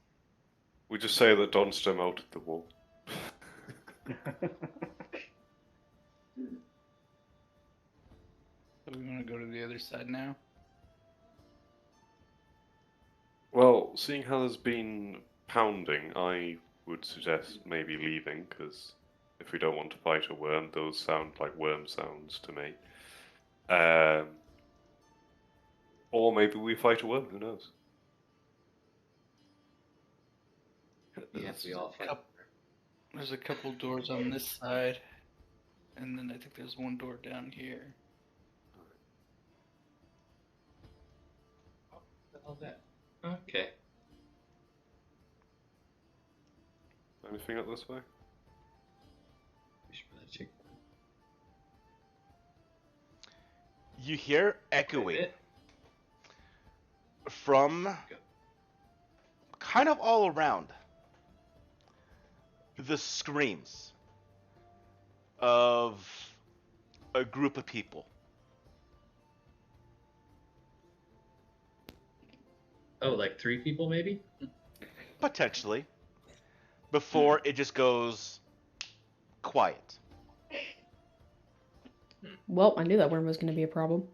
We just say that Donster melted the wall. So we want to go to the other side now? Well, seeing how there's been pounding, I would suggest maybe leaving, because if we don't want to fight a worm, those sound like worm sounds to me. Or maybe we fight a worm, who knows? Yes, we all fight. There's a couple doors on this side, and then I think there's one door down here. All that. Okay. Anything up this way? We should probably check. You hear echoing from kind of all around the screams of a group of people. Oh, like 3 people maybe? Potentially. Before it just goes quiet. Well, I knew that worm was going to be a problem.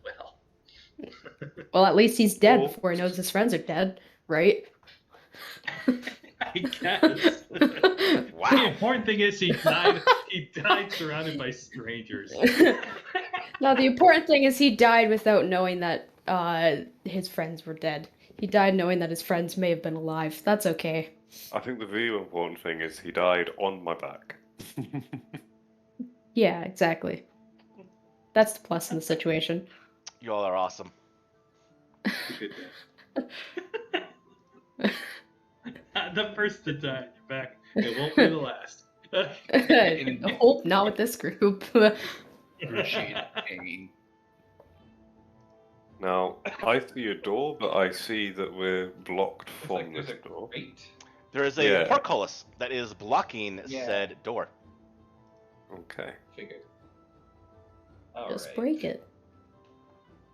Well. Well, at least he's dead Oh. before he knows his friends are dead, right? I guess. Wow. The important thing is he died. He died surrounded by strangers. No, the important thing is he died without knowing that his friends were dead. He died knowing that his friends may have been alive. That's okay. I think the real important thing is he died on my back. Yeah, exactly. That's the plus in the situation. You all are awesome. Good day. The first to die, you're back. It won't be the last. I hope not with this group. Appreciate hanging. Now, I see a door, but I see that we're blocked Looks from like there's this a door. grate. There is a Yeah. portcullis that is blocking Yeah. said door. Okay. Figured. Just Alright. break it.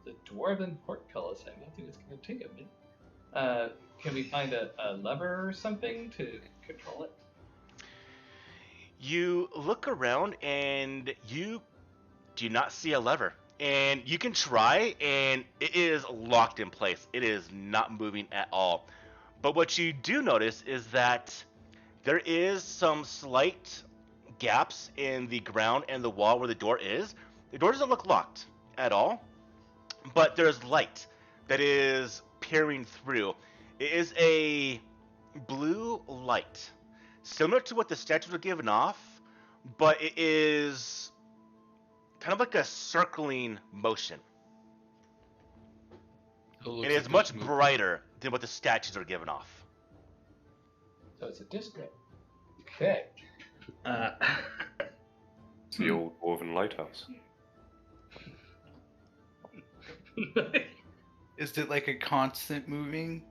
The dwarven portcullis. I imagine it's going to take a minute. Can we find a lever or something to control it? You look around and you do not see a lever. And you can try, and it is locked in place. It is not moving at all. But what you do notice is that there is some slight gaps in the ground and the wall where the door is. The door doesn't look locked at all, but there's light that is peering through. It is a blue light, similar to what the statues were given off, but it is kind of like a circling motion. It is much brighter than what the statues are given off. So it's a disco. Okay. It's the old dwarven lighthouse. Is it like a constant moving?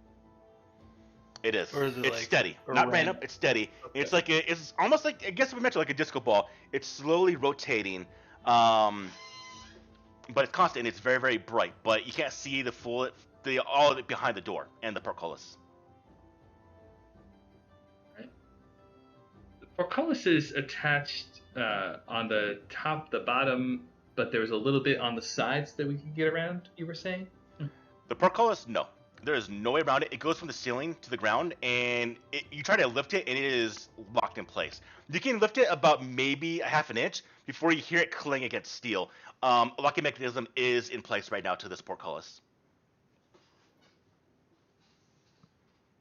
It is. Or is it It's like steady, a not random- random. It's steady. It's like it's almost like, I guess we mentioned, like a disco ball. It's slowly rotating, but it's constant. And it's very, very bright. But you can't see all of it behind the door and the portcullis. The portcullis is attached on the top, the bottom, but there's a little bit on the sides that we can get around, you were saying? The portcullis, no. There is no way around it. It goes from the ceiling to the ground, and you try to lift it, and it is locked in place. You can lift it about maybe a half an inch before you hear it cling against steel. A locking mechanism is in place right now to this portcullis.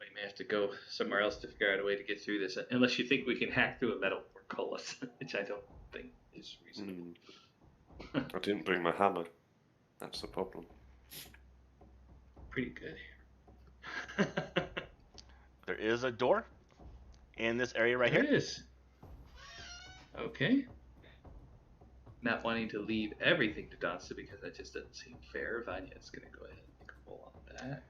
We may have to go somewhere else to figure out a way to get through this, unless you think we can hack through a metal portcullis, which I don't think is reasonable. I didn't bring my hammer. That's the problem. Pretty good here. There is a door in this area right There here. it is. Okay. Not wanting to leave everything to Donsta because that just doesn't seem fair. Vanya's going to go ahead and make a roll on that.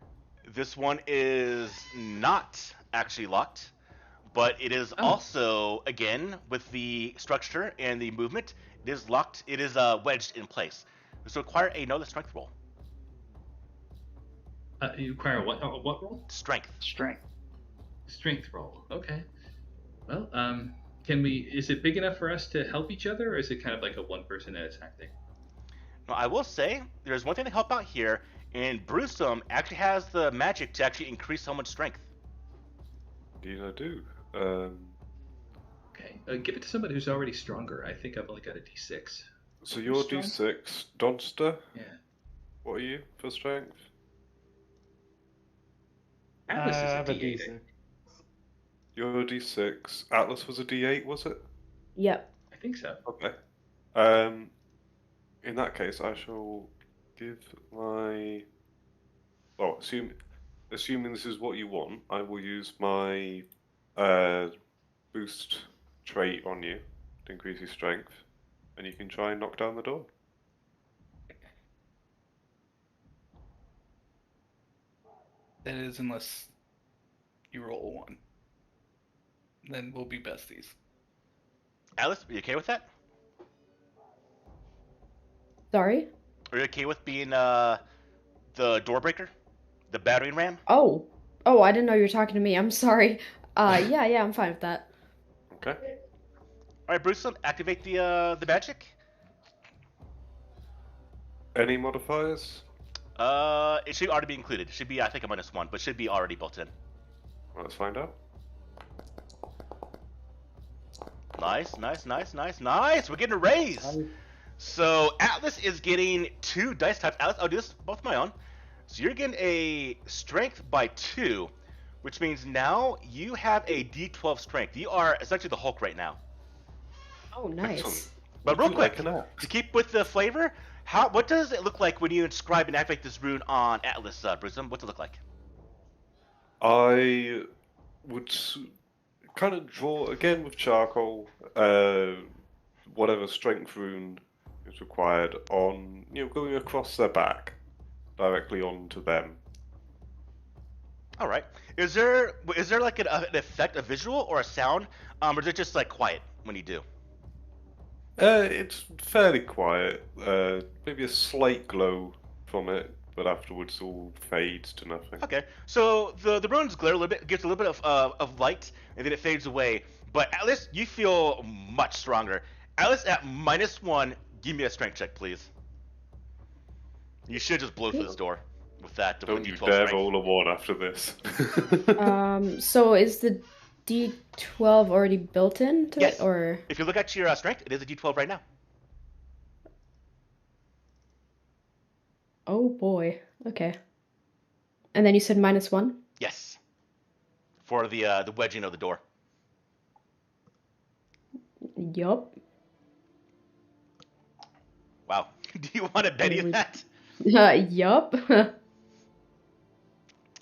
This one is not actually locked, but it is Oh. also, again, with the structure and the movement, it is locked. It is wedged in place. This will require another strength roll. You require what roll? Strength. Strength. Strength roll. Okay. Well, can we? Is it big enough for us to help each other, or is it kind of like a one person at a time thing? Now, I will say, there's one thing to help out here, And Brewsome actually has the magic to actually increase someone's strength. Indeed, I do. Okay. Give it to somebody who's already stronger. I think I've only got a D6. So you're Strong? D6. Donster, Yeah. what are you for strength? Atlas I is a have a D8. D6. You're a D6. Atlas was a D8, was it? Yep. I think so. Okay. In that case, I shall give my. Well, assuming this is what you want, I will use my boost trait on you to increase your strength, and you can try and knock down the door. That is, unless you roll a 1. Then we'll be besties. Alice, are you okay with that? Sorry? Are you okay with being the door breaker? The battering ram? Oh. Oh, I didn't know you were talking to me. I'm sorry. Yeah, I'm fine with that. Okay. Alright, Brewsome, activate the magic. Any modifiers? It should already be included. It should be, I think, a -1, but should be already built in. Let's find out. Nice. We're getting a raise. So Atlas is getting 2 dice types. Atlas, I'll do this both my own. So you're getting a strength by 2, which means now you have a D12 strength. You are essentially the Hulk right now. Oh, nice. Excellent. But real Would you quick, like an axe? to keep with the flavor, what does it look like when you inscribe and activate this rune on Atlas, Brewsome? What's it look like? I would kind of draw again with charcoal, whatever strength rune is required on, going across their back, directly onto them. All right. Is there like an effect, a visual or a sound, or is it just like quiet when you do? It's fairly quiet. Maybe a slight glow from it, but afterwards all fades to nothing. Okay. So the runes glare a little bit, gives a little bit of light, and then it fades away. But Atlas, you feel much stronger. Atlas at -1, give me a strength check, please. You should just blow through this door with that. Don't you D12 dare strength. roll a 1 after this. So is the D12 already built into Yes. it, or? If you look at your strength, it is a D12 right now. Oh boy. Okay. And then you said -1? Yes. For the wedging of the door. Yup. Wow. Do you want to Betty that? Yup. All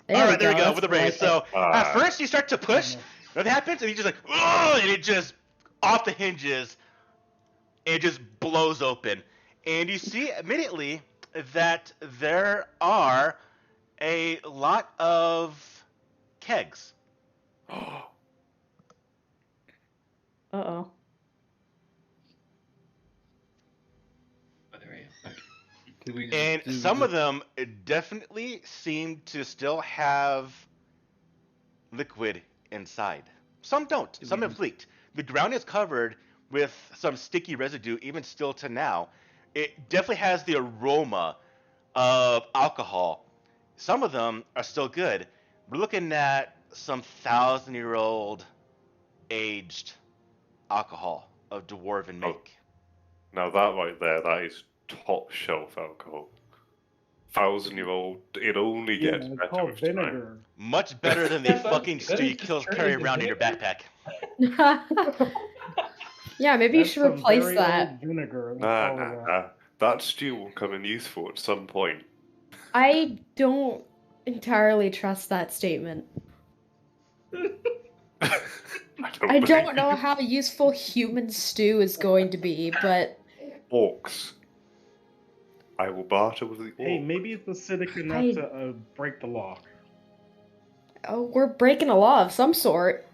right, there we go That's with the what I raise. like. So at first you start to push, nothing happens, and you just like, oh, and it just off the hinges, and it just blows open, and you see immediately that there are a lot of kegs. Uh-oh. Oh, there I am. Okay. Did we And do some the- of them definitely seem to still have liquid inside. Some don't. Some have leaked. The ground is covered with some sticky residue, even still to now. It definitely has the aroma of alcohol. Some of them are still good. We're looking at some 1,000-year-old aged alcohol of dwarven make. Now that right there, that is top shelf alcohol. 1,000-year-old, it only Yeah, gets it's better called with time. vinegar. Much better than the That fucking is stew you just carry turning around in into your backpack. Yeah, maybe you That's should some replace very that. old vinegar. That's Nah, all nah, of that. nah. That stew will come in useful at some point. I don't entirely trust that statement. I don't know how useful human stew is going to be, but Orcs. I will barter with the orc. Hey, maybe it's acidic enough I- to break the lock. oh, we're breaking a law of some sort.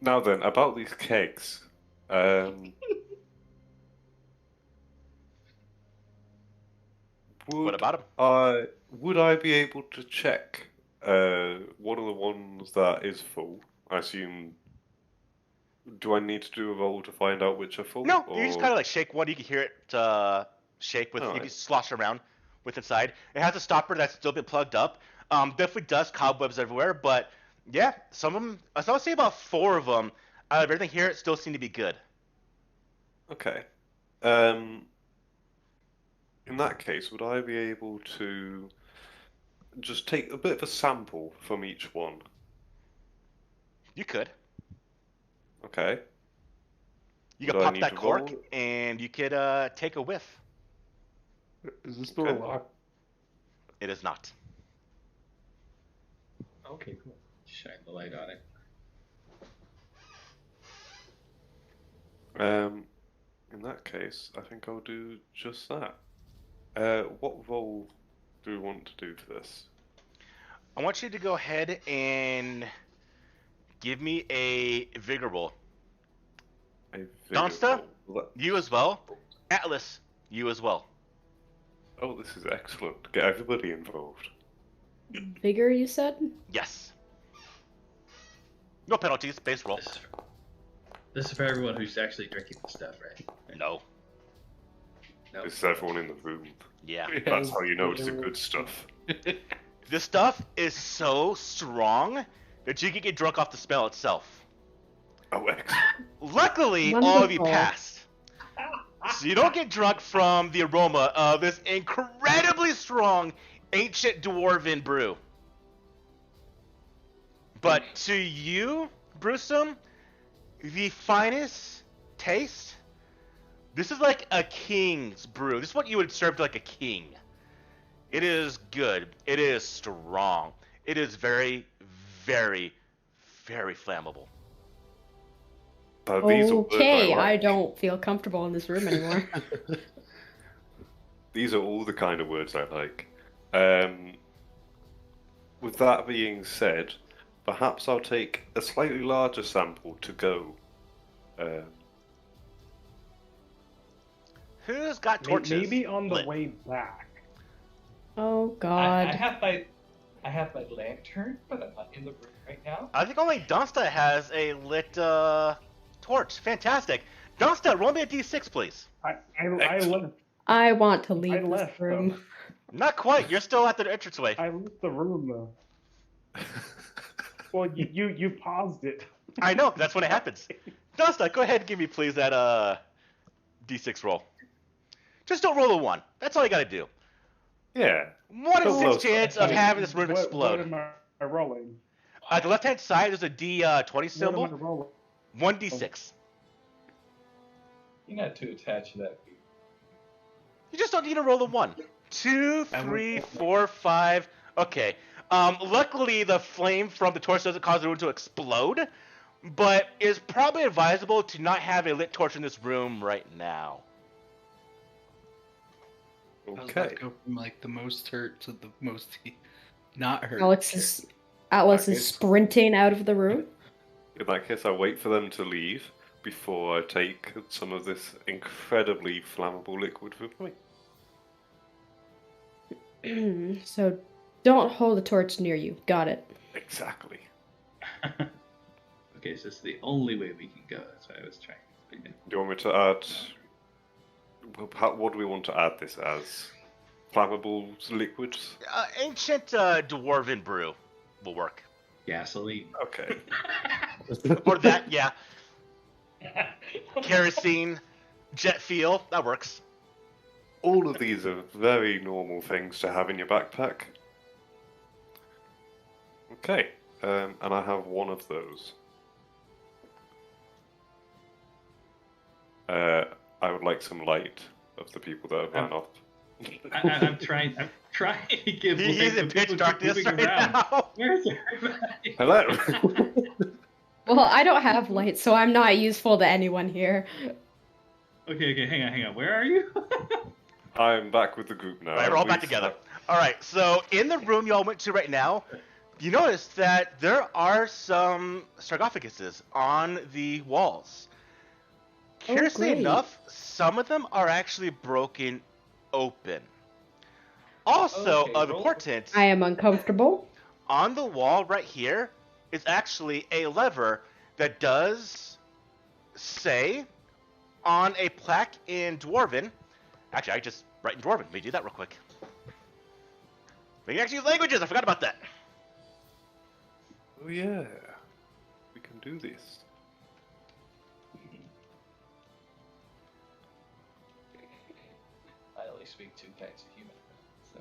Now then, about these kegs. What about them? Would I be able to check one of the ones that is full? I assume. Do I need to do a roll to find out which are full? No, you just or- kind of like shake one. You can hear it shape with if you Alright. slosh around with inside. It has a stopper that's still been plugged up. Definitely dust, cobwebs everywhere, but yeah, some of them. I would say about 4 of them out of everything here still seem to be good. Okay. In that case, would I be able to just take a bit of a sample from each one? You could. Okay. You Would could I pop need that to cork roll? and you could take a whiff. Is this door Okay. locked? It is not. Okay, cool. Shine the light on it. In that case, I think I'll do just that. What roll do we want to do for this? I want you to go ahead and give me a vigor roll. A vigor Donsta? roll. You as well. Atlas, you as well. Oh, this is excellent. Get everybody involved. Vigor, you said? Yes. No penalties, base roll. This is for everyone who's actually drinking the stuff, right? No. No. This is everyone in the room. Yeah. That's how you know it's the good stuff. This stuff is so strong that you can get drunk off the smell itself. Oh, excellent. Luckily, all of you Wonderful. passed. So you don't get drunk from the aroma of this incredibly strong ancient dwarven brew. But to you, Brewsome, the finest taste, this is like a king's brew. This is what you would serve to like a king. It is good. It is strong. It is very, very, very flammable. These are words Okay, I I like. don't feel comfortable in this room anymore. These are all the kind of words I like. With that being said, perhaps I'll take a slightly larger sample to go. Who's got torches? Maybe on the lit? way back. Oh I God. have my lantern, but I'm not in the room right now. I think only Donsta has a lit torch. Fantastic. Donsta, roll me a d6, please. I Excellent. left. I want to I leave this left room. though. Not quite. You're still at the entranceway. I left the room though. Well, you paused it. I know. That's when it happens. Donsta, go ahead and give me, please, that d6 roll. Just don't roll a 1. That's all you got to do. Yeah. 1 in Don't 6 roll chance of having this room What explode. am I rolling? At the left-hand side, there's a d20 What am symbol. I rolling? 1d6. You're not too attached to that. You just don't need to roll a 1. 2, 3, 4, 5. Okay. Luckily, the flame from the torch doesn't cause the room to explode, but it's probably advisable to not have a lit torch in this room right now. How's Okay. that go from like the most hurt to the most not hurt? Atlas Okay. is sprinting out of the room. In that case, I'll wait for them to leave before I take some of this incredibly flammable liquid with me. So don't hold a torch near you. Got it. Exactly. Okay, so this is the only way we can go. That's what I was trying to explain. Do you want me to add? What do we want to add this as? Flammable liquids? Ancient dwarven brew will work. Gasoline. Okay. Or that, yeah. Kerosene, jet fuel, that works. All of these are very normal things to have in your backpack. Okay, and I have one of those. I would like some light of the people that have run off. I'm trying to give. He's in pitch darkness moving right around. now. Where's everybody? Hello. Well, I don't have light, so I'm not useful to anyone here. Okay, hang on. Where are you? I'm back with the group now. Alright, we're all back Please, together. Alright, so in the room y'all went to right now, you notice that there are some sarcophaguses on the walls. Oh, Curiously great. enough, some of them are actually broken open. Also, Okay, of roll- importance, I am uncomfortable. on the wall right here is actually a lever that does say on a plaque in Dwarven. Actually, I just Right in Dwarven. Let me do that real quick. We can actually use languages. I forgot about that. Oh yeah, we can do this. I only speak two kinds of human. So.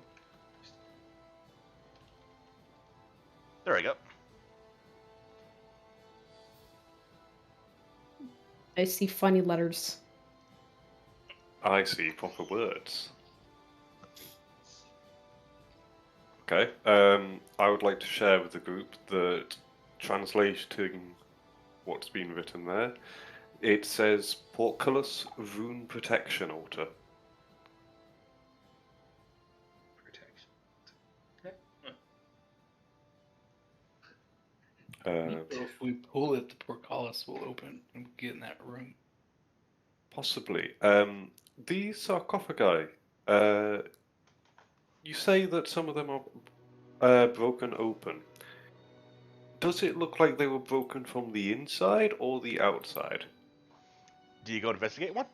There we go. I see funny letters. I see proper words. Okay. I would like to share with the group that translating what's been written there, it says Portcullis Rune Protection Altar. Protection. Okay. So if we pull it, the portcullis will open and get in that room. Possibly. These sarcophagi, you say that some of them are broken open. Does it look like they were broken from the inside or the outside? Do you go investigate one?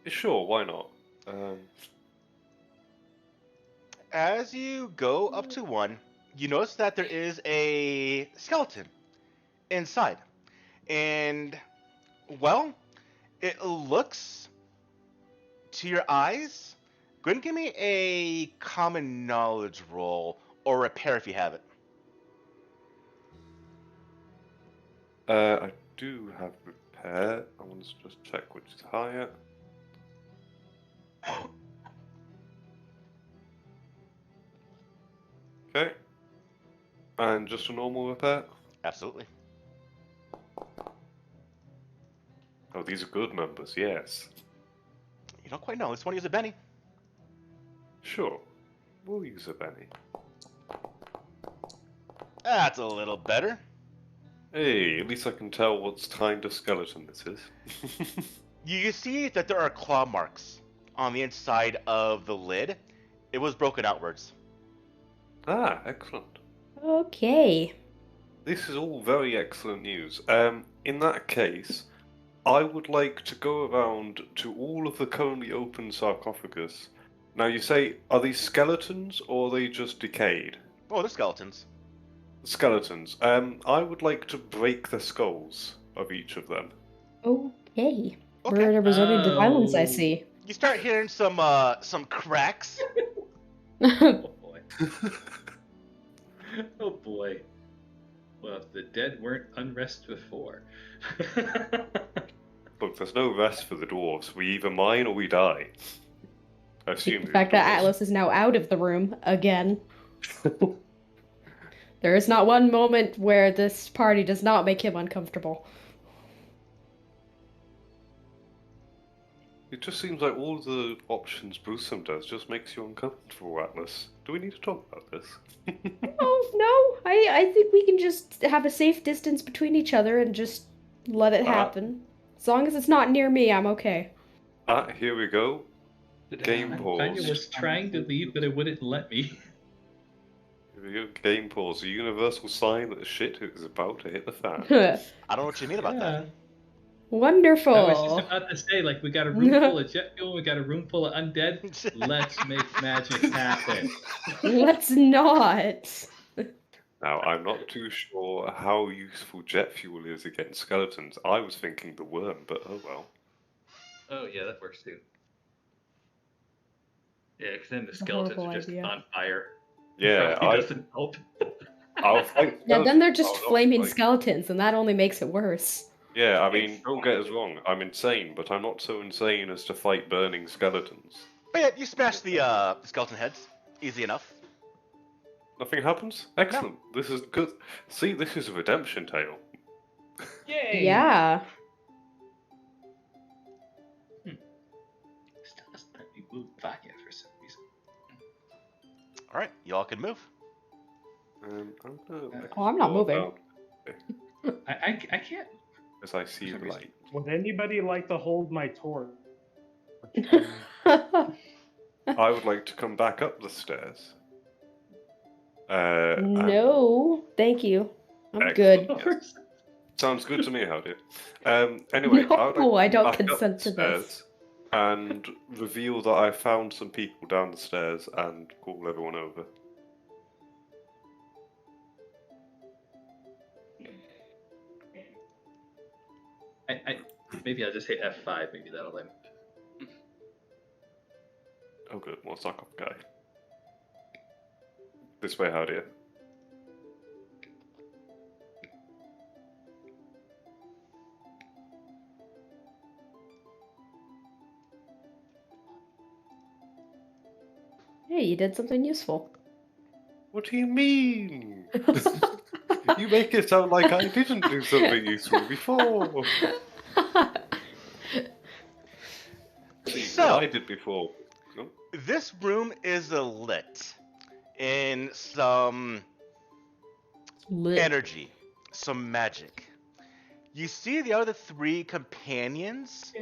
Sure, why not? As you go up to one, you notice that there is a skeleton inside. And, well, it looks, to your eyes, go ahead and give me a common knowledge roll or repair if you have it. I do have repair. I want to just check which is higher. Okay. And just a normal repair? Absolutely. Oh, these are good numbers, yes. You don't quite know. This one use a Benny. Sure. We'll use a Benny. That's a little better. Hey, at least I can tell what kind of skeleton this is. You see that there are claw marks on the inside of the lid. It was broken outwards. Ah, excellent. Okay. This is all very excellent news. In that case, I would like to go around to all of the currently open sarcophagus. Now, you say, are these skeletons or are they just decayed? Oh, they're skeletons. Skeletons. I would like to break the skulls of each of them. Okay. Okay. We're resorting to violence, I Oh. see. You start hearing some cracks. Oh boy. Oh boy. Well, if the dead weren't unrest before. Look, there's no rest for the dwarves. We either mine or we die. I assume. The fact that Atlas is now out of the room again. There is not one moment where this party does not make him uncomfortable. It just seems like all the options Brucem does just makes you uncomfortable, Atlas. Do we need to talk about this? Oh, no. I think we can just have a safe distance between each other and just let it happen. As long as it's not near me, I'm okay. Here we go. Game Tanya pause. was trying to leave, but it wouldn't let me. Here we go. Game pause. A universal sign that shit is about to hit the fan. I don't know what you mean about that. Wonderful. I was just about to say, like, we got a room full of jet fuel, we got a room full of undead. Let's make magic happen. Let's not. Now, I'm not too sure how useful jet fuel is against skeletons. I was thinking the worm, but oh well. Oh yeah, that works too. Yeah, because then the skeletons horrible are just idea. on fire. Yeah, Probably doesn't help. I'll fight. Yeah, then they're skeletons. just I'll not flaming fight. skeletons, and that only makes it worse. Yeah, I mean, don't get us wrong. I'm insane, but I'm not so insane as to fight burning skeletons. But yeah, you smash the skeleton heads. Easy enough. Nothing happens? Excellent. This is good. See, this is a redemption tale. Yay! Yeah. Still doesn't let me move back yet for some reason. Alright, y'all can move. I'm gonna Oh, I'm not moving. I can't. As I see the light. Would anybody like to hold my torch? I would like to come back up the stairs. No, thank you. I'm good. Excellent, yes. Sounds good to me, Howdy. Anyway, No, I would like to I come don't back up consent the to this. stairs and reveal that I found some people down the stairs and call everyone over. Maybe I'll just hit F5. Maybe that'll let me. Oh good, more suck up guy. This way, how dear. Hey, you did something useful. What do you mean? You make it sound like I didn't do something useful before. See, So- what I did before. No? This room is lit in some Lit. energy, some magic. You see the other three companions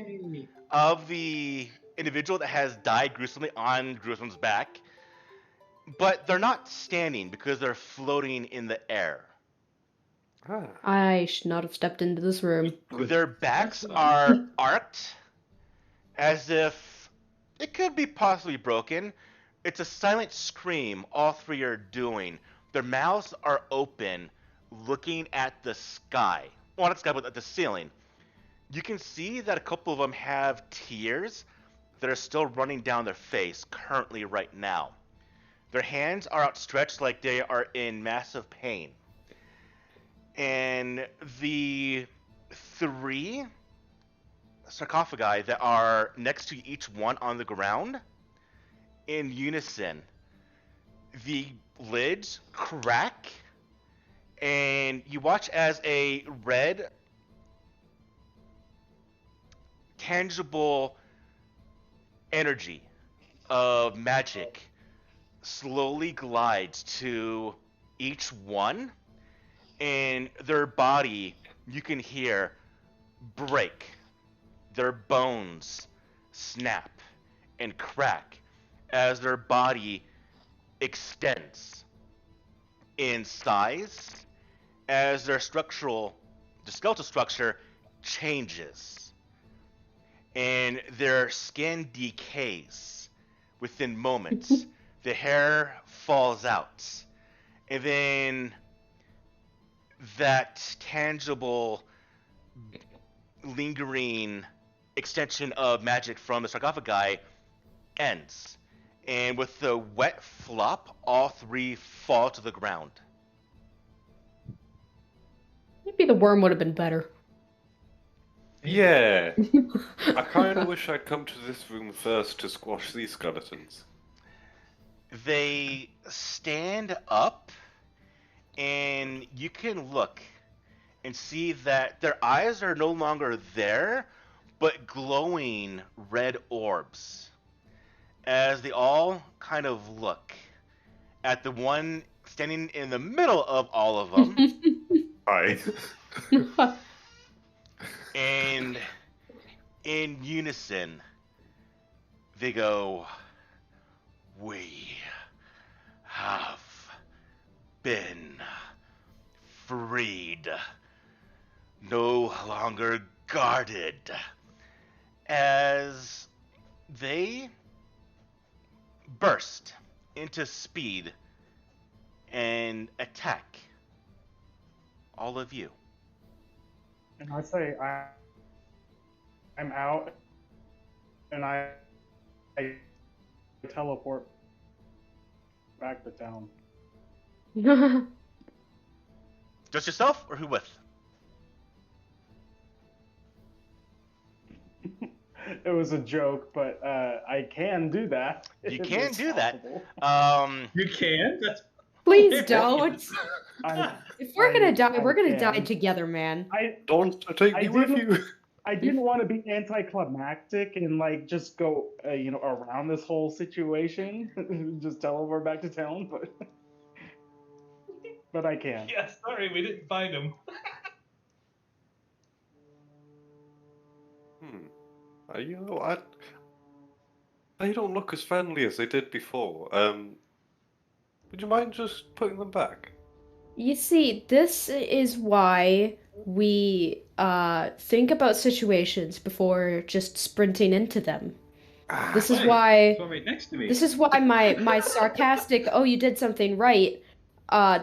of the individual that has died gruesomely on Gruesom's back, but they're not standing because they're floating in the air. Ah. I should not have stepped into this room. Their backs That's are arced as if it could be possibly broken. It's a silent scream all three are doing. Their mouths are open, looking at the sky. Well, not sky, but at the ceiling. You can see that a couple of them have tears that are still running down their face currently right now. Their hands are outstretched like they are in massive pain. And the three sarcophagi that are next to each one on the ground, in unison, the lids crack, and you watch as a red, tangible energy of magic slowly glides to each one, and their body, you can hear, break. Their bones snap and crack as their body extends in size, as their skeletal structure changes, and their skin decays within moments. The hair falls out, and then that tangible, lingering extension of magic from the sarcophagi ends. And with the wet flop, all three fall to the ground. Maybe the worm would have been better. Yeah. I kind of wish I'd come to this room first to squash these skeletons. They stand up, and you can look and see that their eyes are no longer there, but glowing red orbs. As they all kind of look at the one standing in the middle of all of them, Hi. and in unison, they go, "We have been freed, no longer guarded," as they burst into speed and attack all of you. And I say I'm out, and I teleport back to town. Just yourself, or who with? It was a joke, but I can do that. You if can it's do that. possible. You can? That's Please don't. I If we're gonna die, I we're gonna die can. together, man. Don't take I me with didn't- you. I didn't want to be anticlimactic and like just go around this whole situation, just teleport back to town, but I can. Yeah, sorry, we didn't find him. You know, they don't look as friendly as they did before. Would you mind just putting them back? You see, this is why we think about situations before just sprinting into them. This is Hey, why it's one right next to me. this is why my sarcastic, oh, you did something right.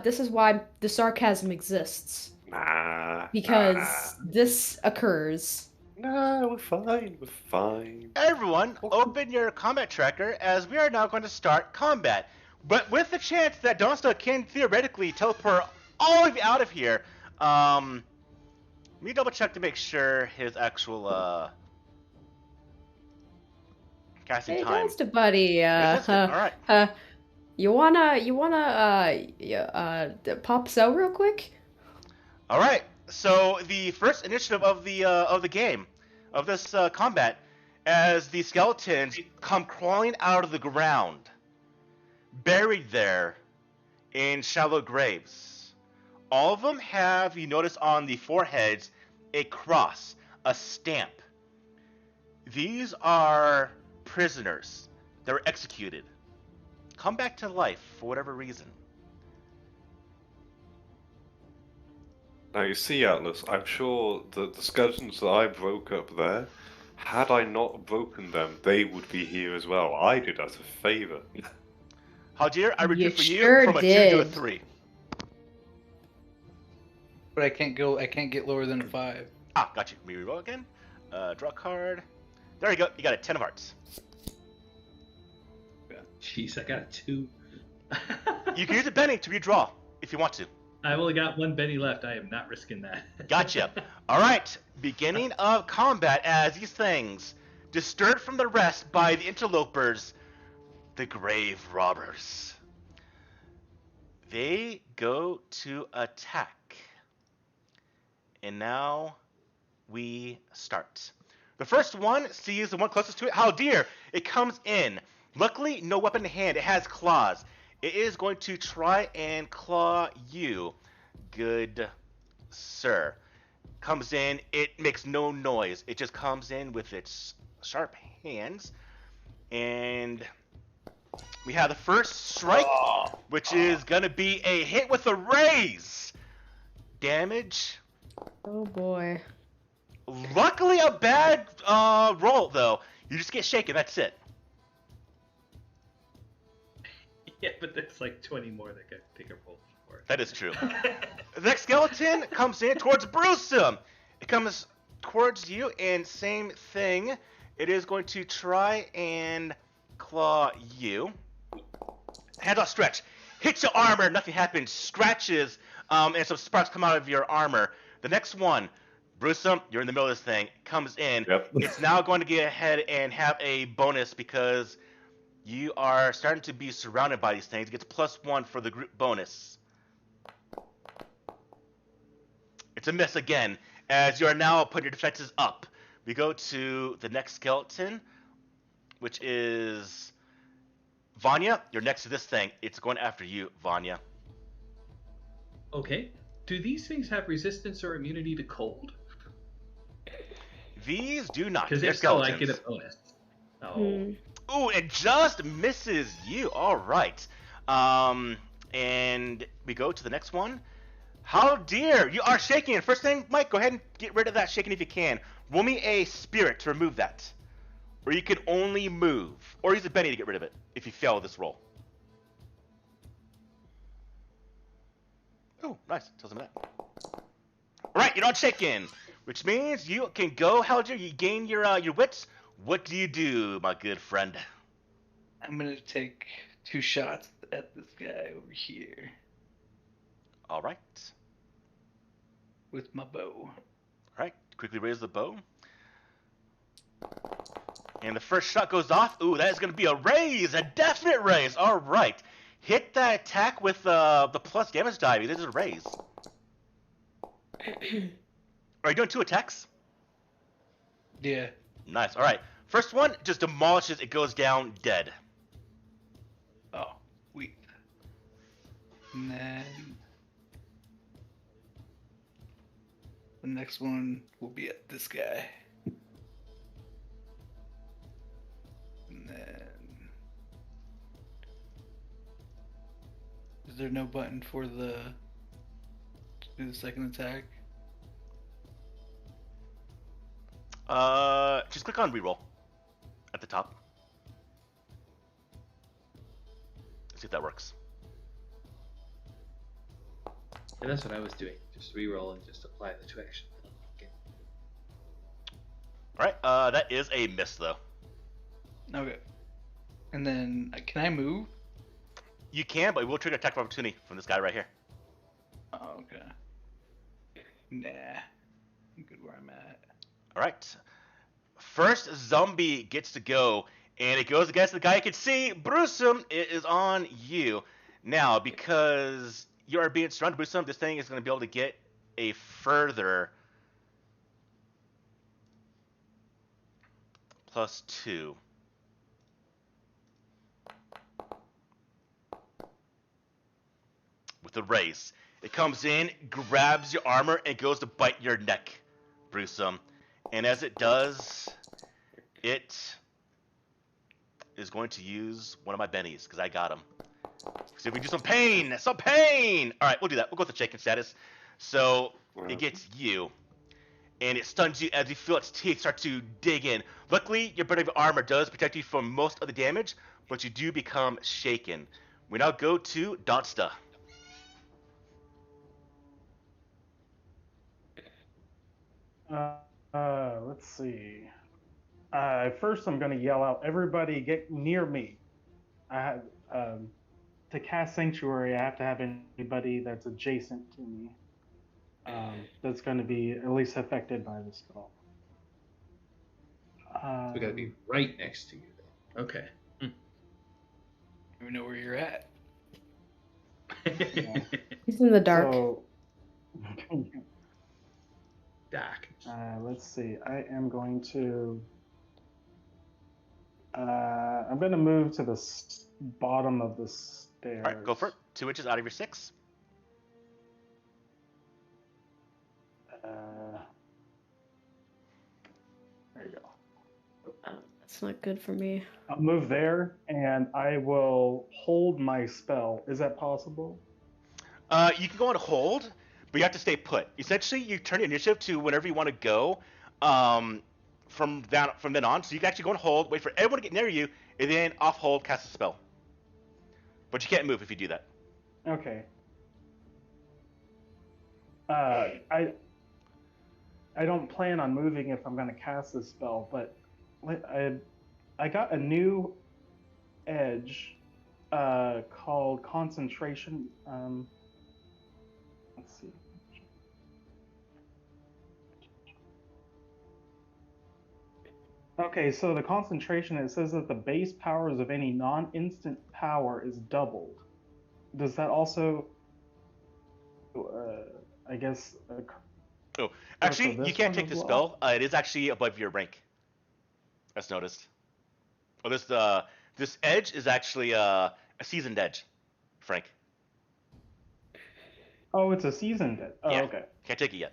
This is why the sarcasm exists Nah. because this occurs. Nah, we're fine. We're fine. Everyone, open your combat tracker as we are now going to start combat. But with the chance that Donsta can theoretically teleport all of you out of here, let me double check to make sure his actual casting Hey, time. Donsta buddy, Is this good? Alright. you wanna pop us out real quick? Alright. So the first initiative of the game, of this combat, as the skeletons come crawling out of the ground, buried there in shallow graves. All of them have, you notice on the foreheads, a cross, a stamp. These are prisoners that were executed. Come back to life for whatever reason. Now you see, Atlas, I'm sure that the skeletons that I broke up there, had I not broken them, they would be here as well. I did as a favor. Haldir, I You repeat for sure you from a 2 to a did. 3. But I can't get lower than a 5. Ah, got you. Let me reroll again. Draw a card. There you go. You got a 10 of hearts. Jeez, I got 2. You can use a Benny to redraw if you want to. I've only got 1 Benny left. I am not risking that. Gotcha. All right. Beginning of combat as these things, disturbed from the rest by the interlopers, the grave robbers. They go to attack. And now we start. The first one sees the one closest to it. How dear! It comes in. Luckily, no weapon in hand. It has claws. It is going to try and claw you. Good sir. Comes in. It makes no noise. It just comes in with its sharp hands. And we have the first strike, which is going to be a hit with a raise. Damage. Oh boy. Luckily, a bad roll, though. You just get shaken. That's it. Yeah, but there's like 20 more that could take a roll for. That is true. The next skeleton comes in towards Brewsome. It comes towards you, and same thing. It is going to try and claw you. Hands off stretch. Hits your armor. Nothing happens. Scratches, and some sparks come out of your armor. The next one, Brewsome, you're in the middle of this thing, comes in. Yep. It's now going to get ahead and have a bonus because you are starting to be surrounded by these things. It gets +1 for the group bonus. It's a miss again, as you are now putting your defenses up. We go to the next skeleton, which is Vanya. You're next to this thing. It's going after you, Vanya. Okay. Do these things have resistance or immunity to cold? These do not. Because They're if so, I skeletons. get a bonus. Oh. Hmm. Ooh, it just misses you. All right. And we go to the next one. How dear, you are shaking. First thing, Mike, go ahead and get rid of that shaking if you can. Roll me a spirit to remove that. Or you can only move. Or use a Benny to get rid of it if you fail this roll. Oh, nice. Tells him that. Alright, you're not shaking. Which means you can go, Helger. You gain your wits. What do you do, my good friend? I'm gonna take 2 shots at this guy over here Alright. with my bow. Alright, quickly raise the bow. And the first shot goes off. Ooh, that is going to be a raise, a definite raise. Alright. Hit that attack with the plus damage die. This is a raise. Are you doing 2 attacks? Yeah. Nice. Alright. First one just demolishes. It goes down dead. Oh, sweet. And then the next one will be at this guy. And then is there no button for the to do the second attack? Just click on reroll at the top. Let's see if that works. And that's what I was doing. Just reroll and just apply the 2 action. Okay. Alright, that is a miss, though. Okay. And then, can I move? You can, but it will trigger attack of opportunity from this guy right here. Oh, okay. Nah. I'm good where I'm at. Alright. First zombie gets to go, and it goes against the guy you can see. Brewsome, it is on you. Now, because you are being surrounded, Brewsome, this thing is going to be able to get a further +2. With the race. It comes in, grabs your armor, and goes to bite your neck, Brewsome. And as it does, it is going to use one of my bennies, because I got him. See if we do some pain! Some pain! Alright, we'll do that. We'll go with the shaken status. So, it gets you. And it stuns you as you feel its teeth start to dig in. Luckily, your bit of armor does protect you from most of the damage, but you do become shaken. We now go to Donsta. Let's see. First, I'm going to yell out, "Everybody, get near me!" I have to cast Sanctuary. I have to have anybody that's adjacent to me. That's going to be at least affected by the spell. We gotta be right next to you, then. Okay. We know where you're at. Yeah. He's in the dark. So, Dark. let's see. I am going to. I'm going to move to the bottom of the stairs. Alright, go for it. 2 inches out of your 6. There you go. That's not good for me. I'll move there, and I will hold my spell. Is that possible? You can go on hold, but you have to stay put. Essentially, you turn your initiative to whenever you want to go from then on. So you can actually go on hold, wait for everyone to get near you, and then off hold, cast a spell. But you can't move if you do that. Okay. I don't plan on moving if I'm going to cast this spell, but I got a new edge called concentration. Let's see. Okay, so the concentration, it says that the base powers of any non-instant power is doubled. Does that also, I guess... Oh, actually, this you can't one take as the well? spell. It is actually above your rank. That's noticed. Oh, this edge is actually a seasoned edge, Frank. Oh, it's a seasoned edge. Oh, Yeah. okay. Can't take it yet.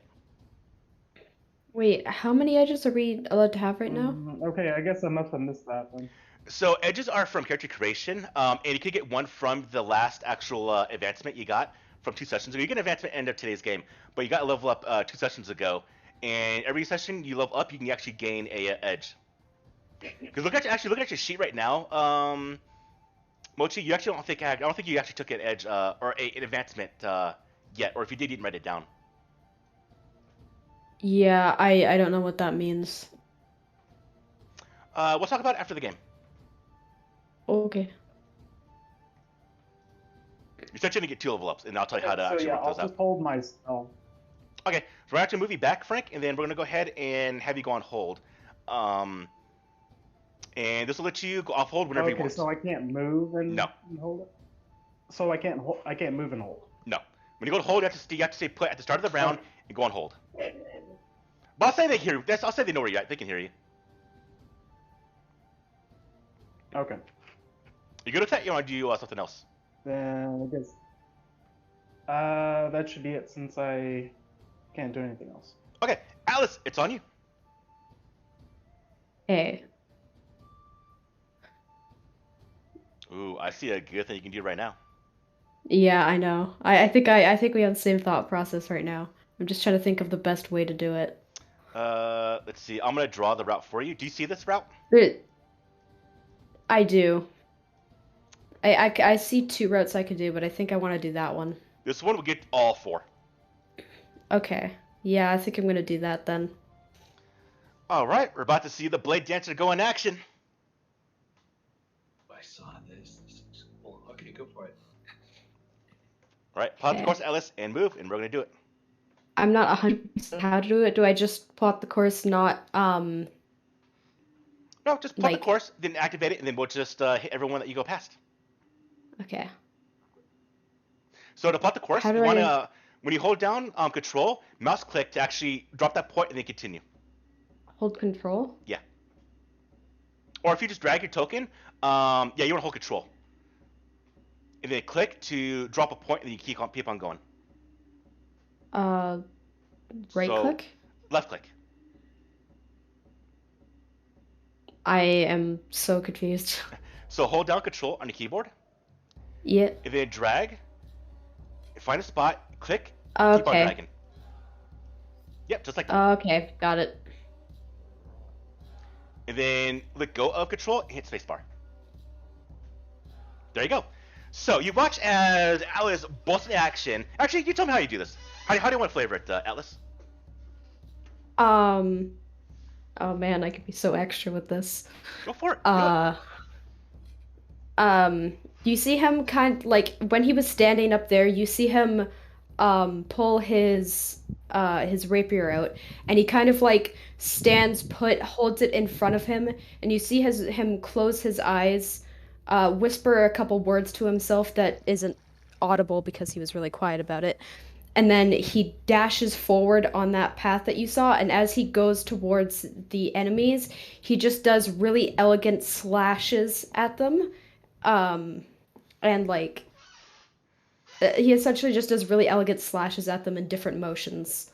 Wait, how many edges are we allowed to have right now? Okay, I guess I must have missed that then. So edges are from character creation, and you can get one from the last actual advancement you got from 2 sessions ago. You get an advancement end of today's game, but you got a level up 2 sessions ago, and every session you level up, you can actually gain a edge. Because look at your sheet right now, Mochi. You actually I don't think you actually took an edge or an advancement yet, or if you did, you didn't write it down. Yeah, I don't know what that means. We'll talk about it after the game. Okay. You're essentially gonna get 2 level ups, and I'll tell you how to So actually yeah, work I'll those out. just hold my spell. Okay, so we're actually move you back, Frank, and then we're gonna go ahead and have you go on hold. And this will let you go off hold whenever you Okay, want. so I can't move and, No. and hold it? So I can't move and hold. No. When you go to hold, you have to stay put at the start of the round and go on hold. But I'll say they hear you. I'll say they know where you're at. They can hear you. Okay. You good with that? You want to do something else? Then I guess that should be it since I can't do anything else. Okay, Alice, it's on you. Hey. Ooh, I see a good thing you can do right now. Yeah, I know. I think we have the same thought process right now. I'm just trying to think of the best way to do it. Let's see. I'm gonna draw the route for you. Do you see this route? I do. I see 2 routes I could do, but I think I want to do that one. This one will get all 4. Okay. Yeah, I think I'm gonna do that then. All right, we're about to see the Blade Dancer go in action. I saw this. This is cool. Okay, go for it. All right, plot the Okay. course, Ellis, and move, and we're gonna do it. I'm not 100% how to do it. Do I just plot the course, not No, just plot the Like- course, then activate it, and then we'll just hit everyone that you go past. Okay. So to plot the course, How do you want I- to, when you hold down Control, mouse click to actually drop that point and then continue. Hold control? Or if you just drag your token, yeah, you want to hold Control. And then click to drop a point, and then you keep on going. Right So- click? Left click. I am so confused. So hold down Control on the keyboard, Yeah. and then drag. Find a spot, click, keep on Okay. dragging. Yep, just like that. Okay, got it. And then let go of Control and hit spacebar. There you go. So you watch as Atlas bolts into action. Actually, you tell me how you do this. How do you want to flavor it, Atlas? Oh man, I could be so extra with this. Go for it. Do it. You see him like when he was standing up there, you see him pull his rapier out, and he kind of like stands put, holds it in front of him, and you see him close his eyes, whisper a couple words to himself that isn't audible because he was really quiet about it. And then he dashes forward on that path that you saw, and as he goes towards the enemies, he just does really elegant slashes at them. And like he essentially just does really elegant slashes at them in different motions.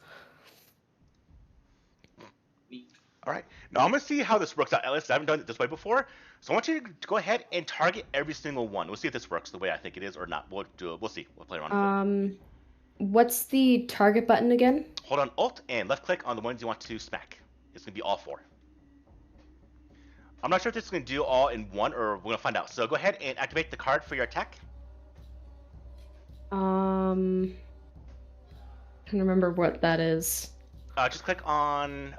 All right. Now I'm gonna see how this works out, Atlas. I haven't done it this way before, so I want you to go ahead and target every single one. We'll see if this works the way I think it is or not. We'll do it. We'll see. We'll play around with it. What's the target button again? Hold on Alt and left click on the ones you want to smack. It's gonna be all 4. I'm not sure if this is gonna do all in one, or we're gonna find out. So go ahead and activate the card for your attack. Can't remember what that is. Just click on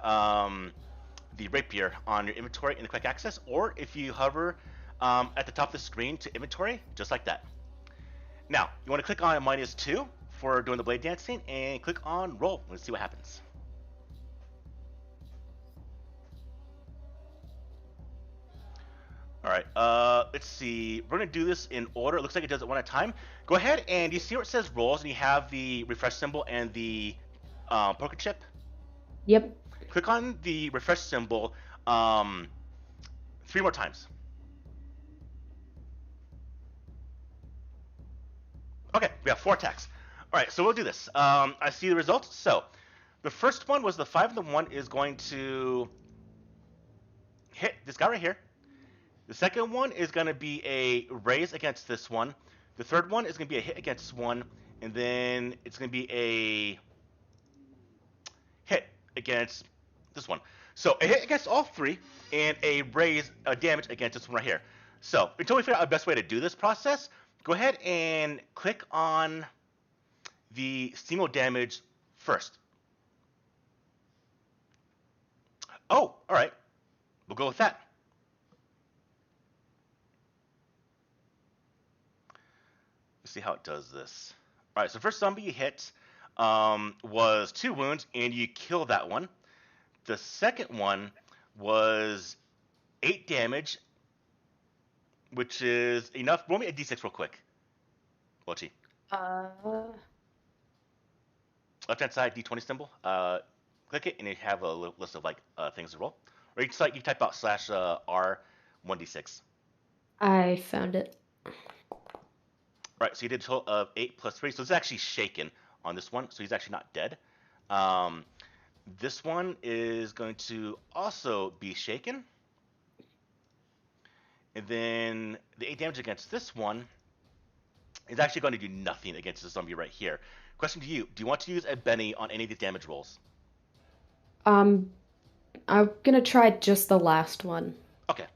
the rapier on your inventory in the quick access, or if you hover at the top of the screen to inventory, just like that. Now, you want to click on -2 for doing the blade dancing, and click on roll. Let's see what happens. All right, let's see. We're gonna do this in order. It looks like it does it one at a time. Go ahead and you see where it says rolls, and you have the refresh symbol and the poker chip. Yep. Click on the refresh symbol 3 more times. Okay, we have 4 attacks. All right, so we'll do this. I see the results. So the first one was the 5 and the 1 is going to hit this guy right here. The second one is going to be a raise against this one. The third one is going to be a hit against this one. And then it's going to be a hit against this one. So a hit against all 3 and a raise damage against this one right here. So until we figure out the best way to do this process, go ahead and click on the single damage first. Oh, all right. We'll go with that. Let's see how it does this. All right, so first zombie you hit was 2 wounds, and you kill that one. The second one was 8 damage, which is enough. Roll me a d6 real quick. Mochi. Left-hand side, d20 symbol. Click it, and you have a list of like things to roll. Or you can you type out /r 1d6. I found it. Right, so you did a total of 8 plus 3. So it's actually shaken on this one, so he's actually not dead. This one is going to also be shaken. And then the 8 damage against this one is actually going to do nothing against the zombie right here. Question to you, do you want to use a Benny on any of these damage rolls? Um, I'm gonna try just the last one. Okay.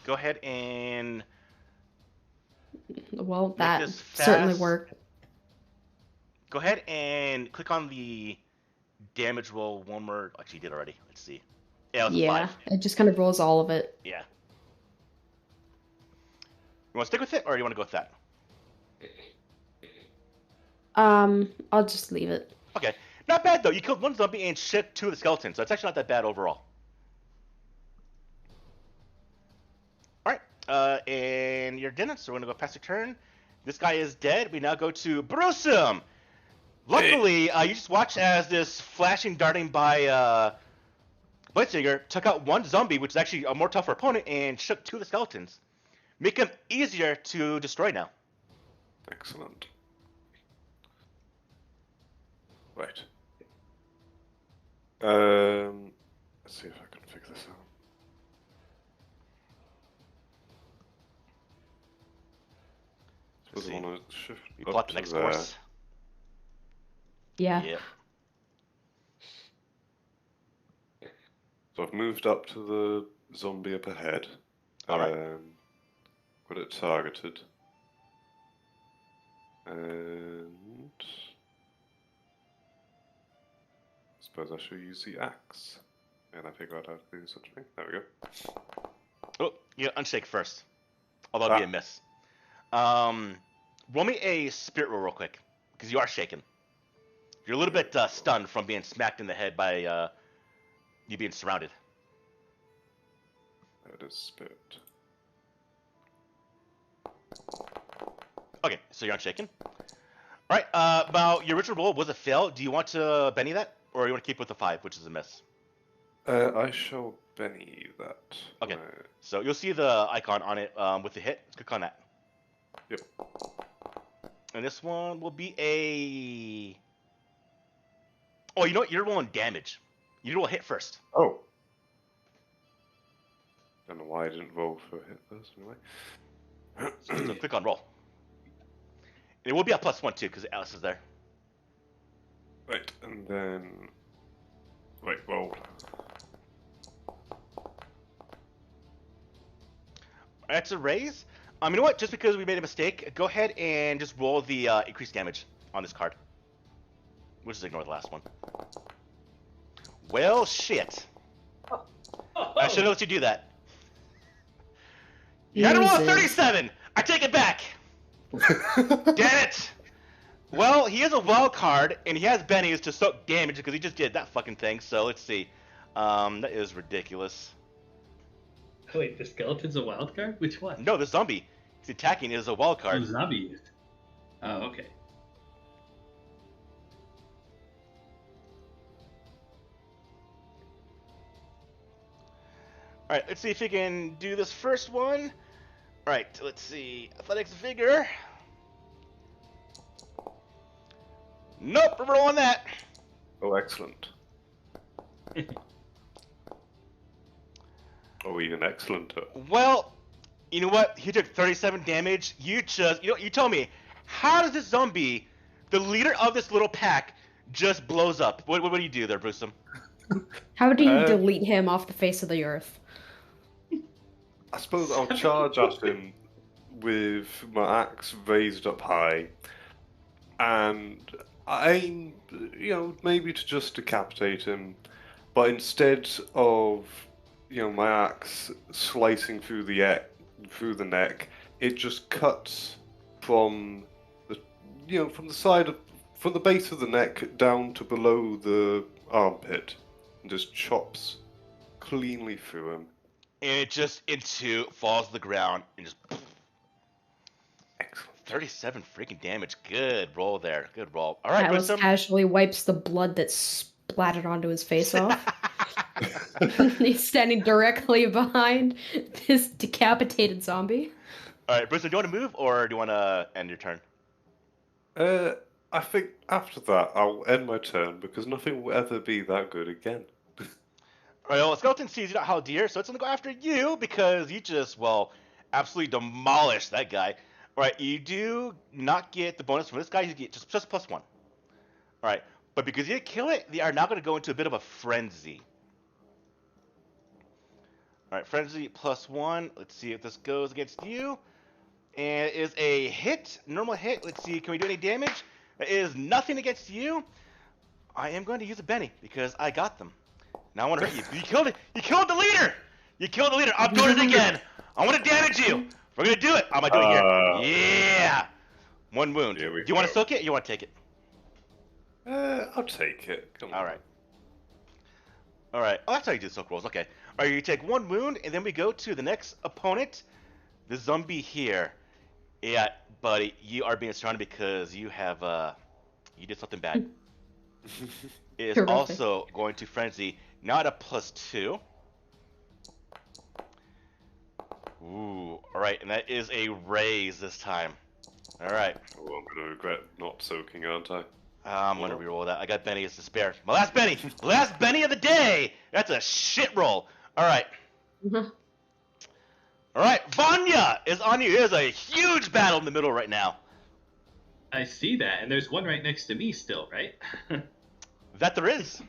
Go ahead and Well, make that this certainly fast. worked. Go ahead and click on the damage roll one more. Actually, you did already. Let's see. Yeah, it was a Yeah, 5. it just kind of rolls all of it. Yeah. You want to stick with it, or do you want to go with that? I'll just leave it. Okay. Not bad, though. You killed one zombie and shook 2 of the skeletons, so it's actually not that bad overall. Alright. And you're done, so we're going to go past your turn. This guy is dead. We now go to Brusum. Luckily, you just watch as this flashing, darting by Blitzsinger took out one zombie, which is actually a more tougher opponent, and shook 2 of the skeletons. Make him easier to destroy now. Excellent. Right. Let's see if I can figure this out. Let's Suppose I see. want to shift We up plot the to next there. course. Yeah. Yeah. So I've moved up to the zombie up ahead. Alright. Got it targeted. And I suppose I should use the axe. And I figure out how to do such a thing. There we go. Oh, yeah, unshake first. Although it'd be a miss. Roll me a spirit roll real quick, because you are shaken. You're a little bit stunned from being smacked in the head by you being surrounded. There it is, spirit. Okay, so you're unshaken. Alright, about your original roll was a fail. Do you want to Benny that? Or you want to keep with the 5, which is a miss? I shall Benny that. Okay. So you'll see the icon on it with the hit. Let's click on that. Yep. And this one will be a... Oh, you know what? You're rolling damage. You roll hit first. Oh. Don't know why I didn't roll for hit first anyway. So click on roll. It will be a +1 too, because Alice is there. Right, and then... Wait, roll. That's a raise. You know what? Just because we made a mistake, go ahead and just roll the increased damage on this card. We'll just ignore the last one. Well, shit. I should have let you do that. You had to roll a Jesus. 37! I take it back! Damn it! Well, he has a wild card, and he has Benny's to soak damage because he just did that fucking thing, so let's see. That is ridiculous. Wait, the skeleton's a wild card? Which one? No, the zombie he's attacking is a wild Oh, card. zombie. Oh, okay. Alright, let's see if he can do this first one. Alright, let's see. Athletics vigor. Nope, we're rolling that. Oh, excellent. Oh, even excellent. Well, you know what? He took 37 damage. You tell me, how does this zombie, the leader of this little pack, just blows up? What do you do there, Brewsome? How do you delete him off the face of the earth? I suppose I'll charge at him with my axe raised up high, and aim, maybe to just decapitate him, but instead of, my axe slicing through the neck, it just cuts from from the base of the neck down to below the armpit, and just chops cleanly through him. And it just falls to the ground and just Excellent. 37 freaking damage. Good roll there. Good roll. All right, Atlas Brewsome. casually wipes the blood that splattered onto his face off. He's standing directly behind this decapitated zombie. All right, Brewsome, do you want to move or do you want to end your turn? I think after that I'll end my turn because nothing will ever be that good again. All right, well, Skeleton sees you not how dear, so it's going to go after you because you just, absolutely demolished that guy. All right, you do not get the bonus from this guy. You get just +1. All right, But because you didn't kill it, they are now going to go into a bit of a frenzy. All right, frenzy +1. Let's see if this goes against you. And it is a hit, normal hit. Let's see, can we do any damage? That is nothing against you. I am going to use a Benny because I got them. Now I want to hurt you. You killed it. You killed the leader. You killed the leader. I'm doing it again. I want to damage you. We're going to do it. I'm going to do it here. Yeah. 1 wound. Do you want to soak it or you want to take it? I'll take it. Come on. All right. All right. Oh, that's how you do soak rolls. Okay. All right, you take 1 wound, and then we go to the next opponent, the zombie here. Yeah, buddy, you are being surrounded because you have, you did something bad. It is Terrific. also going to frenzy, not a +2. Ooh, all right, and that is a raise this time. All right. Oh, I'm going to regret not soaking, aren't I? I'm going to reroll that. I got Benny as to spare. My last Benny! Last Benny of the day! That's a shit roll. All right. All right, Vanya is on you. There's a huge battle in the middle right now. I see that, and there's one right next to me still, right? That there is.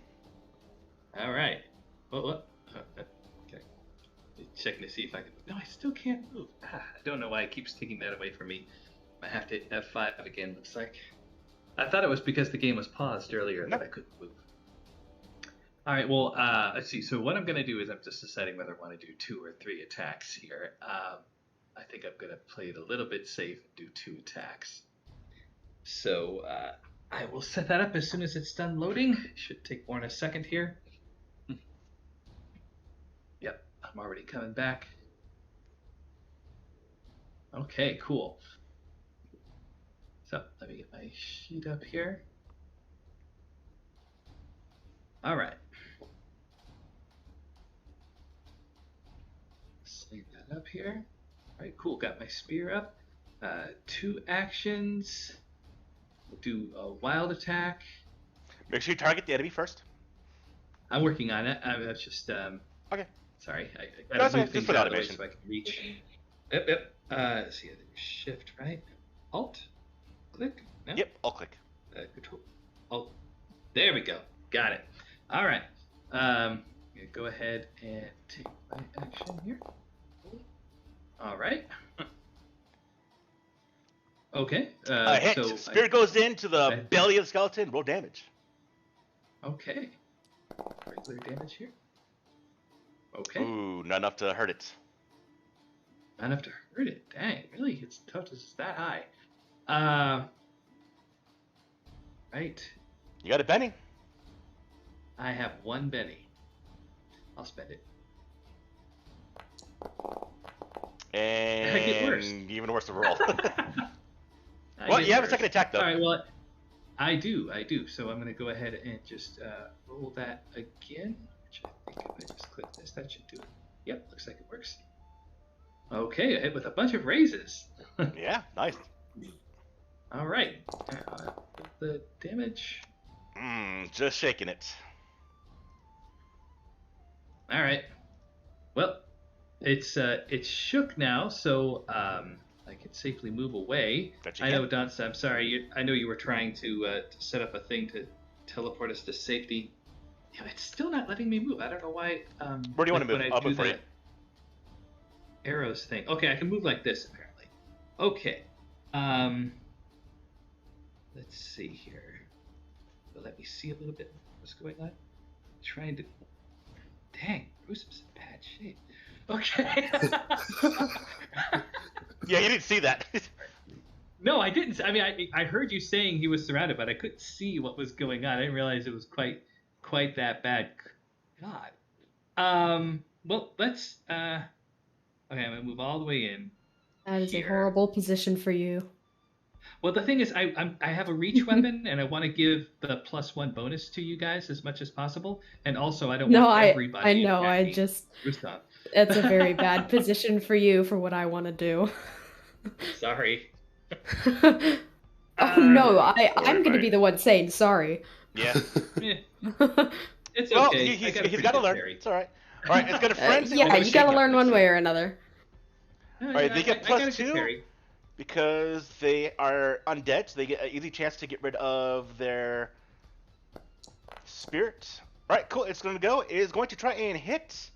All right. What? Okay. Checking to see if I can. No, I still can't move. I don't know why it keeps taking that away from me. I have to hit F5 again. Looks like. I thought it was because the game was paused earlier that I couldn't move. All right. Well, let's see. So what I'm gonna do is I'm just deciding whether I want to do 2 or 3 attacks here. I think I'm gonna play it a little bit safe and do 2 attacks. So I will set that up as soon as it's done loading. Should take more than a second here. Yep, I'm already coming back. Okay, cool. So let me get my sheet up here. All right. Save that up here. All right, cool. Got my spear up. 2 actions. We'll do a wild attack. Make sure you target the enemy first. I'm working on it. That's just Okay. Sorry, I No, gotta it's okay. move Just things for the out of the way automation. so I can reach. Yep. Let's see. Shift right. Alt. Click. No? Yep, I'll click. Control. Alt. There we go. Got it. All right. I'm gonna go ahead and take my action here. All right. Okay. Hit. So Spear goes into the belly of the skeleton. Roll damage. Okay. Regular damage here. Okay. Ooh, not enough to hurt it. Not enough to hurt it. Dang, really? It's tough. It's that high. Right. You got a Benny. I have 1 Benny. I'll spend it. And I get worse. even worse to roll. I Well, get you have a worse. second attack though. All right. Well, I do. So I'm gonna go ahead and just roll that again. Which I think if I just click this, that should do it. Yep. Looks like it works. Okay, I hit with a bunch of raises. Yeah, nice. All right. The damage. Just shaking it. All right. Well, it's shook now, so I can safely move away. That you I know, can. Dansta, I'm sorry. I know you were trying to set up a thing to teleport us to safety. Yeah, it's still not letting me move. I don't know why. Where do you want to when move? I I'll do move for the you. Arrows thing. Okay, I can move like this apparently. Okay. Let's see here. Let me see a little bit what's going on. Trying to. Dang, Bruce is in bad shape. Okay. Yeah, you didn't see that. No, I didn't. I mean, I heard you saying he was surrounded, but I couldn't see what was going on. I didn't realize it was quite that bad. God. Well, let's. Okay, I'm gonna move all the way in. That is a Here. horrible position for you. Well, the thing is, I have a reach weapon, and I want to give the +1 bonus to you guys as much as possible. And also, I don't No, want I everybody. know. I attacking just Gustav. it's a very bad position for you for what I want to do. Sorry. Oh no, I'm gonna be the one saying sorry. Yeah. Eh, it's Well, okay. he's I got to learn. Parry. It's all right. All right, it's gonna frenzy. Yeah, We're gonna you gotta shake learn it. one way or another. All right, they get I got a +2 good parry. because they are undead, so they get an easy chance to get rid of their Spirit. All right, cool. It's going to go. It is going to try and hit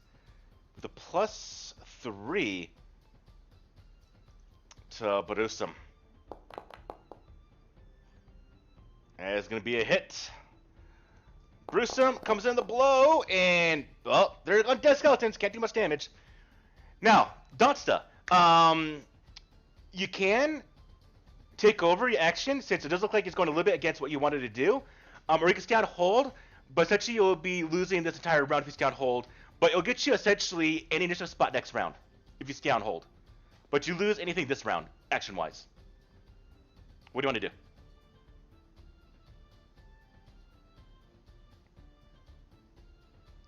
with a +3 to Barusum. And it's going to be a hit. Brewsome comes in the blow, and, well, they're undead skeletons. Can't do much damage. Now, Donsta, you can take over your action, since it does look like it's going a little bit against what you wanted to do. Or you can stay on hold, but essentially you'll be losing this entire round if you stay on hold. But it'll get you essentially any initiative spot next round if you stay on hold. But you lose anything this round, action-wise. What do you want to do?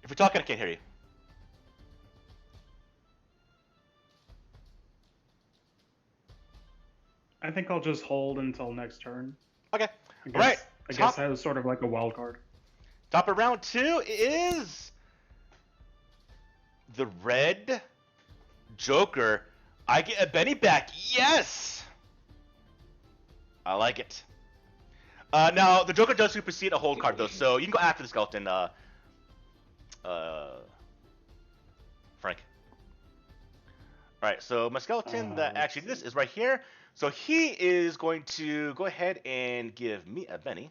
If you're talking, I can't hear you. I think I'll just hold until next turn. Okay. I guess, All right. I guess that was sort of like a wild card. Top of round 2 is the red Joker. I get a Benny back. Yes! I like it. Now, the Joker does supersede a hold card, though, so you can go after the skeleton, Frank. Alright, so my skeleton that actually did this is right here. So he is going to go ahead and give me a Benny.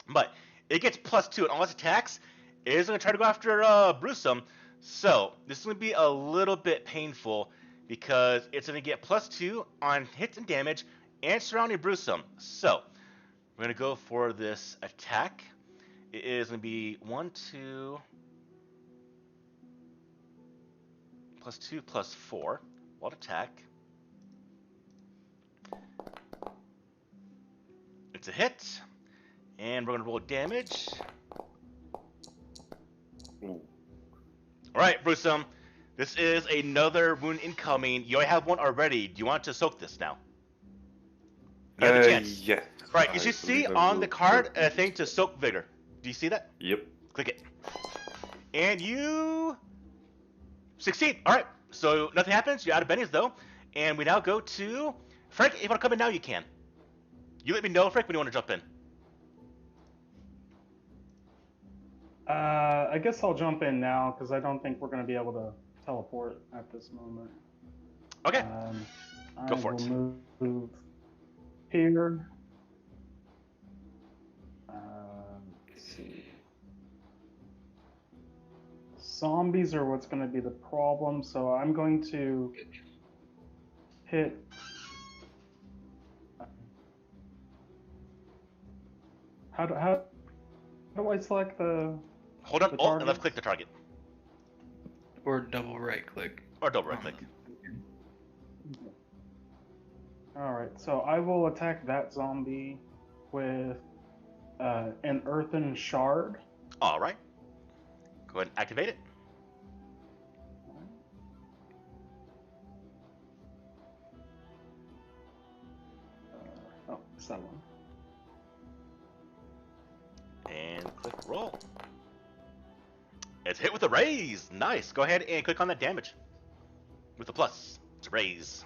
But it gets +2 on all its attacks. It is going to try to go after Brewsome. So this is going to be a little bit painful because it's going to get +2 on hits and damage and surrounding Brewsome. So we're going to go for this attack. It is going to be 1, 2, +2, +4. Wild attack. It's a hit. And we're going to roll damage. Alright, Brewsome. This is another wound incoming. You already have one already. Do you want to soak this now? You have the chance. Yeah. Right, you should see on the card a thing to soak vigor. Do you see that? Yep. Click it. And you succeed. Alright, so nothing happens. You're out of bennies, though. And we now go to Frank. If you want to come in now, you can. You let me know, Frank, when you want to jump in. I guess I'll jump in now because I don't think we're going to be able to teleport at this moment. Okay. Go I for will it. Move here. Let's see. Zombies are what's going to be the problem, so I'm going to hit. How do I select the? Hold on, The Alt, and target? left click the target. Or double right click. Or double right click. All right, so I will attack that zombie with an earthen shard. Alright. Go ahead and activate it. Oh, it's that one. And click roll. It's hit with a raise. Nice. Go ahead and click on that damage. With the plus. It's a raise.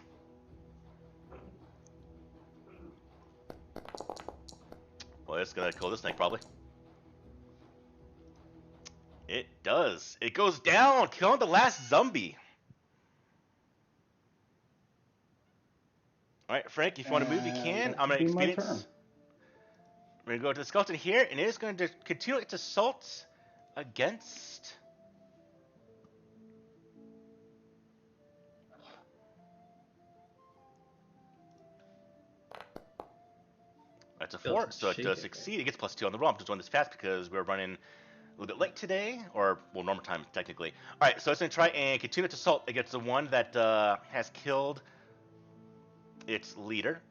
Well, it's gonna kill this thing probably. It does. It goes down, killing the last zombie. Alright, Frank, if you want to move, you can. I'm gonna That'll be my experience. turn. We're gonna go to the skeleton here, and it is going to continue its assault against. That's a 4, so it does succeed. It gets +2 on the roll. I'm just doing this fast because we're running a little bit late today, or, well, normal time, technically. Alright, so it's going to try and continue its assault against the one that has killed its leader.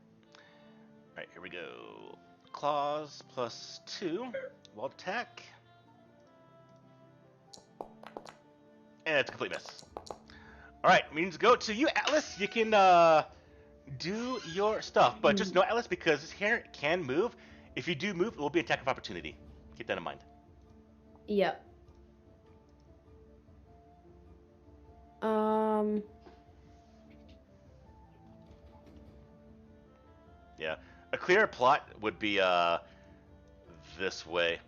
Alright, here we go. Claws +2. Wild attack. And it's a complete miss. Alright, means go to you, Atlas. You can do your stuff. But just know, Atlas, because this here can move. If you do move, it will be an attack of opportunity. Keep that in mind. Yep. Yeah. A clear plot would be this way.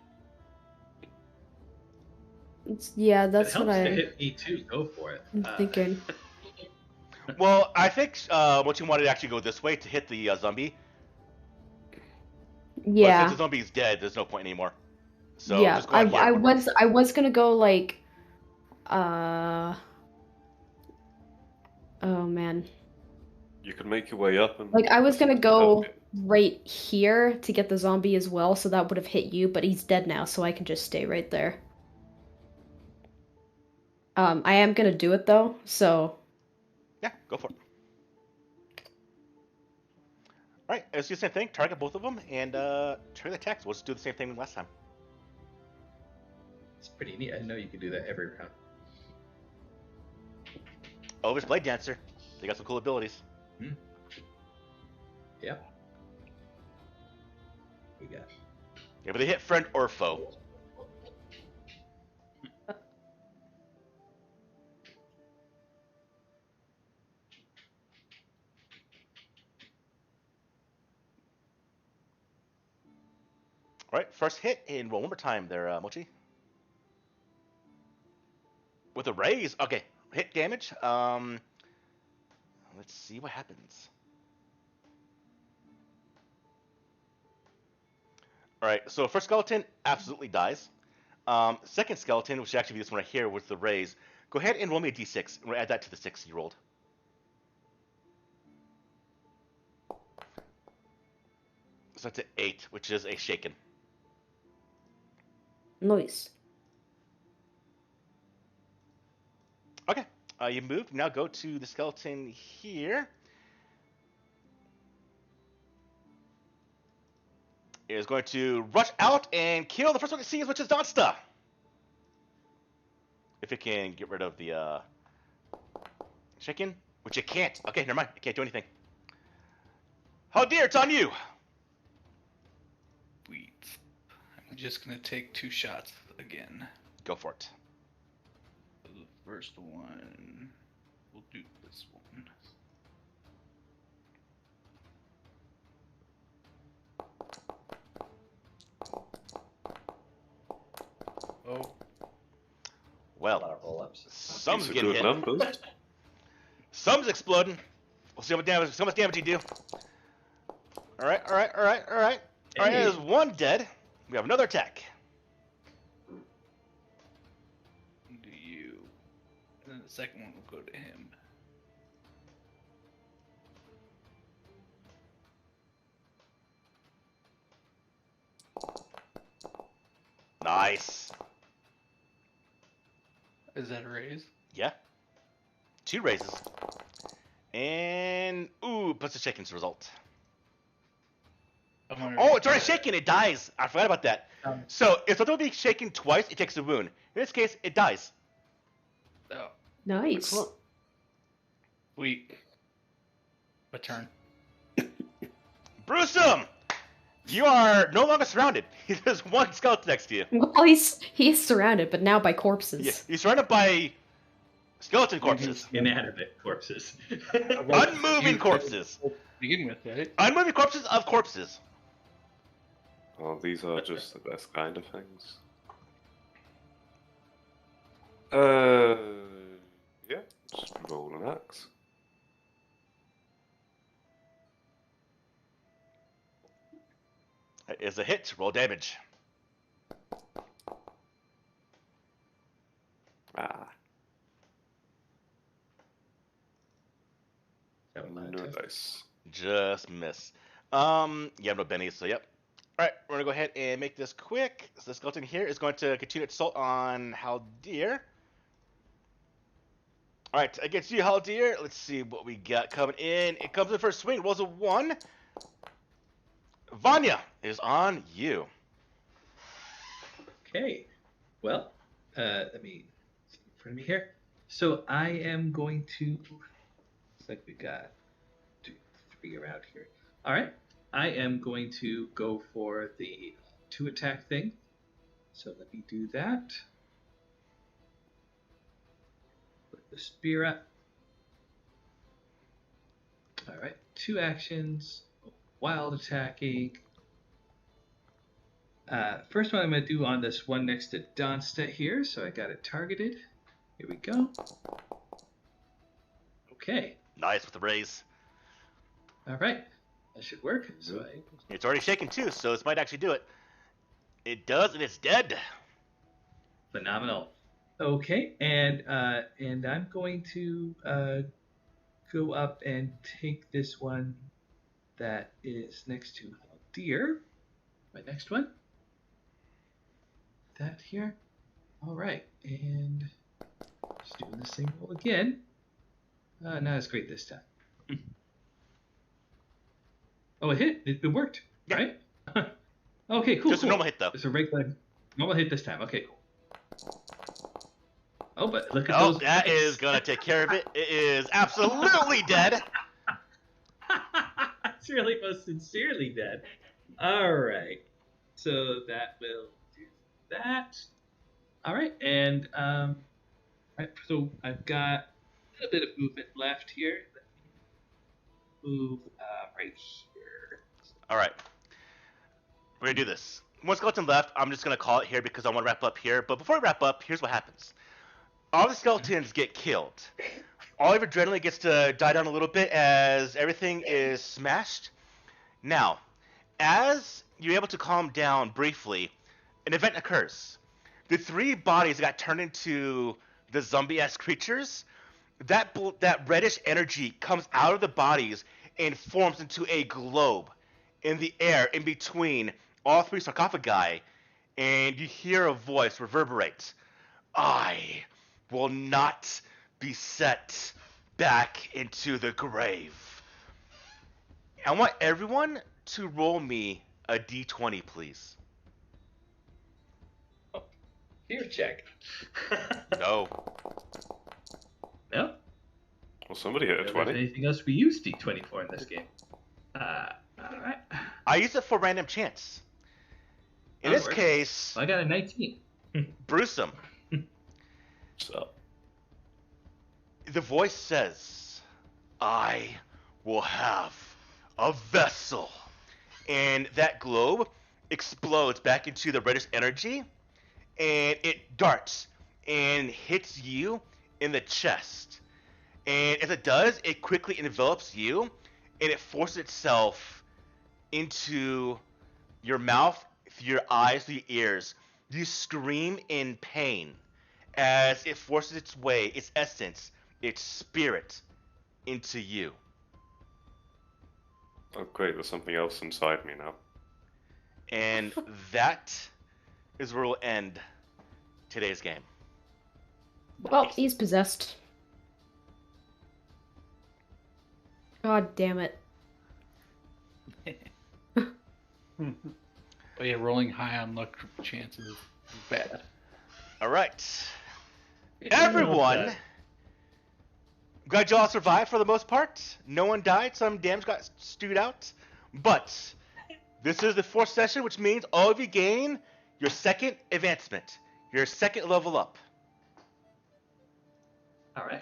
Yeah, It that's what helps to I'm hit me too. Go for it. thinking. Well, I think what you wanted to actually go this way to hit the zombie. But since Yeah, the zombie's dead, there's no point anymore. So yeah. just go out here. I was gonna go like, uh, oh man, You can make your way up and. like I was gonna attempt to go target. right here to get the zombie as well, so that would have hit you. But he's dead now, so I can just stay right there. I am gonna do it though, so Yeah, go for it. All right, let's do the same thing. Target both of them and trigger the attacks. We'll just do the same thing last time. It's pretty neat. I didn't know you could do that every round. Elvish Blade Dancer. They got some cool abilities. Yep. We got. Yeah, but they hit friend or foe. All right, first hit and roll one more time there, Mochi. With a raise, okay. Hit damage. Let's see what happens. All right, so first skeleton absolutely dies. Second skeleton, which should actually be this one right here with the raise. Go ahead and roll me a d6. And we'll add that to the 6 you rolled. So that's an 8, which is a shaken. nice. Okay, you moved. Now go to the skeleton here. It is going to rush out and kill the first one it sees, which is Donsta. If it can get rid of the chicken, which it can't. Okay, never mind. It can't do anything. Oh dear, it's on you. Sweet. I'm just gonna take 2 shots again. Go for it. So the first one, we'll do this one. Oh, A lot Well, of roll-ups. some's These are getting good hit. numbers. Some's exploding. We'll see how much damage you do. All right. All right, there's one dead. We have another attack. do you? And then the second one will go to him. Nice. Is that a raise? Yeah. 2 raises. And ooh, plus the shaken's result. Oh, it's already shaken. It dies. I forgot about that. So if something will be shaken twice, it takes a wound. In this case, it dies. Oh, Nice. sweet. My turn. Brewsome, you are no longer surrounded. There's one skeleton next to you. Well, he's surrounded, but now by corpses. Yeah, he's surrounded by skeleton corpses. Inanimate corpses. Unmoving corpses. To begin with, right? Unmoving corpses of corpses. Oh, these are just the best kind of things. Yeah, just roll an axe. That is a hit. Roll damage. Ah, So, no dice. Just miss. You have no bennies, so yep. Alright, we're gonna go ahead and make this quick. So the skeleton here is going to continue its assault on Haldir. Alright, against you, Haldir. Let's see what we got coming in. It comes in for a swing, rolls a 1. Vanya is on you. Okay. Well, let me see in front of me here. So I am going to. Looks like we got 2, 3 around here. All right. I am going to go for the 2 attack thing. So let me do that. Put the spear up. All right. 2 actions. Wild attacking. First one I'm going to do on this one next to Donsta here. So I got it targeted. Here we go. Okay. Nice with the raise. All right. That should work. So It's already shaken too, so this might actually do it. It does, and it's dead. Phenomenal. Okay, and I'm going to go up and take this one that is next to Deer. My next one. That here. All right, and just doing the same roll again. Not as great this time. Oh, it hit. It worked. Yeah. Right? Okay, cool. Just a normal hit, though. It's a regular normal hit this time. Okay, cool. Oh, but look at Oh, those. that is going to take care of it. It is absolutely dead. It's really most sincerely dead. All right. So that will do that. All right. And, right, so I've got a little bit of movement left here. Let me move right here. All right. We're going to do this. One skeleton left. I'm just going to call it here because I want to wrap up here. But before we wrap up, here's what happens. All the skeletons get killed. All of your adrenaline gets to die down a little bit as everything is smashed. Now, as you're able to calm down briefly, an event occurs. The 3 bodies that got turned into the zombie-esque creatures, that reddish energy comes out of the bodies and forms into a globe in the air in between all 3 sarcophagi, and you hear a voice reverberate. I will not be set back into the grave. I want everyone to roll me a d20, please. Fear check. No. No? Well, somebody hit a If there's 20. anything else we use D20 for in this game. All right. I use it for random chance. In That this works. case, Well, I got a 19. Brewsome. So, The voice says, I will have a vessel. And that globe explodes back into the reddish energy, and it darts and hits you in the chest. And as it does, it quickly envelops you, and it forces itself into your mouth, through your eyes, through your ears. You scream in pain as it forces its way, its essence, its spirit into you. oh great, there's something else inside me now. And that is where we'll end today's game. Well, he's possessed. God damn it. Oh yeah, rolling high on luck chances is bad. All right. Everyone, glad y'all survived for the most part. No one died. Some damage got stewed out. But this is the 4th session, which means all of you gain your 2nd advancement, your 2nd level up. All right.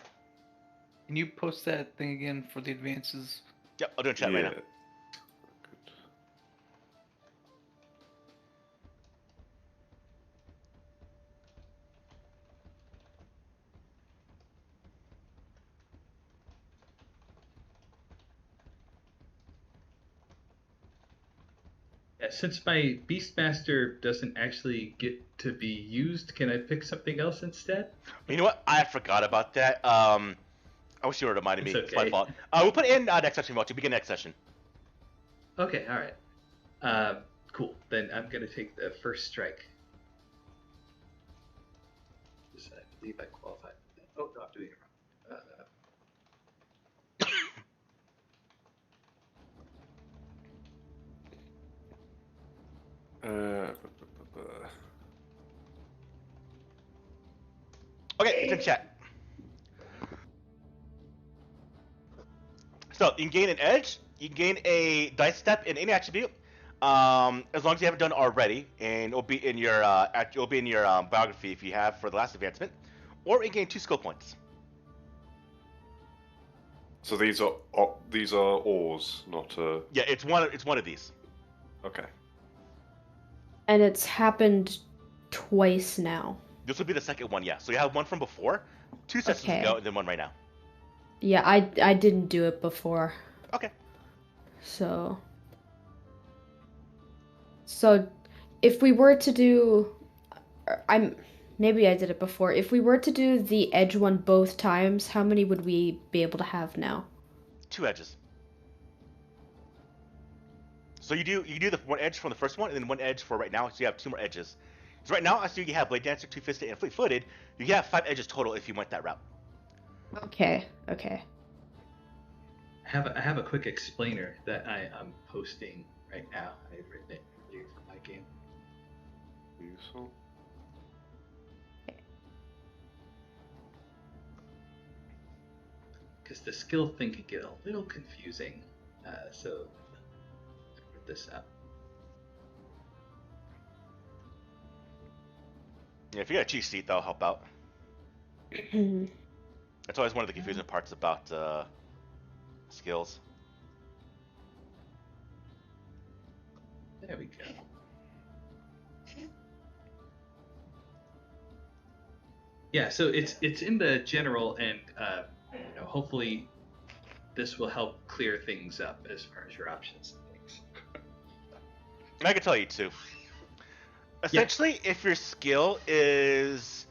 Can you post that thing again for the advances? Yep, I'll do a chat right now. Good. Yeah, since my Beastmaster doesn't actually get to be used, can I pick something else instead? You know what? I forgot about that. I wish you would have reminded me. It's It's my okay. fault. We'll put it in next session. We'll begin next session. Okay, all right. Cool. Then I'm gonna take the first strike. I believe I qualified. Oh no, I'm doing it wrong. Okay, it's in chat. So you can gain an edge. You can gain a dice step in any attribute, as long as you haven't done it already, and it'll be in your biography if you have for the last advancement, or you gain 2 skill points. So these are ores, not Yeah, it's one of these. okay. And it's happened twice now. This would be the second one, yeah. So you have one from before, 2 sessions Okay. ago, and then one right now. Yeah, I didn't do it before. Okay. So if we were to do maybe I did it before. If we were to do the edge one both times, how many would we be able to have now? 2 edges. So you do the one edge from the first one, and then one edge for right now. So you have 2 more edges. So right now, I see you have Blade Dancer, Two-Fisted, and Fleet-Footed. You have 5 edges total if you went that route. Okay. I have a quick explainer that I'm posting right now. I had written it earlier for my game. Useful. Because the skill thing can get a little confusing. So I wrote this up. Yeah, if you got a cheat sheet, that'll help out. That's always one of the confusing parts about skills. There we go. Yeah, so it's in the general, and hopefully this will help clear things up as far as your options and things. And I can tell you too. Essentially, if your skill is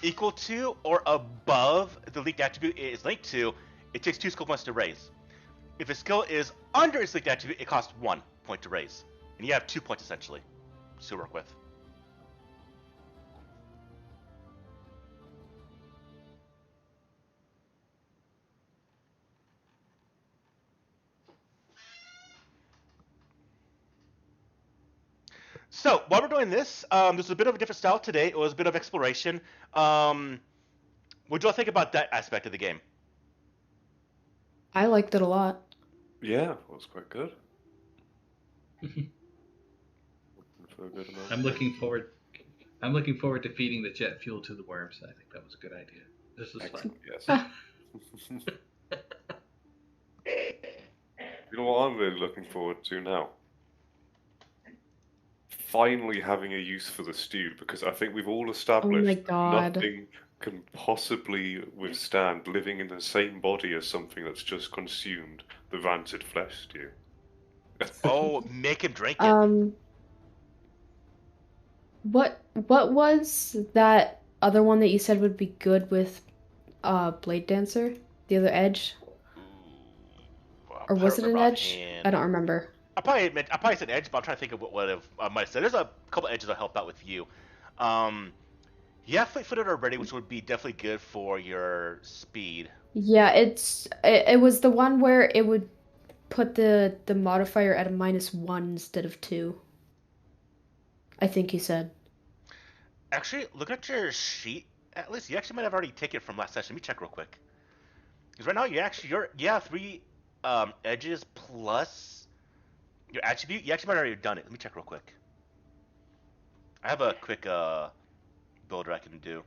equal to or above the leaked attribute it is linked to, it takes 2 skill points to raise. If a skill is under its leaked attribute, it costs 1 point to raise. And you have 2 points essentially to work with. So while we're doing this, there's a bit of a different style today. It was a bit of exploration. What do you all think about that aspect of the game? I liked it a lot. Yeah, it was quite good. For a good amount. I'm looking forward to feeding the jet fuel to the worms. I think that was a good idea. This was fun. Yes. You know what I'm really looking forward to now? Finally having a use for the stew, because I think we've all established that God. nothing can possibly withstand living in the same body as something that's just consumed the rancid flesh stew. Oh, make him drink it. What was that other one that you said would be good with Blade Dancer? The other edge? Or was it an edge? I don't remember. I probably said edge, but I'm trying to think of what I might have said. There's a couple edges that help out with you. You have Fleet-Footed already, which would be definitely good for your speed. Yeah, it was the one where it would put the modifier at a -1 instead of 2. I think he said. Actually, look at your sheet. At least you actually might have already taken it from last session. Let me check real quick. Because right now you have 3 edges plus your attribute. You actually might have already done it. Let me check real quick. I have a quick builder I can do.